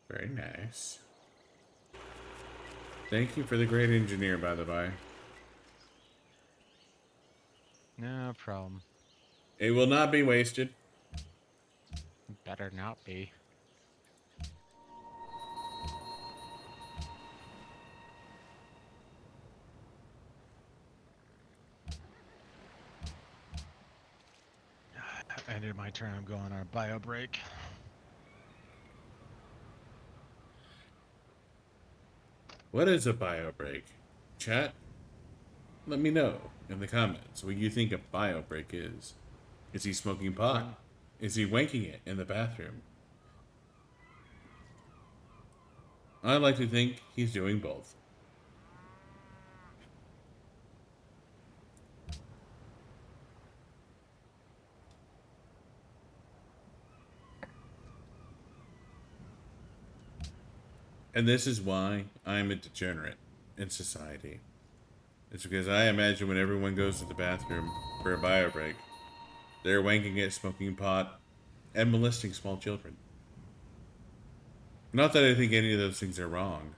Speaker 1: Very nice. Thank you for the great engineer, by the way.
Speaker 2: No problem.
Speaker 1: It will not be wasted.
Speaker 2: Better not be. Ended my turn. I'm going on a bio break.
Speaker 1: What is a bio break? Chat, let me know in the comments what you think a bio break is. Is he smoking pot?
Speaker 2: When
Speaker 1: Is he wanking it in the bathroom? I like to think he's doing both. And this is why I'm a degenerate in society. It's because I imagine when everyone goes to the bathroom for a bio break, they're wanking it, smoking pot, and molesting small children. Not that I think any of those things are wrong.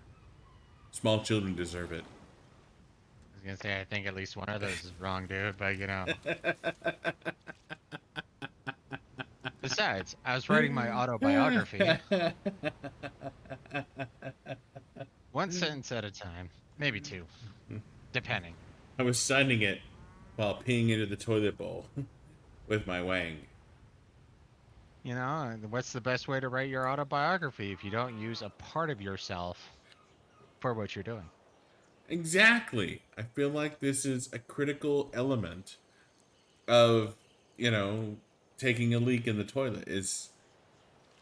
Speaker 1: Small children deserve it.
Speaker 2: I was gonna say, I think at least one of those is wrong, dude. But you know. Besides, I was writing my autobiography, one sentence at a time, maybe 2, depending.
Speaker 1: I was signing it while peeing into the toilet bowl with my wang.
Speaker 2: You know, what's the best way to write your autobiography if you don't use a part of yourself for what you're doing?
Speaker 1: Exactly. I feel like this is a critical element of, you know, taking a leak in the toilet. Is,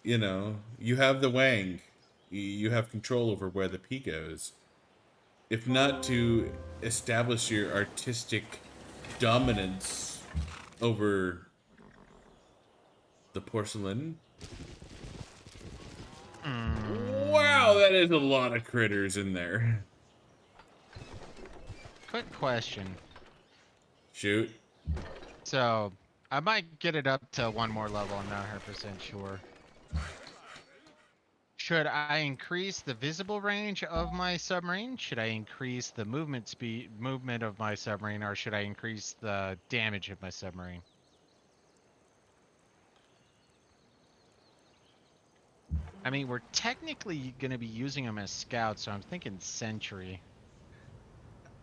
Speaker 1: you have the wang. You have control over where the pee goes. If not to establish your artistic dominance over the porcelain. Wow,
Speaker 2: Hmm.
Speaker 1: that is a lot of critters in there.
Speaker 2: Quick question.
Speaker 1: Shoot.
Speaker 2: So, I might get it up to one more level. I'm not 100% sure. Should I increase the visible range of my submarine? Should I increase the movement of my submarine, or should I increase the damage of my submarine? I mean, we're technically going to be using them as scouts, so I'm thinking sentry.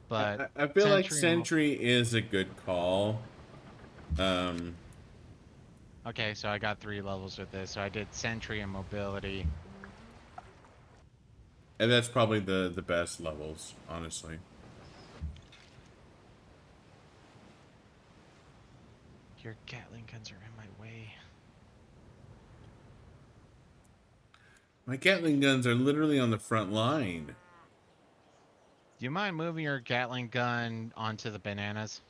Speaker 2: But
Speaker 1: I feel like
Speaker 2: sentry,
Speaker 1: Sentry is a good call. Um,
Speaker 2: Okay, so I got 3 levels with this. So I did sentry and mobility.
Speaker 1: And that's probably the best levels, honestly.
Speaker 2: Your Gatling guns are in my way.
Speaker 1: My Gatling guns are literally on the front line.
Speaker 2: Do you mind moving your Gatling gun onto the bananas?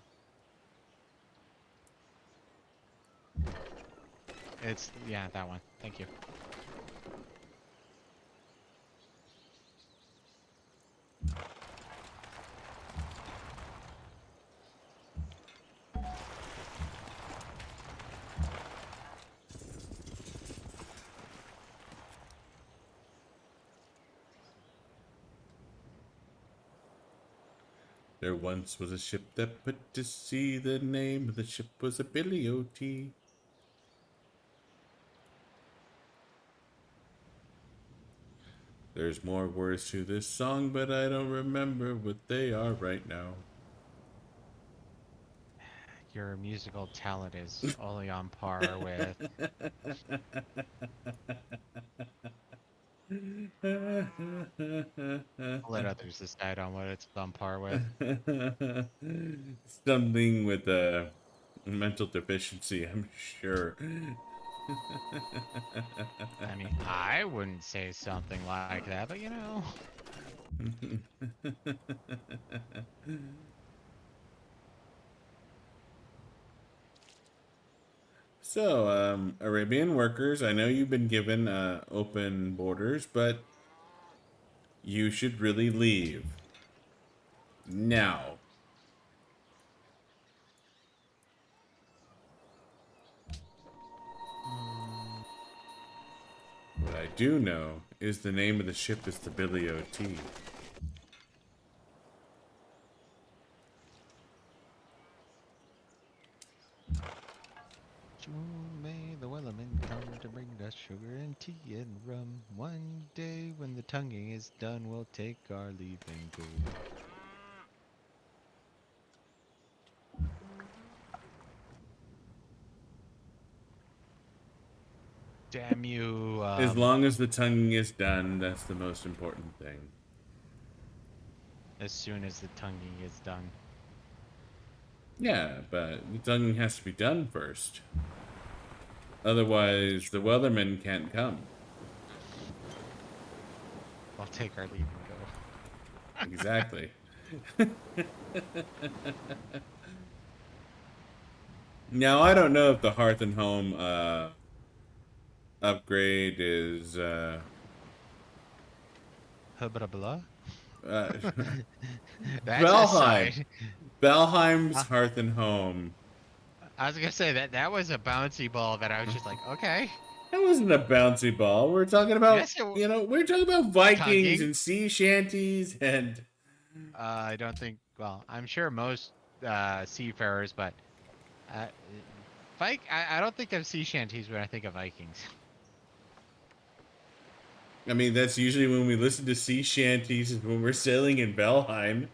Speaker 2: It's, yeah, that one. Thank you.
Speaker 1: There once was a ship that put to sea. The name of the ship was a Billy O.T. There's more words to this song, but I don't remember what they are right now.
Speaker 2: Your musical talent is only on par with. I'll let others decide on what it's on par with.
Speaker 1: Something with a mental deficiency, I'm sure.
Speaker 2: I mean, I wouldn't say something like that, but you know.
Speaker 1: So, Arabian workers, I know you've been given open borders, but you should really leave now.
Speaker 2: Mm,
Speaker 1: What I do know is the name of the ship is the Billy O.T.
Speaker 2: soon may the Wellerman come to bring us sugar and tea and rum. One day when the tonguing is done, we'll take our leave and go. Damn you,
Speaker 1: As long as the tonguing is done, that's the most important thing.
Speaker 2: as soon as the tonguing is done.
Speaker 1: Yeah, but the tonguing has to be done first. Otherwise, the Weathermen can't come.
Speaker 2: We'll take our leave and go.
Speaker 1: Exactly. Now, I don't know if the Hearth and Home upgrade is
Speaker 2: Hubba blah.
Speaker 1: uh,
Speaker 2: That's a
Speaker 1: Valheim.
Speaker 2: side.
Speaker 1: Valheim's
Speaker 2: Uh,
Speaker 1: Hearth and Home.
Speaker 2: I was gonna say that was a bouncy ball that I was just like, okay.
Speaker 1: That wasn't a bouncy ball. We're talking about,
Speaker 2: Yes, it
Speaker 1: we're talking about Vikings
Speaker 2: tonguing.
Speaker 1: and sea shanties and
Speaker 2: I don't think. Well, I'm sure most seafarers, but uh, I don't think of sea shanties when I think of Vikings.
Speaker 1: I mean, that's usually when we listen to sea shanties is when we're sailing in Valheim.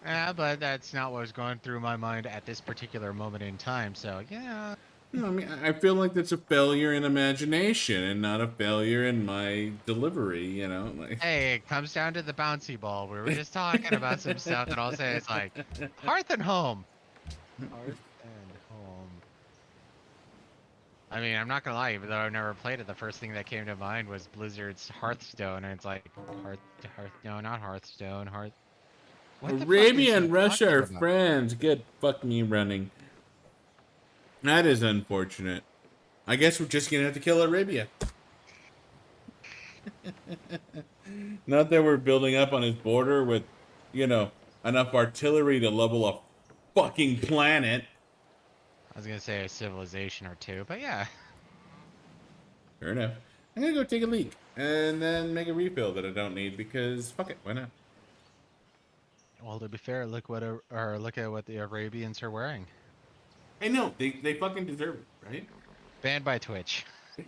Speaker 2: Yeah, but that's not what was going through my mind at this particular moment in time. So yeah.
Speaker 1: No, I mean, I feel like that's a failure in imagination and not a failure in my delivery, like.
Speaker 2: Hey, it comes down to the bouncy ball. We were just talking about some stuff, and I'll say it's like Hearth and Home. Hearth and Home. I mean, I'm not gonna lie, even though I've never played it, the first thing that came to mind was Blizzard's Hearthstone, and it's like no, not Hearthstone, What the fuck is
Speaker 1: Arabia
Speaker 2: he
Speaker 1: and Russia
Speaker 2: talking
Speaker 1: are
Speaker 2: about?
Speaker 1: friends. Good fuck me running. That is unfortunate. I guess we're just gonna have to kill Arabia. Not that we're building up on his border with, you know, enough artillery to level a fucking planet.
Speaker 2: I was gonna say a civilization or two, but yeah.
Speaker 1: Fair enough. I'm gonna go take a leak and then make a refill that I don't need because fuck it, why not?
Speaker 2: Well, to be fair, look at what the Arabians are wearing.
Speaker 1: I know they fucking deserve it, right?
Speaker 2: Banned by Twitch. Now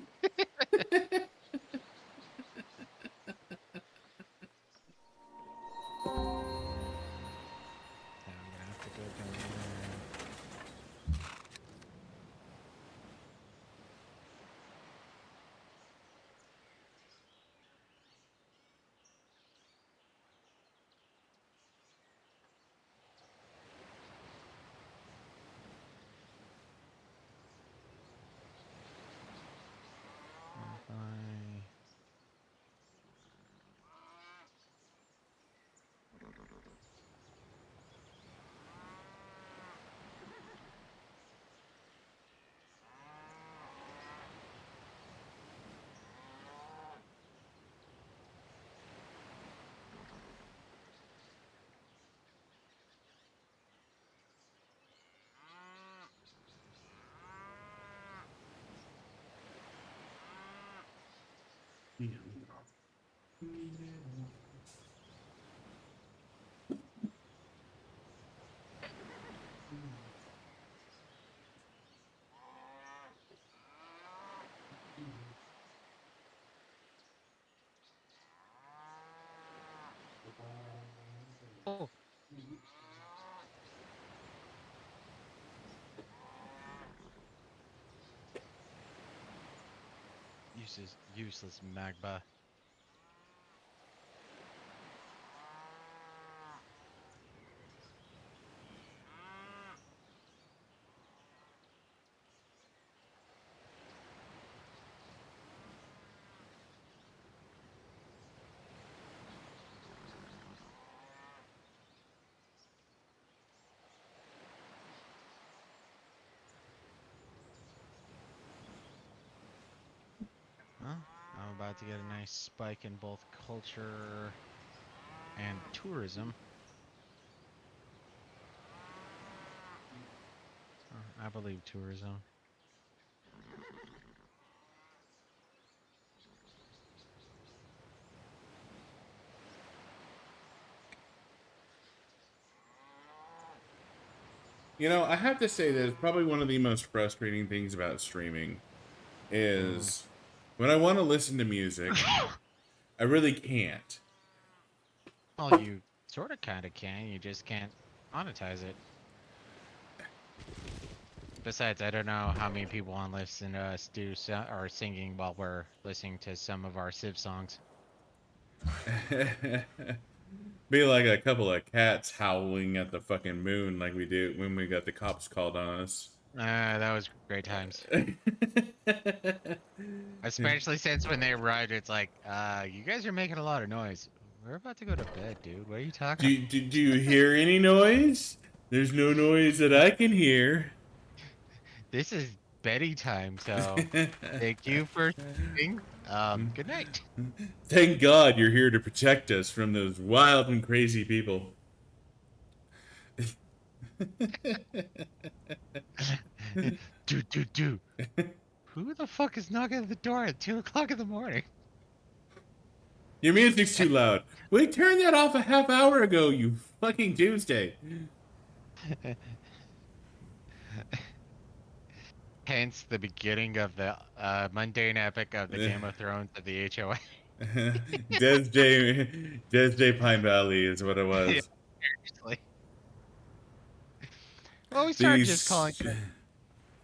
Speaker 2: I'm gonna have to go down there. Oh, useless magba. Well, I'm about to get a nice spike in both culture and tourism. I believe tourism.
Speaker 1: You know, I have to say that it's probably one of the most frustrating things about streaming
Speaker 2: Mm.
Speaker 1: is when I want to listen to music, I really can't.
Speaker 2: Well, you sort of kind of can. You just can't monetize it. Besides, I don't know how many people want to listen to us do or singing while we're listening to some of our Civ songs.
Speaker 1: Be like a couple of cats howling at the fucking moon like we do when we got the cops called on us.
Speaker 2: That was great times. Especially since when they arrived, it's like, you guys are making a lot of noise. We're about to go to bed, dude. What are you talking
Speaker 1: Do you hear any noise? There's no noise that I can hear.
Speaker 2: This is beddy time, so thank you for sitting. Good night.
Speaker 1: Thank God you're here to protect us from those wild and crazy people.
Speaker 2: Do. Who the fuck is knocking at the door at 2 o'clock in the morning?
Speaker 1: Your music's too loud. We turned that off a half hour ago, you fucking Tuesday.
Speaker 2: Hence the beginning of the mundane epic of the Game of Thrones of the HOA.
Speaker 1: Des Day Pine Valley is what it
Speaker 2: Yeah,
Speaker 1: was.
Speaker 2: seriously. Well, we started just calling
Speaker 1: These.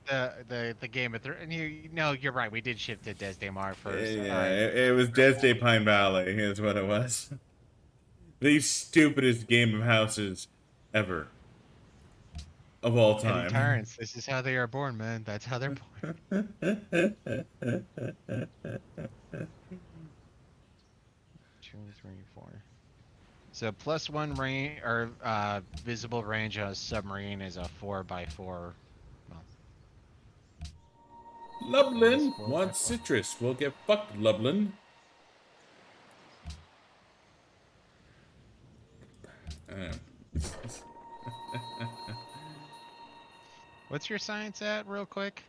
Speaker 2: it the Game of Thrones. And no, you're right. We did shift to Desdemar first. All
Speaker 1: Yeah,
Speaker 2: right.
Speaker 1: it was Des Day Pine Valley, is what it was. The stupidest game of houses ever. Of all
Speaker 2: Petty
Speaker 1: time.
Speaker 2: tyrants. This is how they are born, man. That's how they're born. 2, 3, 4. So +1 range or visible range on a submarine is a 4x4. Well, is
Speaker 1: Lublin
Speaker 2: four by
Speaker 1: wants
Speaker 2: four.
Speaker 1: citrus. We'll get fucked, Lublin. Uh,
Speaker 2: What's your science at, real quick?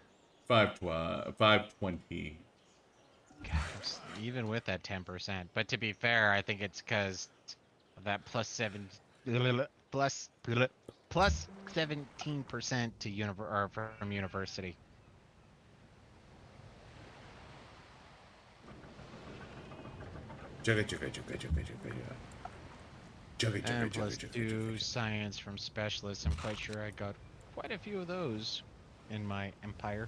Speaker 1: 520.
Speaker 2: God, even with that 10%. But to be fair, I think it's because of that plus 17% to or from university.
Speaker 1: Jugga, jugga, jugga, jugga, jugga, jugga. Jugga, jugga,
Speaker 2: And
Speaker 1: jugga,
Speaker 2: plus
Speaker 1: jugga, jugga,
Speaker 2: two
Speaker 1: jugga.
Speaker 2: science from specialists. I'm quite sure I got quite a few of those in my empire.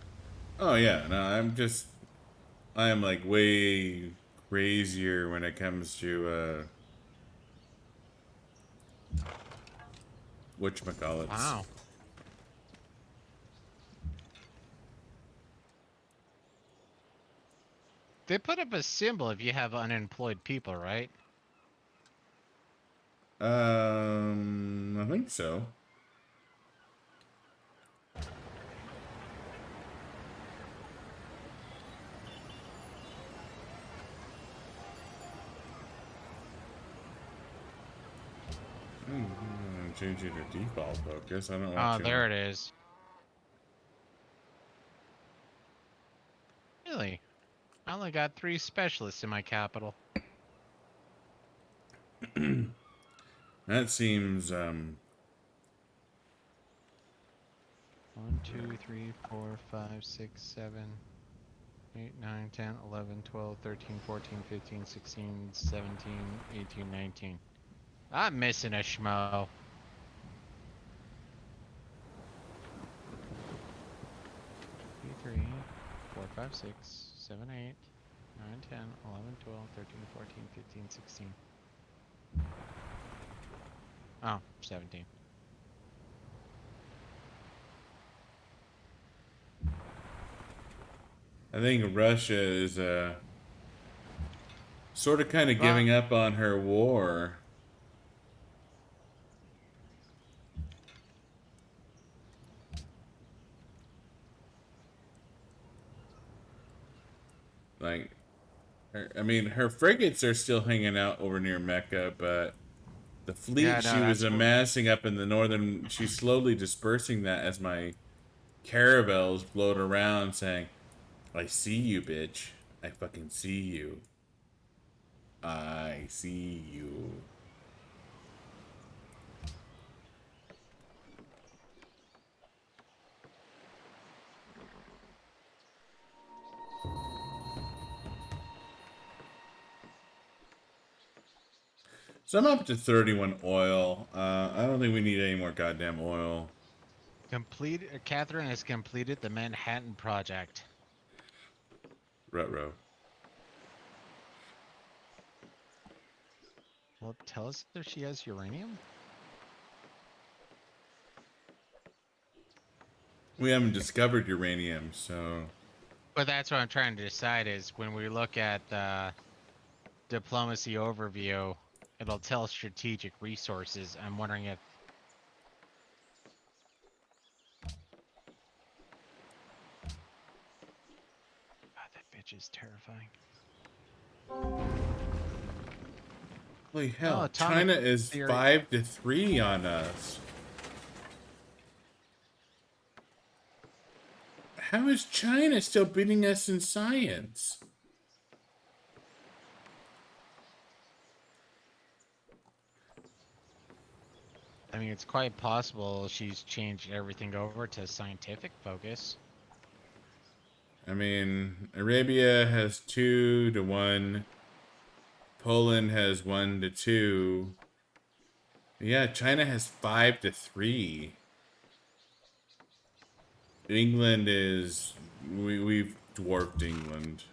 Speaker 1: Oh, yeah, no, I am like way crazier when it comes to, whatchamacallits.
Speaker 2: Wow. They put up a symbol if you have unemployed people, right?
Speaker 1: I think so. Change it to default focus. I don't want
Speaker 2: Oh,
Speaker 1: to.
Speaker 2: there it is. Really? I only got 3 specialists in my capital.
Speaker 1: That seems
Speaker 2: 1, 2, 3, 4, 5, 6, 7, 8, 9, 10, 11, 12, 13, 14, 15, 16, 17, 18, 19. I'm missing a schmo. 3, 4, 5, 6, 7, 8, 9, 10, 11, 12, 13, 14, 15, 16. Oh, 17.
Speaker 1: I think Russia is sort of kind of
Speaker 2: Well,
Speaker 1: giving up on her war. Like, I mean, her frigates are still hanging out over near Mecca, but the
Speaker 2: yeah,
Speaker 1: fleet
Speaker 2: no,
Speaker 1: she was
Speaker 2: that's what.
Speaker 1: amassing up in the northern, she's slowly dispersing that as my caravels float around saying, I see you, bitch. I fucking see you. I see you. So I'm up to 31 oil. I don't think we need any more goddamn oil.
Speaker 2: Catherine has completed the Manhattan Project.
Speaker 1: Ruh-roh.
Speaker 2: Well, tell us if she has uranium.
Speaker 1: We haven't discovered uranium, so...
Speaker 2: But that's what I'm trying to decide is when we look at the diplomacy overview, it'll tell strategic resources. I'm wondering if... God, that bitch is terrifying.
Speaker 1: Holy
Speaker 2: Oh,
Speaker 1: hell,
Speaker 2: atomic
Speaker 1: China is
Speaker 2: theory.
Speaker 1: 5-3 on us. How is China still beating us in science?
Speaker 2: I mean, it's quite possible she's changed everything over to scientific focus.
Speaker 1: I mean, Arabia has 2-1. Poland has 1-2. Yeah, China has 5-3. England is we've dwarfed England.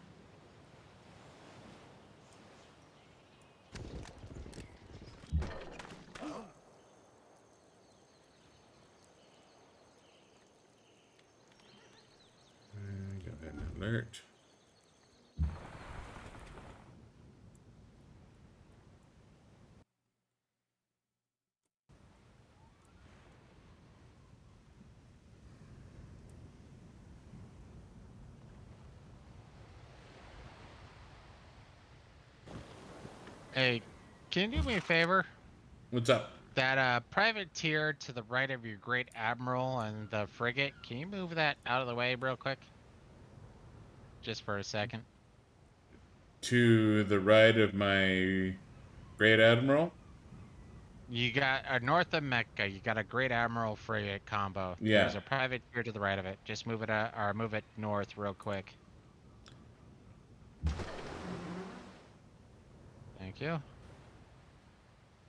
Speaker 1: Go ahead and alert.
Speaker 2: Hey, can you do me a favor?
Speaker 1: What's up?
Speaker 2: That privateer to the right of your great admiral and the frigate, can you move that out of the way real quick? Just for a second.
Speaker 1: To the right of my great admiral?
Speaker 2: You got north of Mecca, you got a great admiral frigate combo.
Speaker 1: Yeah.
Speaker 2: There's a privateer to the right of it. Just move it or move it north real quick. Thank you.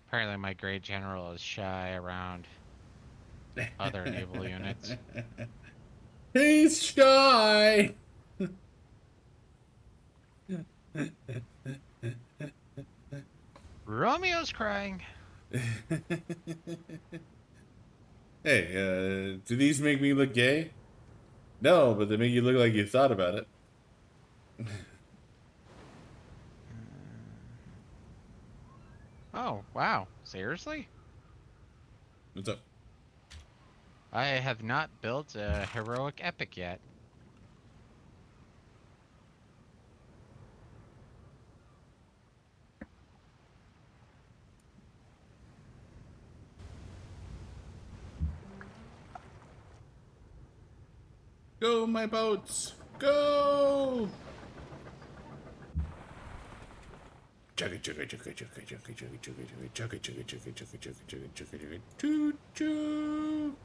Speaker 2: Apparently my great general is shy around other naval units.
Speaker 1: He's shy.
Speaker 2: Romeo's crying.
Speaker 1: Hey, do these make me look gay? No, but they make you look like you thought about it.
Speaker 2: Oh, wow. Seriously?
Speaker 1: What's up?
Speaker 2: I have not built a heroic epic yet.
Speaker 1: Go, my boats! Go! Chugga chugga chugga chugga chugga chugga chugga chugga chugga chugga chugga chugga chugga chugga chugga chugga choo choo.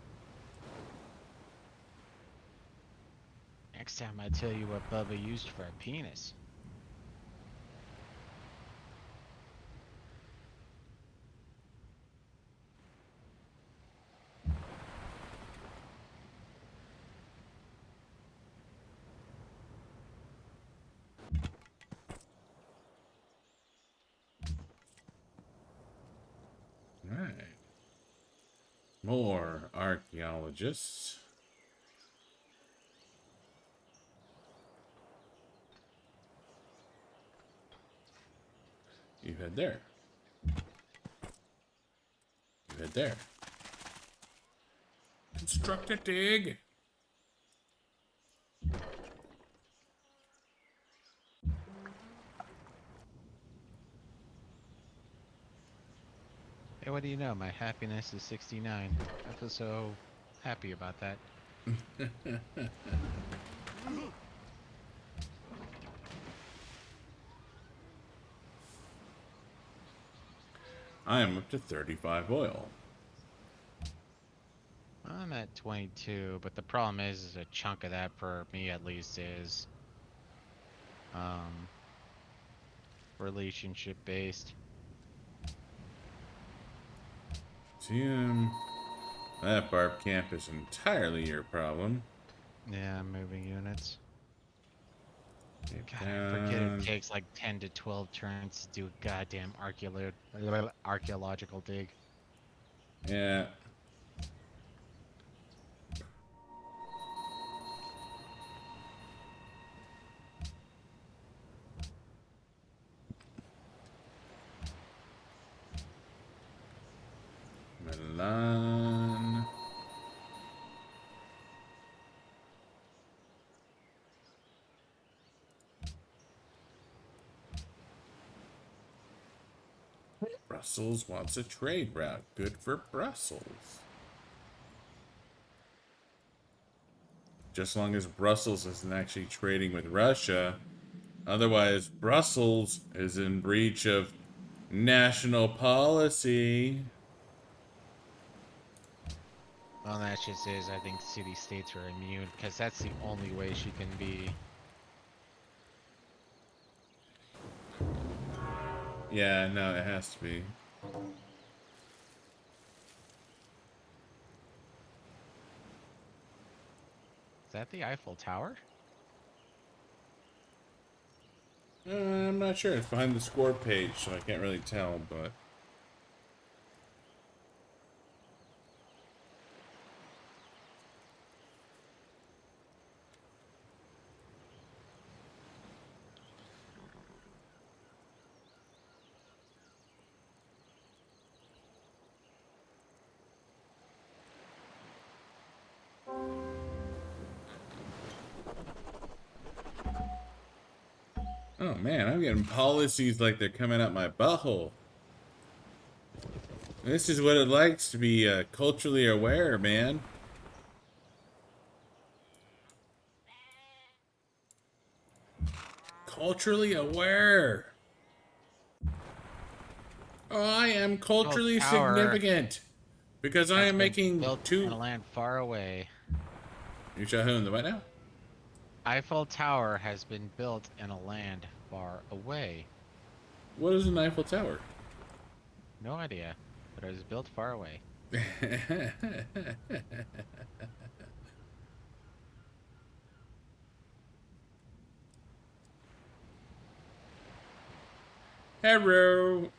Speaker 2: Next time I tell you what Bubba used for a penis.
Speaker 1: Right. More archaeologists. You head there. You head there. Construct a dig.
Speaker 2: Hey, what do you know? My happiness is 69. I feel so happy about that.
Speaker 1: I am up to 35 oil.
Speaker 2: I'm at 22, but the problem is a chunk of that for me at least is um relationship based.
Speaker 1: TM. That barb camp is entirely your problem.
Speaker 2: Yeah, moving units.
Speaker 1: Get
Speaker 2: God, I forget it
Speaker 1: down.
Speaker 2: takes like 10 to 12 turns to do a goddamn archaeological dig.
Speaker 1: Yeah. Milan. Brussels wants a trade route. Good for Brussels. Just long as Brussels isn't actually trading with Russia. Otherwise, Brussels is in breach of national policy.
Speaker 2: Well, that just is, I think city states are immune because that's the only way she can be.
Speaker 1: Yeah, no, it has to be.
Speaker 2: Is that the Eiffel Tower?
Speaker 1: I'm not sure. It's behind the score page, so I can't really tell, but... Oh man, I'm getting policies like they're coming out my butthole. This is what it likes to be culturally aware, man. Culturally aware. Oh, I am
Speaker 2: Eiffel
Speaker 1: culturally
Speaker 2: Tower
Speaker 1: significant because I
Speaker 2: has
Speaker 1: am
Speaker 2: been
Speaker 1: making
Speaker 2: built in
Speaker 1: two.
Speaker 2: a land far away.
Speaker 1: You shot who in the what now?
Speaker 2: Eiffel Tower has been built in a land far away.
Speaker 1: What is an Eiffel Tower?
Speaker 2: No idea, but it was built far away.
Speaker 1: Hello.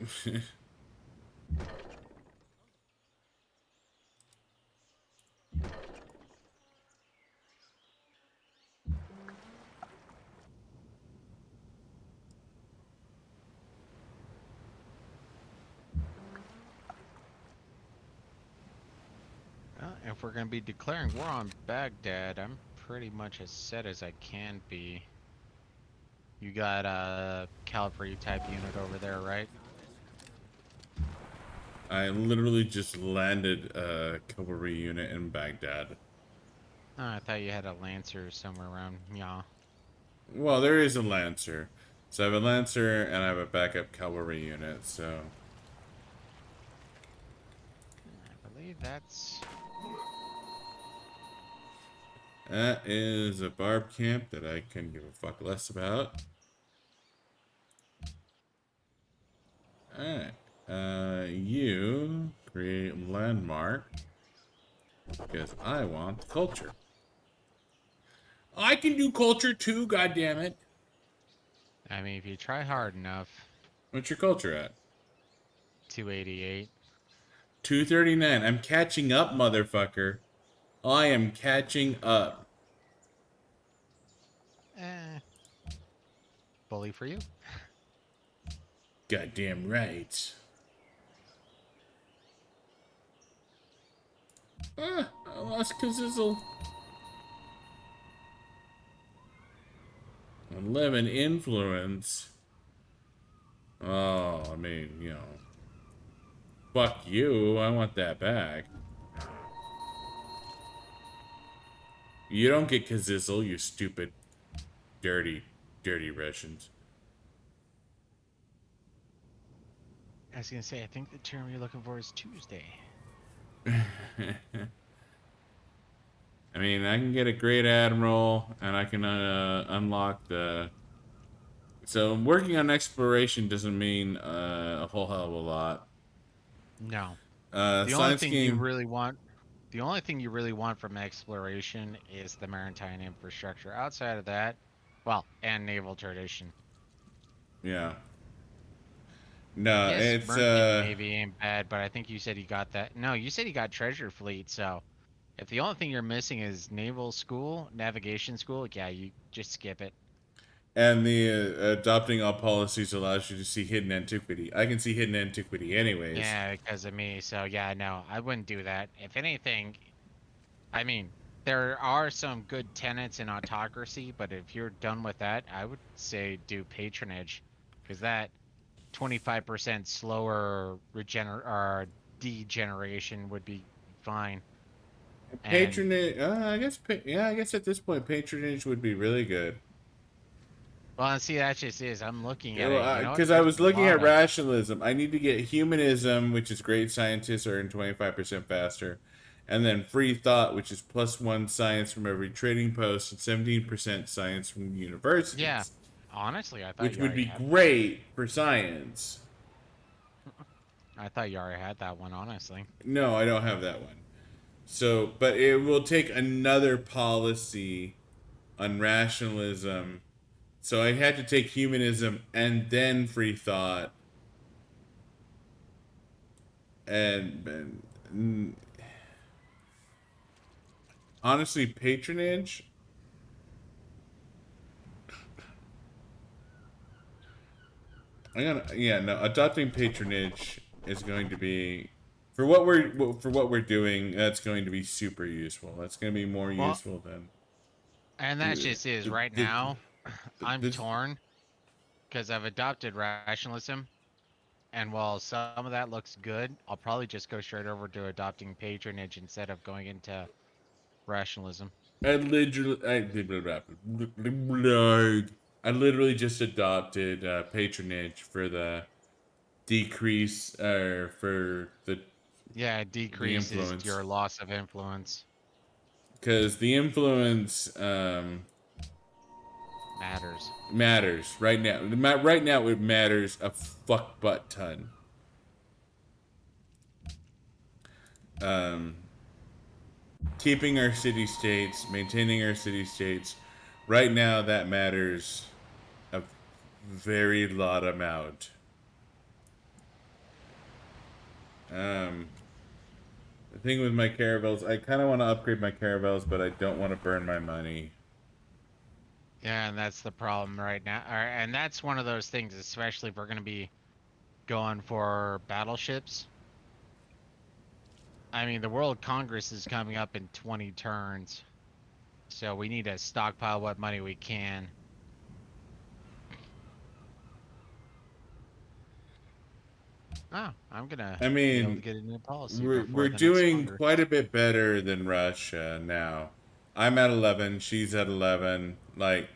Speaker 2: Well, if we're gonna be declaring war on Baghdad, I'm pretty much as set as I can be. You got a cavalry type unit over there, right?
Speaker 1: I literally just landed a cavalry unit in Baghdad.
Speaker 2: Oh, I thought you had a lancer somewhere around. Yeah.
Speaker 1: Well, there is a Lancer. So I have a lancer and I have a backup cavalry unit. So
Speaker 2: I believe that's.
Speaker 1: that is a barb camp that I couldn't give a fuck less about. Alright. You create landmark because I want culture. I can do culture too, goddammit.
Speaker 2: I mean, if you try hard enough,
Speaker 1: What's your culture at?
Speaker 2: 288.
Speaker 1: 239. I'm catching up, motherfucker. I am catching up.
Speaker 2: Eh, bully for you.
Speaker 1: Goddamn right. Ah, I lost Kazizzle. 11 influence. Oh, I mean, fuck you. I want that back. You don't get Kazizzle, you stupid, dirty, dirty Russians.
Speaker 2: I was gonna say, I think the term you're looking for is Tuesday.
Speaker 1: I mean, I can get a great admiral, and I can unlock the. So working on exploration doesn't mean a whole hell of a lot.
Speaker 2: No. The only
Speaker 1: Science
Speaker 2: thing you
Speaker 1: game,
Speaker 2: really want, the only thing you really want from exploration is the maritime infrastructure. Outside of that, well, and naval tradition.
Speaker 1: yeah.
Speaker 2: I
Speaker 1: No,
Speaker 2: guess
Speaker 1: it's
Speaker 2: merchant navy ain't bad, but I think you said you got that. No, you said you got treasure fleet. So if the only thing you're missing is naval school, navigation school, yeah, you just skip it.
Speaker 1: and the adopting all policies allows you to see hidden antiquity. I can see hidden antiquity anyways.
Speaker 2: Yeah, because of me. So yeah, no, I wouldn't do that. If anything, I mean, there are some good tenets in autocracy, but if you're done with that, I would say do patronage, because that 25% slower degeneration would be fine. And
Speaker 1: Patronage, I guess, yeah, I guess at this point, patronage would be really good.
Speaker 2: well, see, that just is. I'm looking at it. You know what?
Speaker 1: Because I
Speaker 2: There's
Speaker 1: was
Speaker 2: a
Speaker 1: looking
Speaker 2: lot
Speaker 1: at
Speaker 2: of
Speaker 1: rationalism. I need to get humanism, which is great scientists earn 25% faster, and then free thought, which is +1 science from every trading post and 17% science from
Speaker 2: yeah.
Speaker 1: universities,
Speaker 2: Honestly, I thought
Speaker 1: which
Speaker 2: you
Speaker 1: would
Speaker 2: already
Speaker 1: be
Speaker 2: had.
Speaker 1: great for science.
Speaker 2: I thought you already had that one. Honestly.
Speaker 1: No, I don't have that one. So, but it will take another policy on rationalism. So I had to take humanism and then free thought, and honestly, patronage. I gotta, yeah, no, adopting patronage is going to be for what we're doing. That's going to be super useful. That's going to be more
Speaker 2: Well,
Speaker 1: useful than
Speaker 2: and that
Speaker 1: the
Speaker 2: just is
Speaker 1: the
Speaker 2: right
Speaker 1: the,
Speaker 2: now. I'm
Speaker 1: the
Speaker 2: torn because I've adopted rationalism. And while some of that looks good, I'll probably just go straight over to adopting patronage instead of going into rationalism.
Speaker 1: I literally I literally just adopted patronage for the decrease for
Speaker 2: Yeah, it
Speaker 1: the
Speaker 2: decreases
Speaker 1: influence
Speaker 2: your loss of influence.
Speaker 1: because the influence
Speaker 2: Matters.
Speaker 1: matters right now. Right now, it matters a fuck butt ton. Um, Keeping our city states, maintaining our city states, right now that matters a very lot amount. Um, the thing with my caravels, I kind of want to upgrade my caravels, but I don't want to burn my money.
Speaker 2: Yeah, and that's the problem right now. And that's one of those things, especially if we're going to be going for battleships. I mean, the World Congress is coming up in 20 turns, so we need to stockpile what money we can. Oh, I'm gonna
Speaker 1: I
Speaker 2: be able to
Speaker 1: mean,
Speaker 2: get a new policy
Speaker 1: we're
Speaker 2: before the next
Speaker 1: doing quite
Speaker 2: Congress.
Speaker 1: a bit better than Russia now. I'm at 11, she's at 11. Like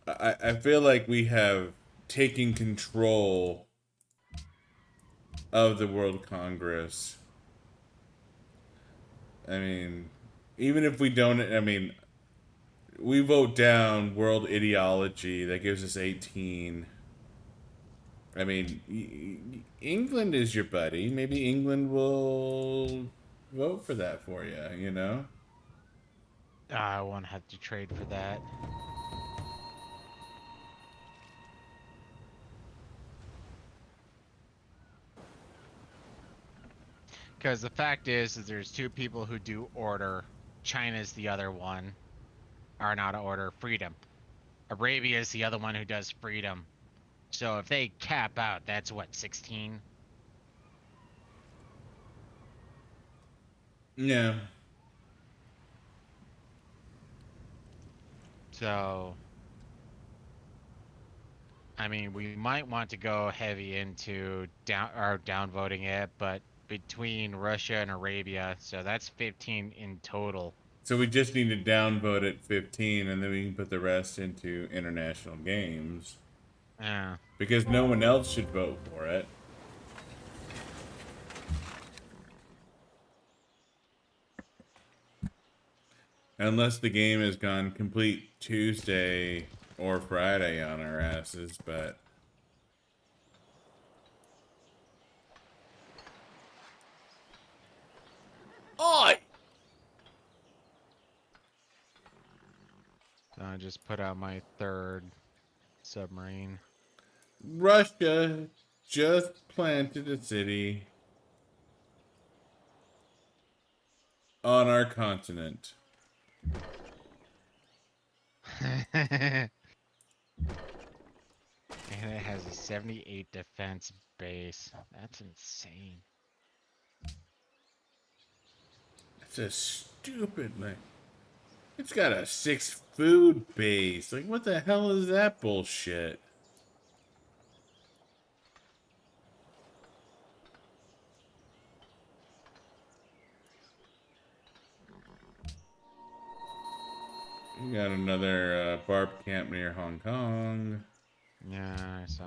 Speaker 1: I feel like we have taken control of the World Congress. I mean, even if we don't, I mean, we vote down world ideology that gives us 18. I mean, England is your buddy. Maybe England will vote for that for you, you know?
Speaker 2: I won't have to trade for that. Because the fact is there's two people who do order. China's the other one, or not order, freedom. Arabia is the other one who does freedom. So if they cap out, that's what, 16?
Speaker 1: Yeah.
Speaker 2: So, I mean, we might want to go heavy into downvoting it, but between Russia and Arabia, so that's 15 in total.
Speaker 1: So we just need to downvote at 15 and then we can put the rest into international games.
Speaker 2: Yeah.
Speaker 1: Because no one else should vote for it. Unless the game has gone complete Tuesday or Friday on our asses, but Oi!
Speaker 2: So I just put out my third submarine.
Speaker 1: Russia just planted a city on our continent.
Speaker 2: And it has a 78 defense base. That's insane.
Speaker 1: It's a stupid, like, it's got a 6 food base. Like, what the hell is that bullshit? You got another barb camp near Hong Kong.
Speaker 2: Yeah, I saw.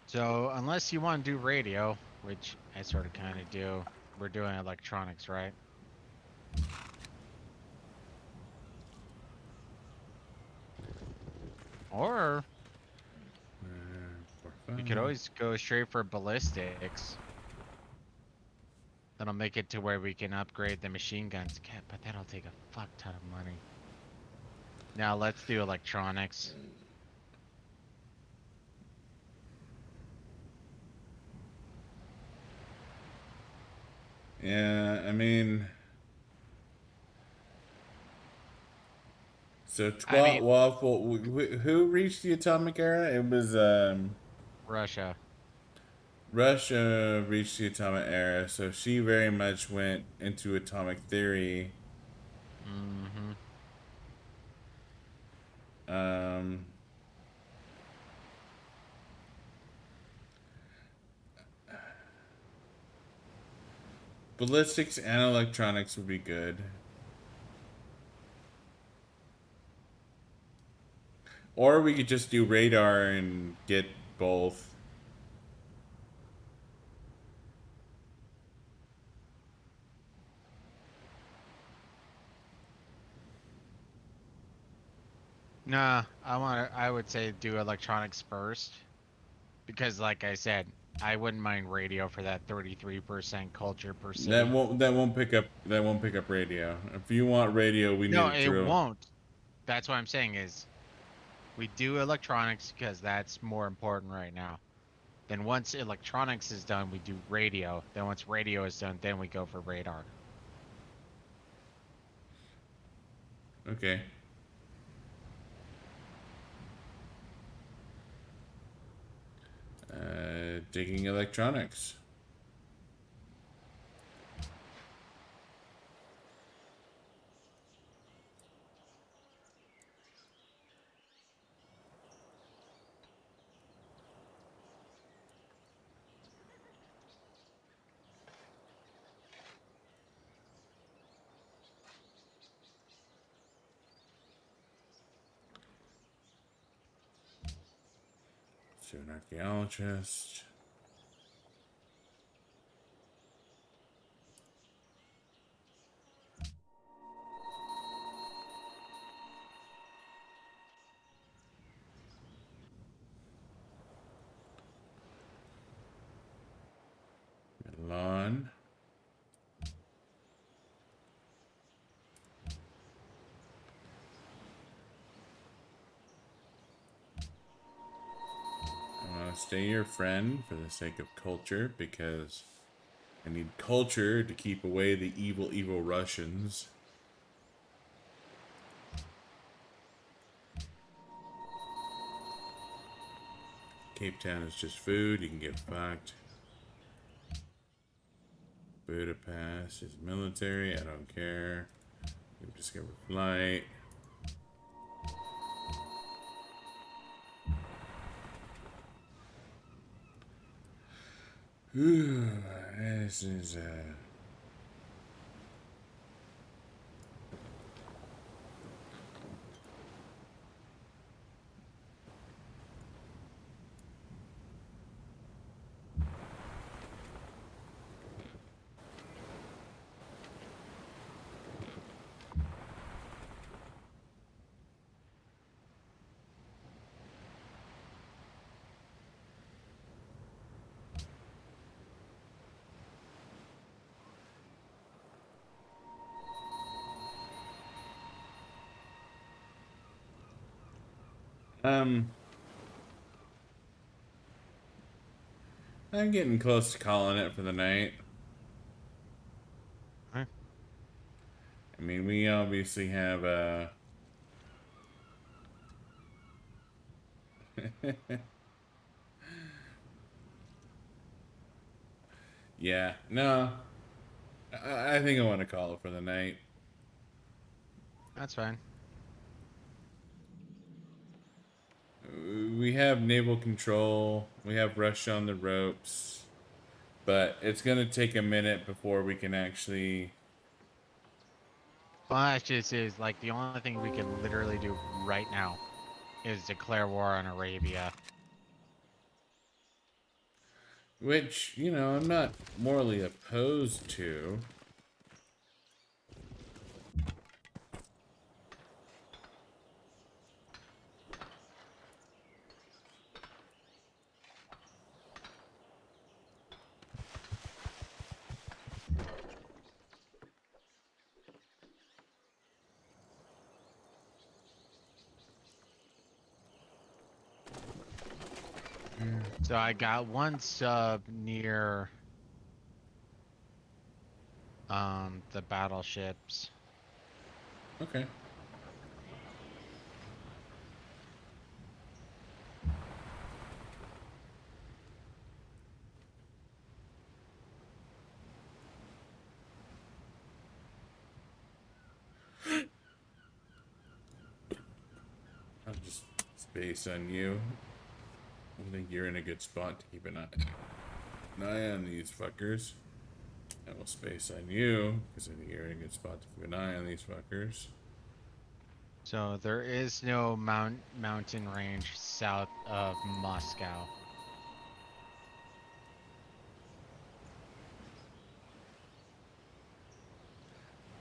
Speaker 2: So, unless you want to do radio, which I sort of kind of do, we're doing electronics, right? Or
Speaker 1: For
Speaker 2: we could
Speaker 1: fun.
Speaker 2: always go straight for ballistics. That'll make it to where we can upgrade the machine guns, but that'll take a fuck ton of money. Now let's do electronics.
Speaker 1: Yeah, I mean, so
Speaker 2: I
Speaker 1: twat
Speaker 2: mean,
Speaker 1: waffle. Who reached the atomic era? It was
Speaker 2: Russia.
Speaker 1: Russia reached the atomic era, so she very much went into atomic theory.
Speaker 2: Mm-hmm.
Speaker 1: Um, ballistics and electronics would be good. Or we could just do radar and get both.
Speaker 2: Nah, I would say do electronics first. Because like I said, I wouldn't mind radio for that 33% culture per city.
Speaker 1: That won't pick up radio. If you want radio, we need
Speaker 2: No,
Speaker 1: to
Speaker 2: it
Speaker 1: drill.
Speaker 2: won't. That's what I'm saying is we do electronics because that's more important right now. Then once electronics is done, we do radio. Then once radio is done, then we go for radar.
Speaker 1: Okay. Digging electronics. To an archaeologist. Milan. I want to stay your friend for the sake of culture because I need culture to keep away the evil, evil Russians. Cape Town is just food. You can get fucked. Budapest is military. I don't care. We've discovered flight. Ooh, this is um I'm getting close to calling it for the night.
Speaker 2: Huh?
Speaker 1: I mean, we obviously have yeah, no. I think I want to call it for the night.
Speaker 2: That's fine.
Speaker 1: We have naval control. We have Russia on the ropes. But it's going to take a minute before we can actually.
Speaker 2: Well, that's just is like the only thing we can literally do right now is declare war on Arabia.
Speaker 1: Which, I'm not morally opposed to.
Speaker 2: So I got one sub near the battleships.
Speaker 1: Okay. I'll just space on you. I think you're in a good spot to keep an eye on these fuckers. I will space on you because I think you're in a good spot to keep an eye on these fuckers.
Speaker 2: So there is no mountain range south of Moscow.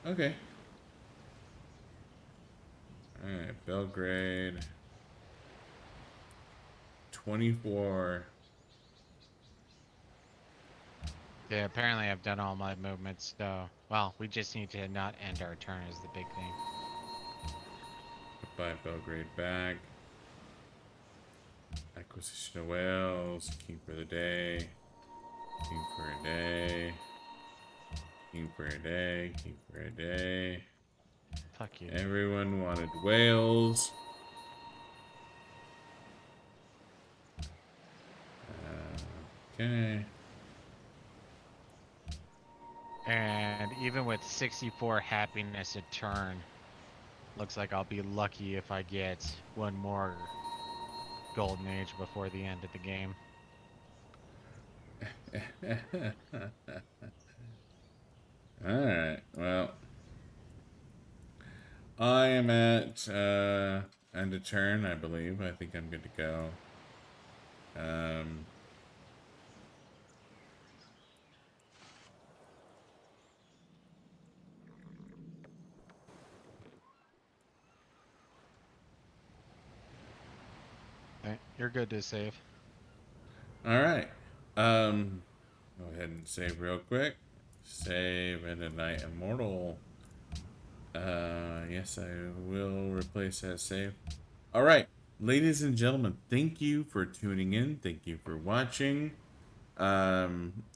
Speaker 1: Okay. Alright, Belgrade. 24.
Speaker 2: Yeah, apparently I've done all my movements, so well, we just need to not end our turn is the big thing.
Speaker 1: Buy Belgrade back. Acquisition of whales. King for the day. King for a day. King for a day. King for a day.
Speaker 2: Fuck you.
Speaker 1: Everyone wanted whales. Okay.
Speaker 2: And even with 64 happiness a turn, looks like I'll be lucky if I get one more golden age before the end of the game.
Speaker 1: Alright, well. I am at end of turn, I believe. I think I'm good to go. Um,
Speaker 2: You're good to save.
Speaker 1: all right. Go ahead and save real quick. Save into Night Immortal. Yes, I will replace that save. All right, ladies and gentlemen, thank you for tuning in. Thank you for watching.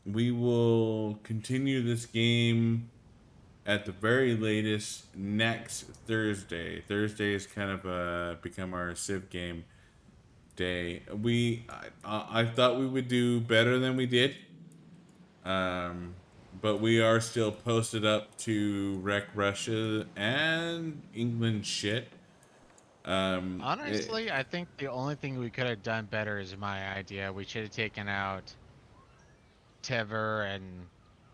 Speaker 1: We will continue this game at the very latest next Thursday. Thursday is kind of become our Civ game day. I thought we would do better than we did. Um, but we are still posted up to wreck Russia and England shit.
Speaker 2: Honestly, I think the only thing we could have done better is my idea. We should have taken out Tever and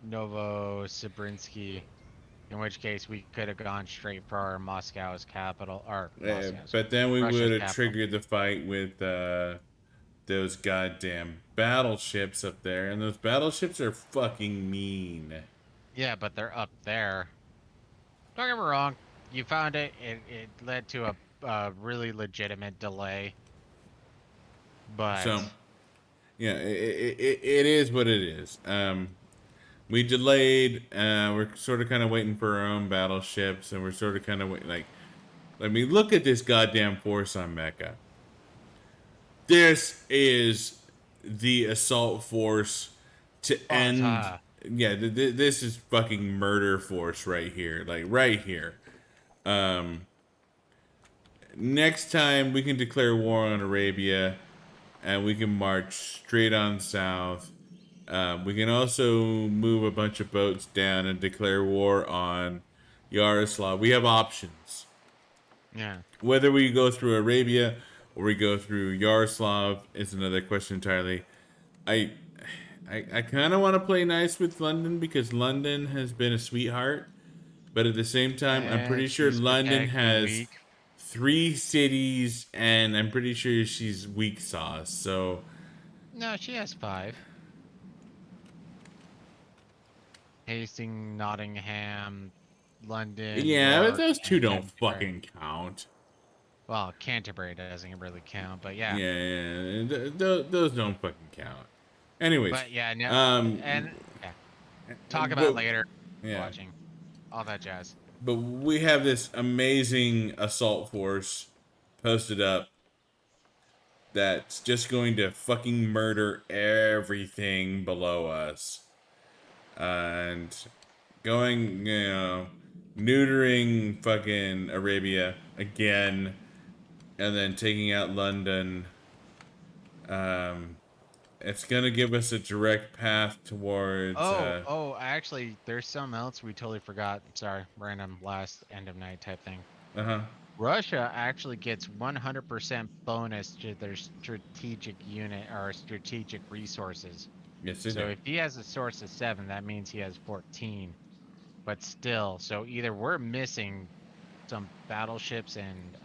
Speaker 2: Novosibirsk, in which case we could have gone straight for our Moscow's capital, or Moscow's,
Speaker 1: but then we would
Speaker 2: Russia's
Speaker 1: have
Speaker 2: capital.
Speaker 1: triggered the fight with those goddamn battleships up there, and those battleships are fucking mean.
Speaker 2: Yeah, but they're up there. Don't get me wrong. You found it. It led to a really legitimate delay,
Speaker 1: So,
Speaker 2: but
Speaker 1: yeah, it is what it is. We delayed. We're sort of kind of waiting for our own battleships, and we're sort of kind of like, let me look at this goddamn force on Mecca. This is the assault force to end.
Speaker 2: Sparta.
Speaker 1: Yeah, this is fucking murder force right here, like right here. Next time we can declare war on Arabia, and we can march straight on south. We can also move a bunch of boats down and declare war on Yaroslav. We have options.
Speaker 2: Yeah.
Speaker 1: Whether we go through Arabia or we go through Yaroslav is another question entirely. I I kind of want to play nice with London because London has been a sweetheart, but at the same time, I'm
Speaker 2: And
Speaker 1: pretty sure
Speaker 2: she's
Speaker 1: London
Speaker 2: protecting
Speaker 1: has
Speaker 2: weak.
Speaker 1: 3 cities, and I'm pretty sure she's weak sauce. So
Speaker 2: No, she has 5. Hastings, Nottingham, London,
Speaker 1: yeah, but
Speaker 2: York,
Speaker 1: those two
Speaker 2: and
Speaker 1: don't
Speaker 2: Canterbury.
Speaker 1: fucking count.
Speaker 2: Well, Canterbury doesn't really count, but yeah.
Speaker 1: Yeah, those don't fucking count. Anyways,
Speaker 2: But yeah, no,
Speaker 1: um,
Speaker 2: and yeah, talk about
Speaker 1: but
Speaker 2: later.
Speaker 1: yeah,
Speaker 2: Watching all that jazz.
Speaker 1: but we have this amazing assault force posted up that's just going to fucking murder everything below us and going, neutering fucking Arabia again, and then taking out London. Um, it's gonna give us a direct path towards.
Speaker 2: Actually, there's something else we totally forgot. Sorry, random last end of night type thing.
Speaker 1: Uh huh.
Speaker 2: Russia actually gets 100% bonus to their strategic unit or strategic resources.
Speaker 1: Yes, they
Speaker 2: So
Speaker 1: do.
Speaker 2: if he has a source of 7, that means he has 14. But still, so either we're missing some battleships and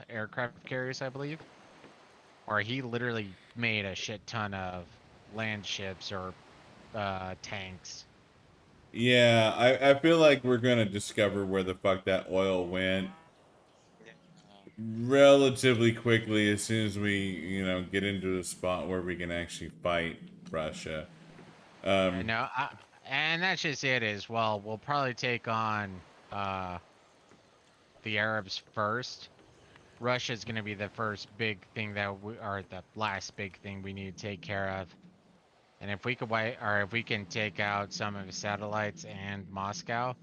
Speaker 2: aircraft carriers, I believe, or he literally made a shit ton of land ships or tanks.
Speaker 1: Yeah, I feel like we're gonna discover where the fuck that oil went relatively quickly as soon as we, get into a spot where we can actually fight Russia.
Speaker 2: Yeah, no, and that's just it. Is well, we'll probably take on uh, the Arabs first. Russia's going to be the first big thing that we, or the last big thing we need to take care of. And if we could wait, or if we can take out some of his satellites and Moscow,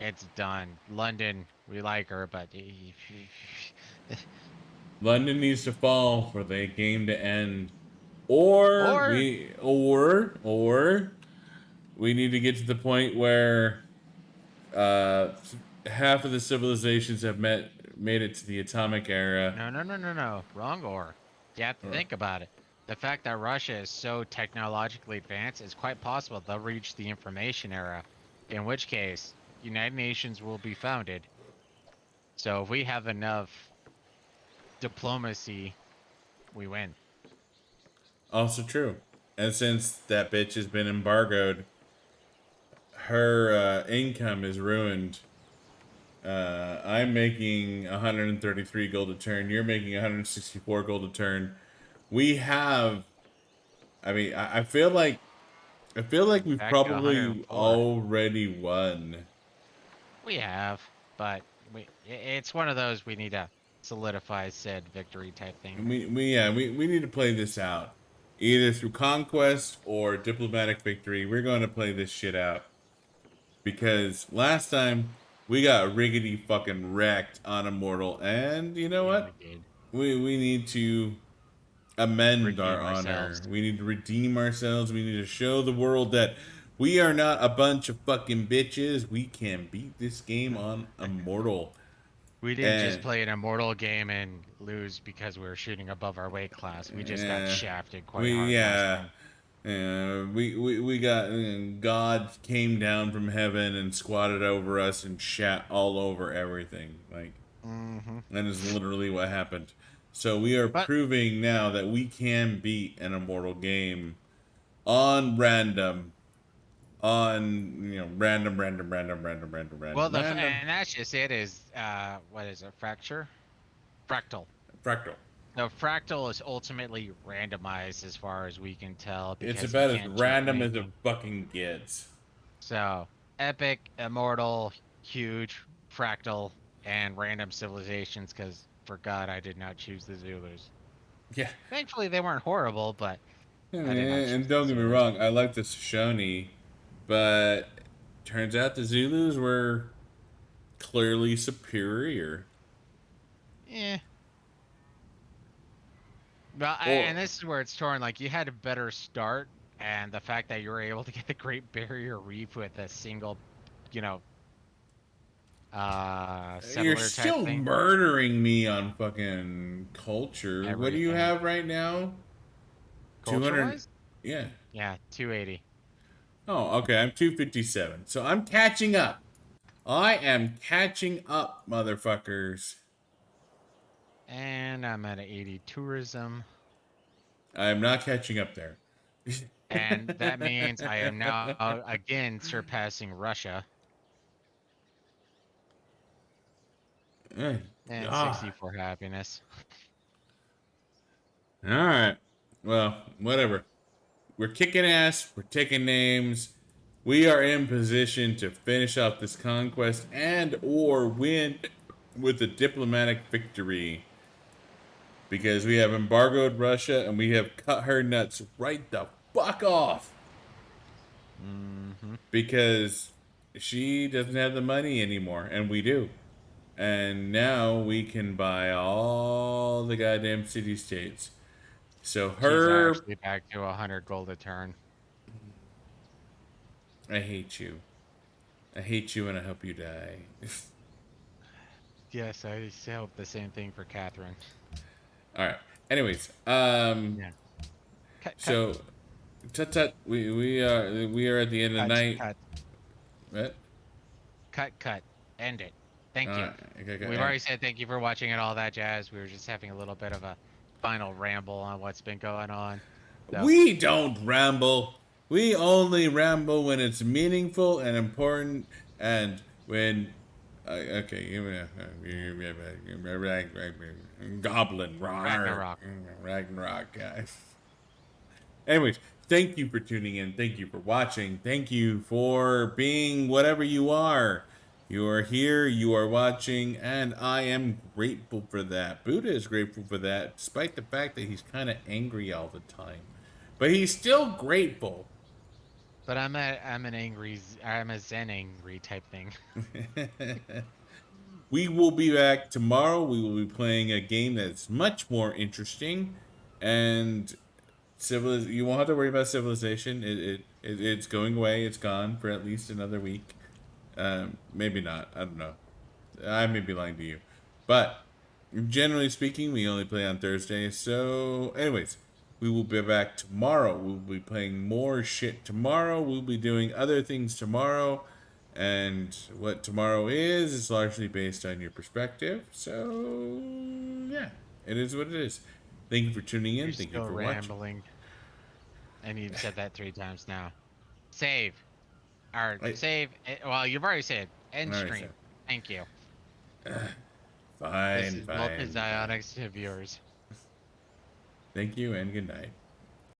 Speaker 2: it's done. London, we like her, but
Speaker 1: London needs to fall for the game to end, or
Speaker 2: or
Speaker 1: we need to get to the point where uh, half of the civilizations have made it to the atomic era.
Speaker 2: no, wrong or. You have to
Speaker 1: Or,
Speaker 2: think about it. The fact that Russia is so technologically advanced is quite possible they'll reach the information era, in which case United Nations will be founded. So if we have enough diplomacy we win.
Speaker 1: Also true. And since that bitch has been embargoed, her income is ruined. I'm making 133 gold a turn. You're making 164 gold a turn. We have. I mean, I feel like we've
Speaker 2: Back to
Speaker 1: probably
Speaker 2: 104.
Speaker 1: already won.
Speaker 2: We have, but it's one of those we need to solidify said victory type thing.
Speaker 1: We need to play this out, either through conquest or diplomatic victory. We're going to play this shit out because last time we got riggedy fucking wrecked on Immortal, and you know
Speaker 2: Yeah, we
Speaker 1: what?
Speaker 2: did.
Speaker 1: We need to amend our
Speaker 2: Redeem
Speaker 1: honor.
Speaker 2: ourselves.
Speaker 1: We need to redeem ourselves. We need to show the world that we are not a bunch of fucking bitches. We can beat this game on Immortal.
Speaker 2: We didn't just
Speaker 1: And
Speaker 2: play an immortal game and lose because we were shooting above our weight class. We just got
Speaker 1: yeah,
Speaker 2: shafted quite
Speaker 1: we
Speaker 2: hard last
Speaker 1: yeah.
Speaker 2: time.
Speaker 1: We got God came down from heaven and squatted over us and shat all over everything. Like
Speaker 2: Hmm.
Speaker 1: that is literally what happened. So we are
Speaker 2: But
Speaker 1: proving now that we can beat an immortal game on random, on
Speaker 2: well,
Speaker 1: random
Speaker 2: and that's just it. Is what is it? Fracture? Fractal.
Speaker 1: fractal.
Speaker 2: The fractal is ultimately randomized as far as we can tell
Speaker 1: It's
Speaker 2: because you
Speaker 1: about as
Speaker 2: can't change
Speaker 1: random as it
Speaker 2: anything.
Speaker 1: fucking gets.
Speaker 2: So epic, immortal, huge, fractal, and random civilizations. Because for God, I did not choose the Zulus.
Speaker 1: Yeah.
Speaker 2: Thankfully, they weren't horrible, but I did not choose
Speaker 1: And
Speaker 2: the
Speaker 1: don't get me
Speaker 2: Zulus.
Speaker 1: wrong, I like the Shoshone, but turns out the Zulus were clearly superior.
Speaker 2: Eh. Well,
Speaker 1: Or
Speaker 2: and this is where it's torn. Like you had a better start, and the fact that you were able to get the Great Barrier Reef with a single, you know,
Speaker 1: you're
Speaker 2: settler type
Speaker 1: still
Speaker 2: thing,
Speaker 1: murdering me on fucking culture. What do you
Speaker 2: everything.
Speaker 1: have right now?
Speaker 2: Culture
Speaker 1: 200.
Speaker 2: wise,
Speaker 1: Yeah.
Speaker 2: yeah, 280.
Speaker 1: Oh, okay. I'm 257. So I'm catching up. I am catching up, motherfuckers.
Speaker 2: And I'm at 80 tourism.
Speaker 1: I am not catching up there.
Speaker 2: And that means I am now again surpassing Russia
Speaker 1: Eh,
Speaker 2: and
Speaker 1: God.
Speaker 2: 64 happiness.
Speaker 1: All right. Well, whatever. We're kicking ass. We're taking names. We are in position to finish off this conquest and or win with a diplomatic victory because we have embargoed Russia and we have cut her nuts right the fuck off
Speaker 2: Hmm.
Speaker 1: because she doesn't have the money anymore and we do. And now we can buy all the goddamn city states. So
Speaker 2: She's
Speaker 1: her,
Speaker 2: actually back to 100 gold a turn.
Speaker 1: I hate you. I hate you and I hope you die.
Speaker 2: Yes, I hope the same thing for Catherine.
Speaker 1: All right. Anyways,
Speaker 2: Yeah. Cut, cut,
Speaker 1: so tut tut. We are at the end of the
Speaker 2: cut,
Speaker 1: night.
Speaker 2: cut,
Speaker 1: What?
Speaker 2: cut. End it.
Speaker 1: All
Speaker 2: Thank you.
Speaker 1: right. Okay, okay,
Speaker 2: We've
Speaker 1: all right.
Speaker 2: already said thank you for watching and all that jazz. We were just having a little bit of a final ramble on what's been going on. So,
Speaker 1: We don't ramble. We only ramble when it's meaningful and important, and when. Okay, Goblin,
Speaker 2: Ragnarok.
Speaker 1: Ragnarok, guys. Anyways, thank you for tuning in. Thank you for watching. Thank you for being whatever you are. You are here, you are watching, and I am grateful for that. Buddha is grateful for that, despite the fact that he's kind of angry all the time. But he's still grateful.
Speaker 2: But I'm a Zen angry type thing.
Speaker 1: We will be back tomorrow. We will be playing a game that's much more interesting. And you won't have to worry about civilization. It's going away. It's gone for at least another week. Maybe not. I don't know. I may be lying to you, but generally speaking, we only play on Thursdays. So, anyways, we will be back tomorrow. We'll be playing more shit tomorrow. We'll be doing other things tomorrow. And what tomorrow is largely based on your perspective. So, yeah, it is what it is. Thank you for tuning
Speaker 2: You're
Speaker 1: in. Thank you
Speaker 2: still
Speaker 1: for watching.
Speaker 2: rambling, and you've said that 3 times now. Save. Or
Speaker 1: I
Speaker 2: save. Well, you've already said end
Speaker 1: already said.
Speaker 2: stream. Thank you. This
Speaker 1: Fine,
Speaker 2: is
Speaker 1: fine, fine.
Speaker 2: multi-zionics to viewers.
Speaker 1: Thank you and good night.